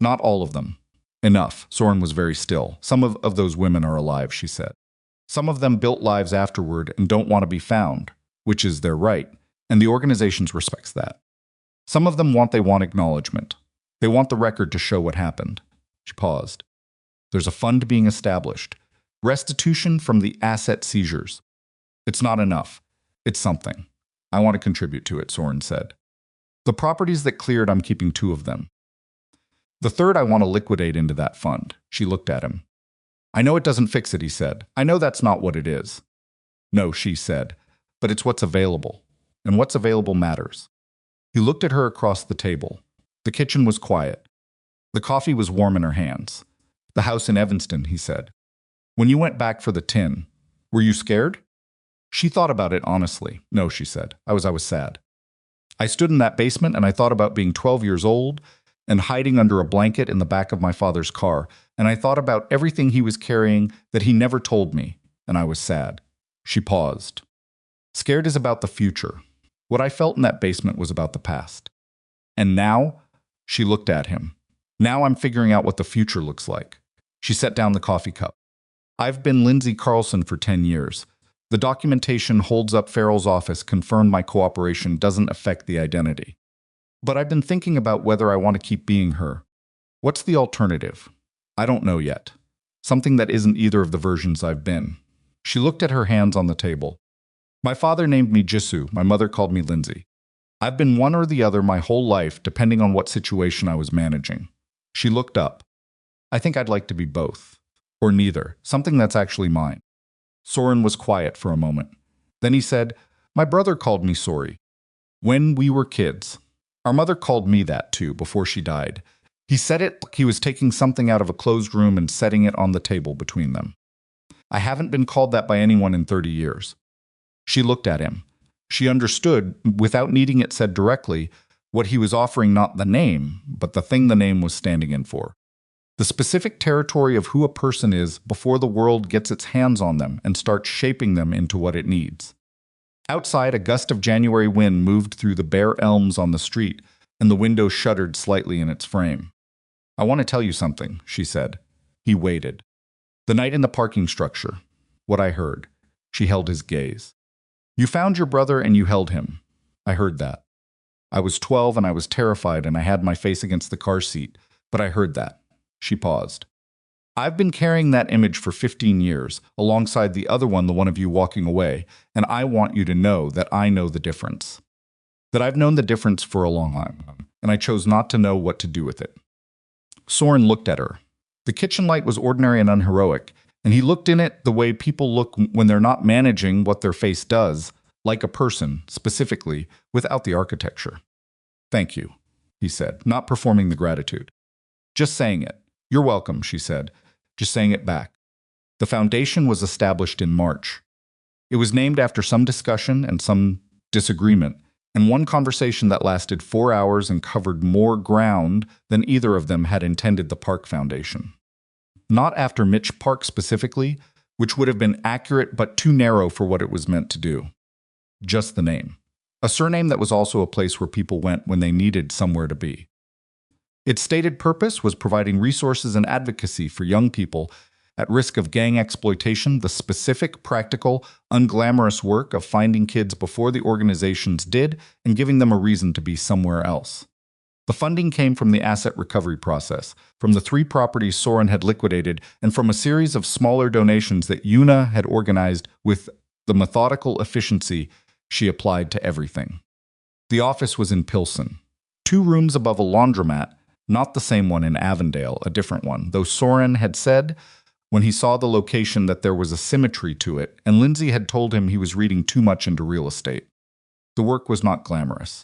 Not all of them. Enough." Soren was very still. "Some of those women are alive," she said. "Some of them built lives afterward and don't want to be found, which is their right, and the organization respects that. Some of them want acknowledgement. They want the record to show what happened." She paused. "There's a fund being established. Restitution from the asset seizures. It's not enough. It's something. I want to contribute to it," Soren said. "The properties that cleared, I'm keeping 2 of them. The third I want to liquidate into that fund." She looked at him. "I know it doesn't fix it," he said. "I know that's not what it is." "No," she said, "but it's what's available. And what's available matters." He looked at her across the table. The kitchen was quiet. The coffee was warm in her hands. "The house in Evanston," he said. "When you went back for the tin, were you scared?" She thought about it honestly. "No," she said. I was sad. I stood in that basement and I thought about being 12 years old and hiding under a blanket in the back of my father's car, and I thought about everything he was carrying that he never told me, and I was sad." She paused. "Scared is about the future. What I felt in that basement was about the past. And now," she looked at him, "now I'm figuring out what the future looks like." She set down the coffee cup. "I've been Lindsay Carlson for 10 years. The documentation holds up Farrell's office confirmed my cooperation doesn't affect the identity. But I've been thinking about whether I want to keep being her. What's the alternative? I don't know yet. Something that isn't either of the versions I've been. She looked at her hands on the table. My father named me Jisoo, my mother called me Lindsay. I've been one or the other my whole life, depending on what situation I was managing. She looked up. I think I'd like to be both. Or neither, something that's actually mine. Soren was quiet for a moment. Then he said, my brother called me Sori. When we were kids. Our mother called me that too, before she died. He said it like he was taking something out of a closed room and setting it on the table between them. I haven't been called that by anyone in 30 years. She looked at him. She understood, without needing it said directly, what he was offering, not the name, but the thing the name was standing in for. The specific territory of who a person is before the world gets its hands on them and starts shaping them into what it needs. Outside, a gust of January wind moved through the bare elms on the street, and the window shuddered slightly in its frame. I want to tell you something, she said. He waited. The night in the parking structure. What I heard. She held his gaze. You found your brother and you held him. I heard that. I was 12 and I was terrified and I had my face against the car seat, but I heard that. She paused. I've been carrying that image for 15 years, alongside the other one, the one of you walking away, and I want you to know that I know the difference. That I've known the difference for a long time, and I chose not to know what to do with it. Soren looked at her. The kitchen light was ordinary and unheroic, and he looked in it the way people look when they're not managing what their face does, like a person, specifically, without the architecture. Thank you, he said, not performing the gratitude. Just saying it. You're welcome, she said, just saying it back. The foundation was established in March. It was named after some discussion and some disagreement, and one conversation that lasted 4 hours and covered more ground than either of them had intended the Park Foundation. Not after Mitch Park specifically, which would have been accurate but too narrow for what it was meant to do. Just the name. A surname that was also a place where people went when they needed somewhere to be. Its stated purpose was providing resources and advocacy for young people at risk of gang exploitation, the specific, practical, unglamorous work of finding kids before the organizations did and giving them a reason to be somewhere else. The funding came from the asset recovery process, from the 3 properties Soren had liquidated, and from a series of smaller donations that Yuna had organized with the methodical efficiency she applied to everything. The office was in Pilsen, 2 rooms above a laundromat, not the same one in Avondale, a different one, though Soren had said when he saw the location that there was a symmetry to it, and Lindsay had told him he was reading too much into real estate. The work was not glamorous.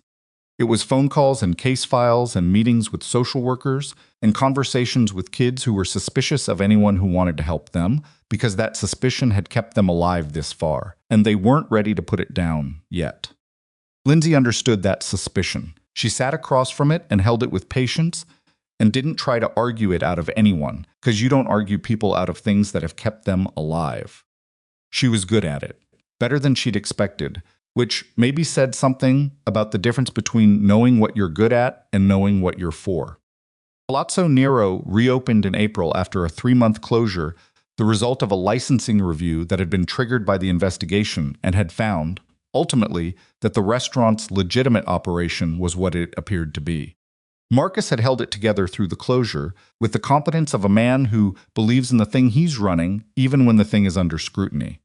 It was phone calls and case files and meetings with social workers and conversations with kids who were suspicious of anyone who wanted to help them because that suspicion had kept them alive this far, and they weren't ready to put it down yet. Lindsay understood that suspicion. She sat across from it and held it with patience and didn't try to argue it out of anyone, because you don't argue people out of things that have kept them alive. She was good at it, better than she'd expected, which maybe said something about the difference between knowing what you're good at and knowing what you're for. Palazzo Nero reopened in April after a 3-month closure, the result of a licensing review that had been triggered by the investigation and had found, ultimately, that the restaurant's legitimate operation was what it appeared to be. Marcus had held it together through the closure with the competence of a man who believes in the thing he's running, even when the thing is under scrutiny.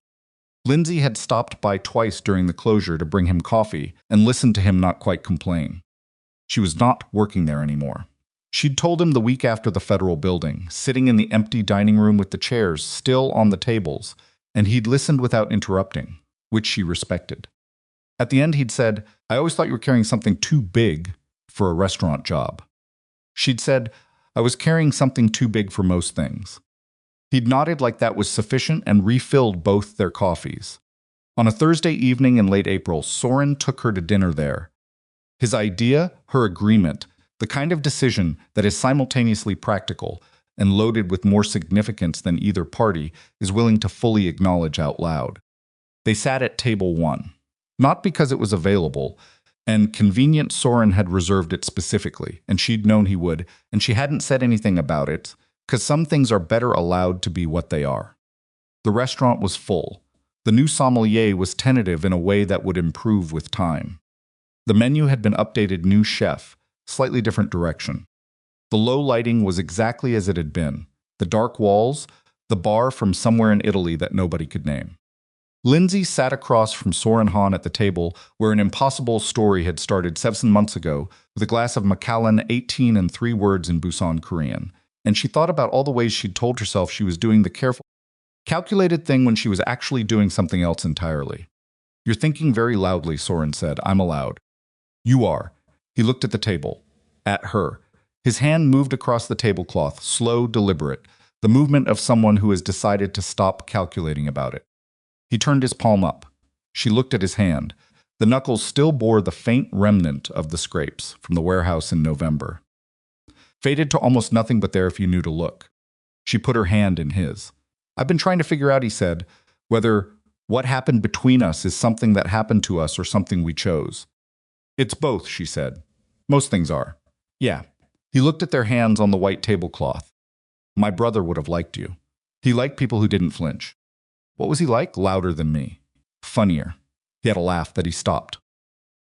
Lindsay had stopped by twice during the closure to bring him coffee and listened to him not quite complain. She was not working there anymore. She'd told him the week after the federal building, sitting in the empty dining room with the chairs still on the tables, and he'd listened without interrupting, which she respected. At the end, he'd said, I always thought you were carrying something too big for a restaurant job. She'd said, I was carrying something too big for most things. He'd nodded like that was sufficient and refilled both their coffees. On a Thursday evening in late April, Soren took her to dinner there. His idea, her agreement, the kind of decision that is simultaneously practical and loaded with more significance than either party is willing to fully acknowledge out loud. They sat at table 1, not because it was available, and convenient Soren had reserved it specifically, and she'd known he would, and she hadn't said anything about it, because some things are better allowed to be what they are. The restaurant was full. The The new sommelier was tentative in a way that would improve with time. The menu had been updated, new chef, slightly different direction. The low lighting was exactly as it had been. The dark walls, the bar from somewhere in Italy that nobody could name. Lindsay sat across from Soren Han at the table where an impossible story had started 7 months ago with a glass of Macallan 18 and 3 words in Busan Korean. And she thought about all the ways she'd told herself she was doing the careful, calculated thing when she was actually doing something else entirely. "You're thinking very loudly," Soren said. "I'm allowed." "You are." He looked at the table. At her. His hand moved across the tablecloth, slow, deliberate, the movement of someone who has decided to stop calculating about it. He turned his palm up. She looked at his hand. The knuckles still bore the faint remnant of the scrapes from the warehouse in November. Faded to almost nothing but there if you knew to look. She put her hand in his. "I've been trying to figure out," he said, "whether what happened between us is something that happened to us or something we chose." "It's both," she said. "Most things are." "Yeah." He looked at their hands on the white tablecloth. "My brother would have liked you. He liked people who didn't flinch." "What was he like?" "Louder than me. Funnier." He had a laugh that he stopped.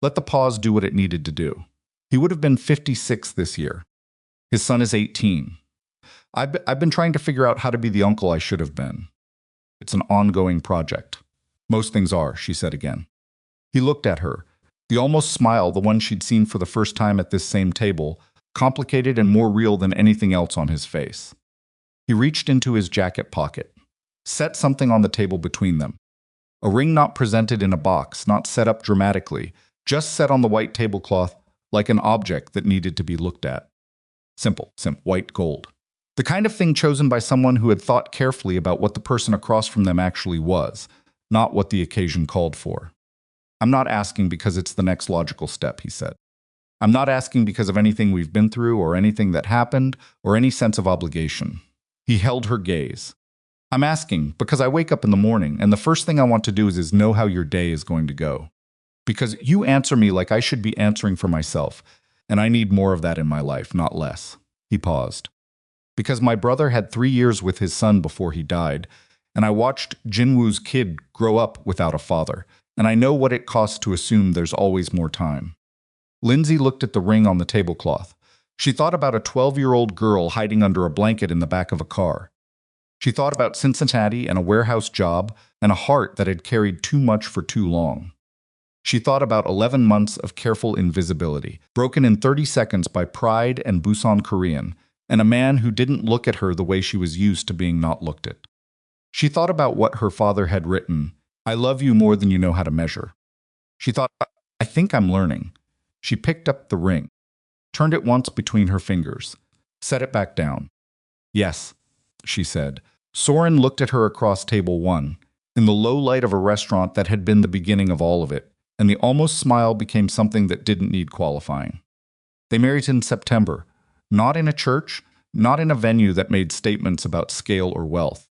Let the pause do what it needed to do. He would have been 56 this year. His son is 18. I've been trying to figure out how to be the uncle I should have been. It's an ongoing project." "Most things are," she said again. He looked at her. The almost smile, the one she'd seen for the first time at this same table, complicated and more real than anything else on his face. He reached into his jacket pocket, set something on the table between them. A ring not presented in a box, not set up dramatically, just set on the white tablecloth like an object that needed to be looked at. Simple, white gold. The kind of thing chosen by someone who had thought carefully about what the person across from them actually was, not what the occasion called for. "I'm not asking because it's the next logical step," he said. "I'm not asking because of anything we've been through or anything that happened or any sense of obligation." He held her gaze. "I'm asking because I wake up in the morning and the first thing I want to do is know how your day is going to go. Because you answer me like I should be answering for myself, and I need more of that in my life, not less." He paused. "Because my brother had 3 years with his son before he died, and I watched Jinwoo's kid grow up without a father, and I know what it costs to assume there's always more time." Lindsay looked at the ring on the tablecloth. She thought about a 12-year-old girl hiding under a blanket in the back of a car. She thought about Cincinnati and a warehouse job and a heart that had carried too much for too long. She thought about 11 months of careful invisibility, broken in 30 seconds by pride and Busan Korean, and a man who didn't look at her the way she was used to being not looked at. She thought about what her father had written, "I love you more than you know how to measure." She thought, "I think I'm learning." She picked up the ring, turned it once between her fingers, set it back down. "Yes," she said. Soren looked at her across table 1, in the low light of a restaurant that had been the beginning of all of it, and the almost smile became something that didn't need qualifying. They married in September, not in a church, not in a venue that made statements about scale or wealth.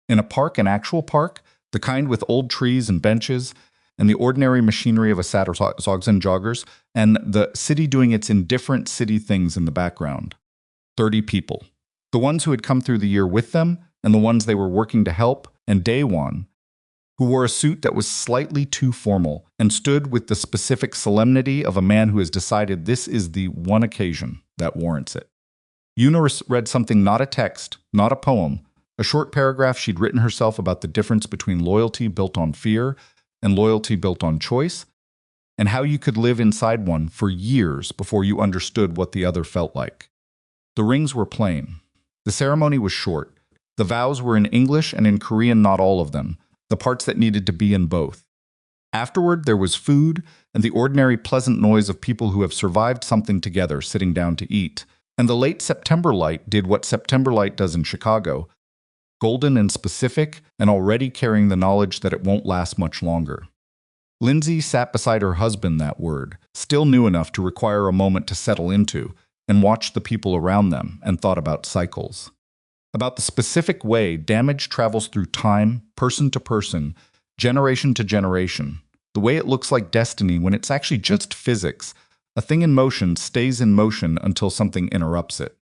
In a park, an actual park, the kind with old trees and benches, and the ordinary machinery of a Zogs and joggers, and the city doing its indifferent city things in the background. 30 people. The ones who had come through the year with them, and the ones they were working to help, and day one, who wore a suit that was slightly too formal and stood with the specific solemnity of a man who has decided this is the one occasion that warrants it. Yuna read something, not a text, not a poem, a short paragraph she'd written herself about the difference between loyalty built on fear and loyalty built on choice, and how you could live inside one for years before you understood what the other felt like. The rings were plain. The ceremony was short. The vows were in English and in Korean, not all of them, the parts that needed to be in both. Afterward, there was food and the ordinary pleasant noise of people who have survived something together sitting down to eat. And the late September light did what September light does in Chicago, golden and specific, and already carrying the knowledge that it won't last much longer. Lindsay sat beside her husband that word, still new enough to require a moment to settle into, and watched the people around them and thought about cycles. About the specific way damage travels through time, person to person, generation to generation, the way it looks like destiny when it's actually just physics. A thing in motion stays in motion until something interrupts it.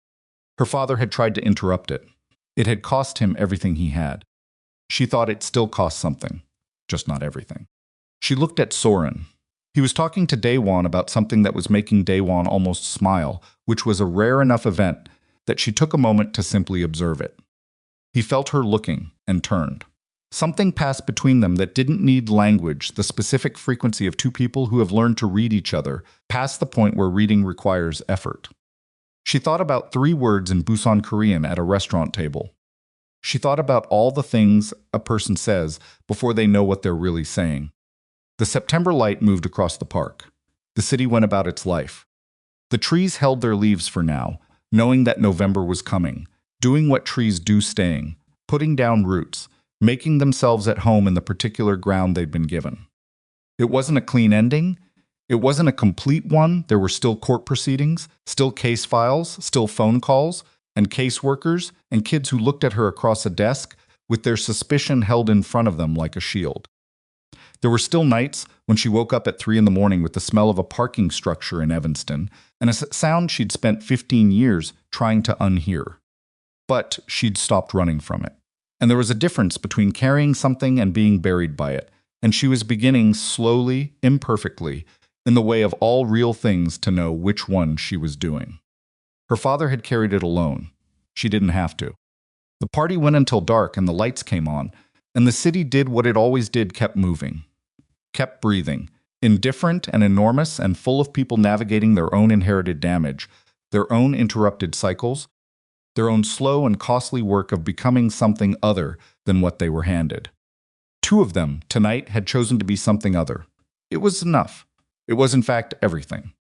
Her father had tried to interrupt it. It had cost him everything he had. She thought it still cost something. just not everything. She looked at Soren. He was talking to Daewon about something that was making Daewon almost smile, which was a rare enough event that she took a moment to simply observe it. He felt her looking and turned. Something passed between them that didn't need language, the specific frequency of two people who have learned to read each other, past the point where reading requires effort. She thought about 3 words in Busan Korean at a restaurant table. She thought about all the things a person says before they know what they're really saying. The September light moved across the park. The city went about its life. The trees held their leaves for now, knowing that November was coming, doing what trees do, staying, putting down roots, making themselves at home in the particular ground they'd been given. It wasn't a clean ending. It wasn't a complete one. There were still court proceedings, still case files, still phone calls, and caseworkers, and kids who looked at her across a desk with their suspicion held in front of them like a shield. There were still nights when she woke up at 3 in the morning with the smell of a parking structure in Evanston and a sound she'd spent 15 years trying to unhear. But she'd stopped running from it. And there was a difference between carrying something and being buried by it, and she was beginning slowly, imperfectly, in the way of all real things to know which one she was doing. Her father had carried it alone. She didn't have to. The party went until dark and the lights came on, and the city did what it always did, kept moving, kept breathing, indifferent and enormous and full of people navigating their own inherited damage, their own interrupted cycles, their own slow and costly work of becoming something other than what they were handed. 2 of them, tonight, had chosen to be something other. It was enough. It was, in fact, everything.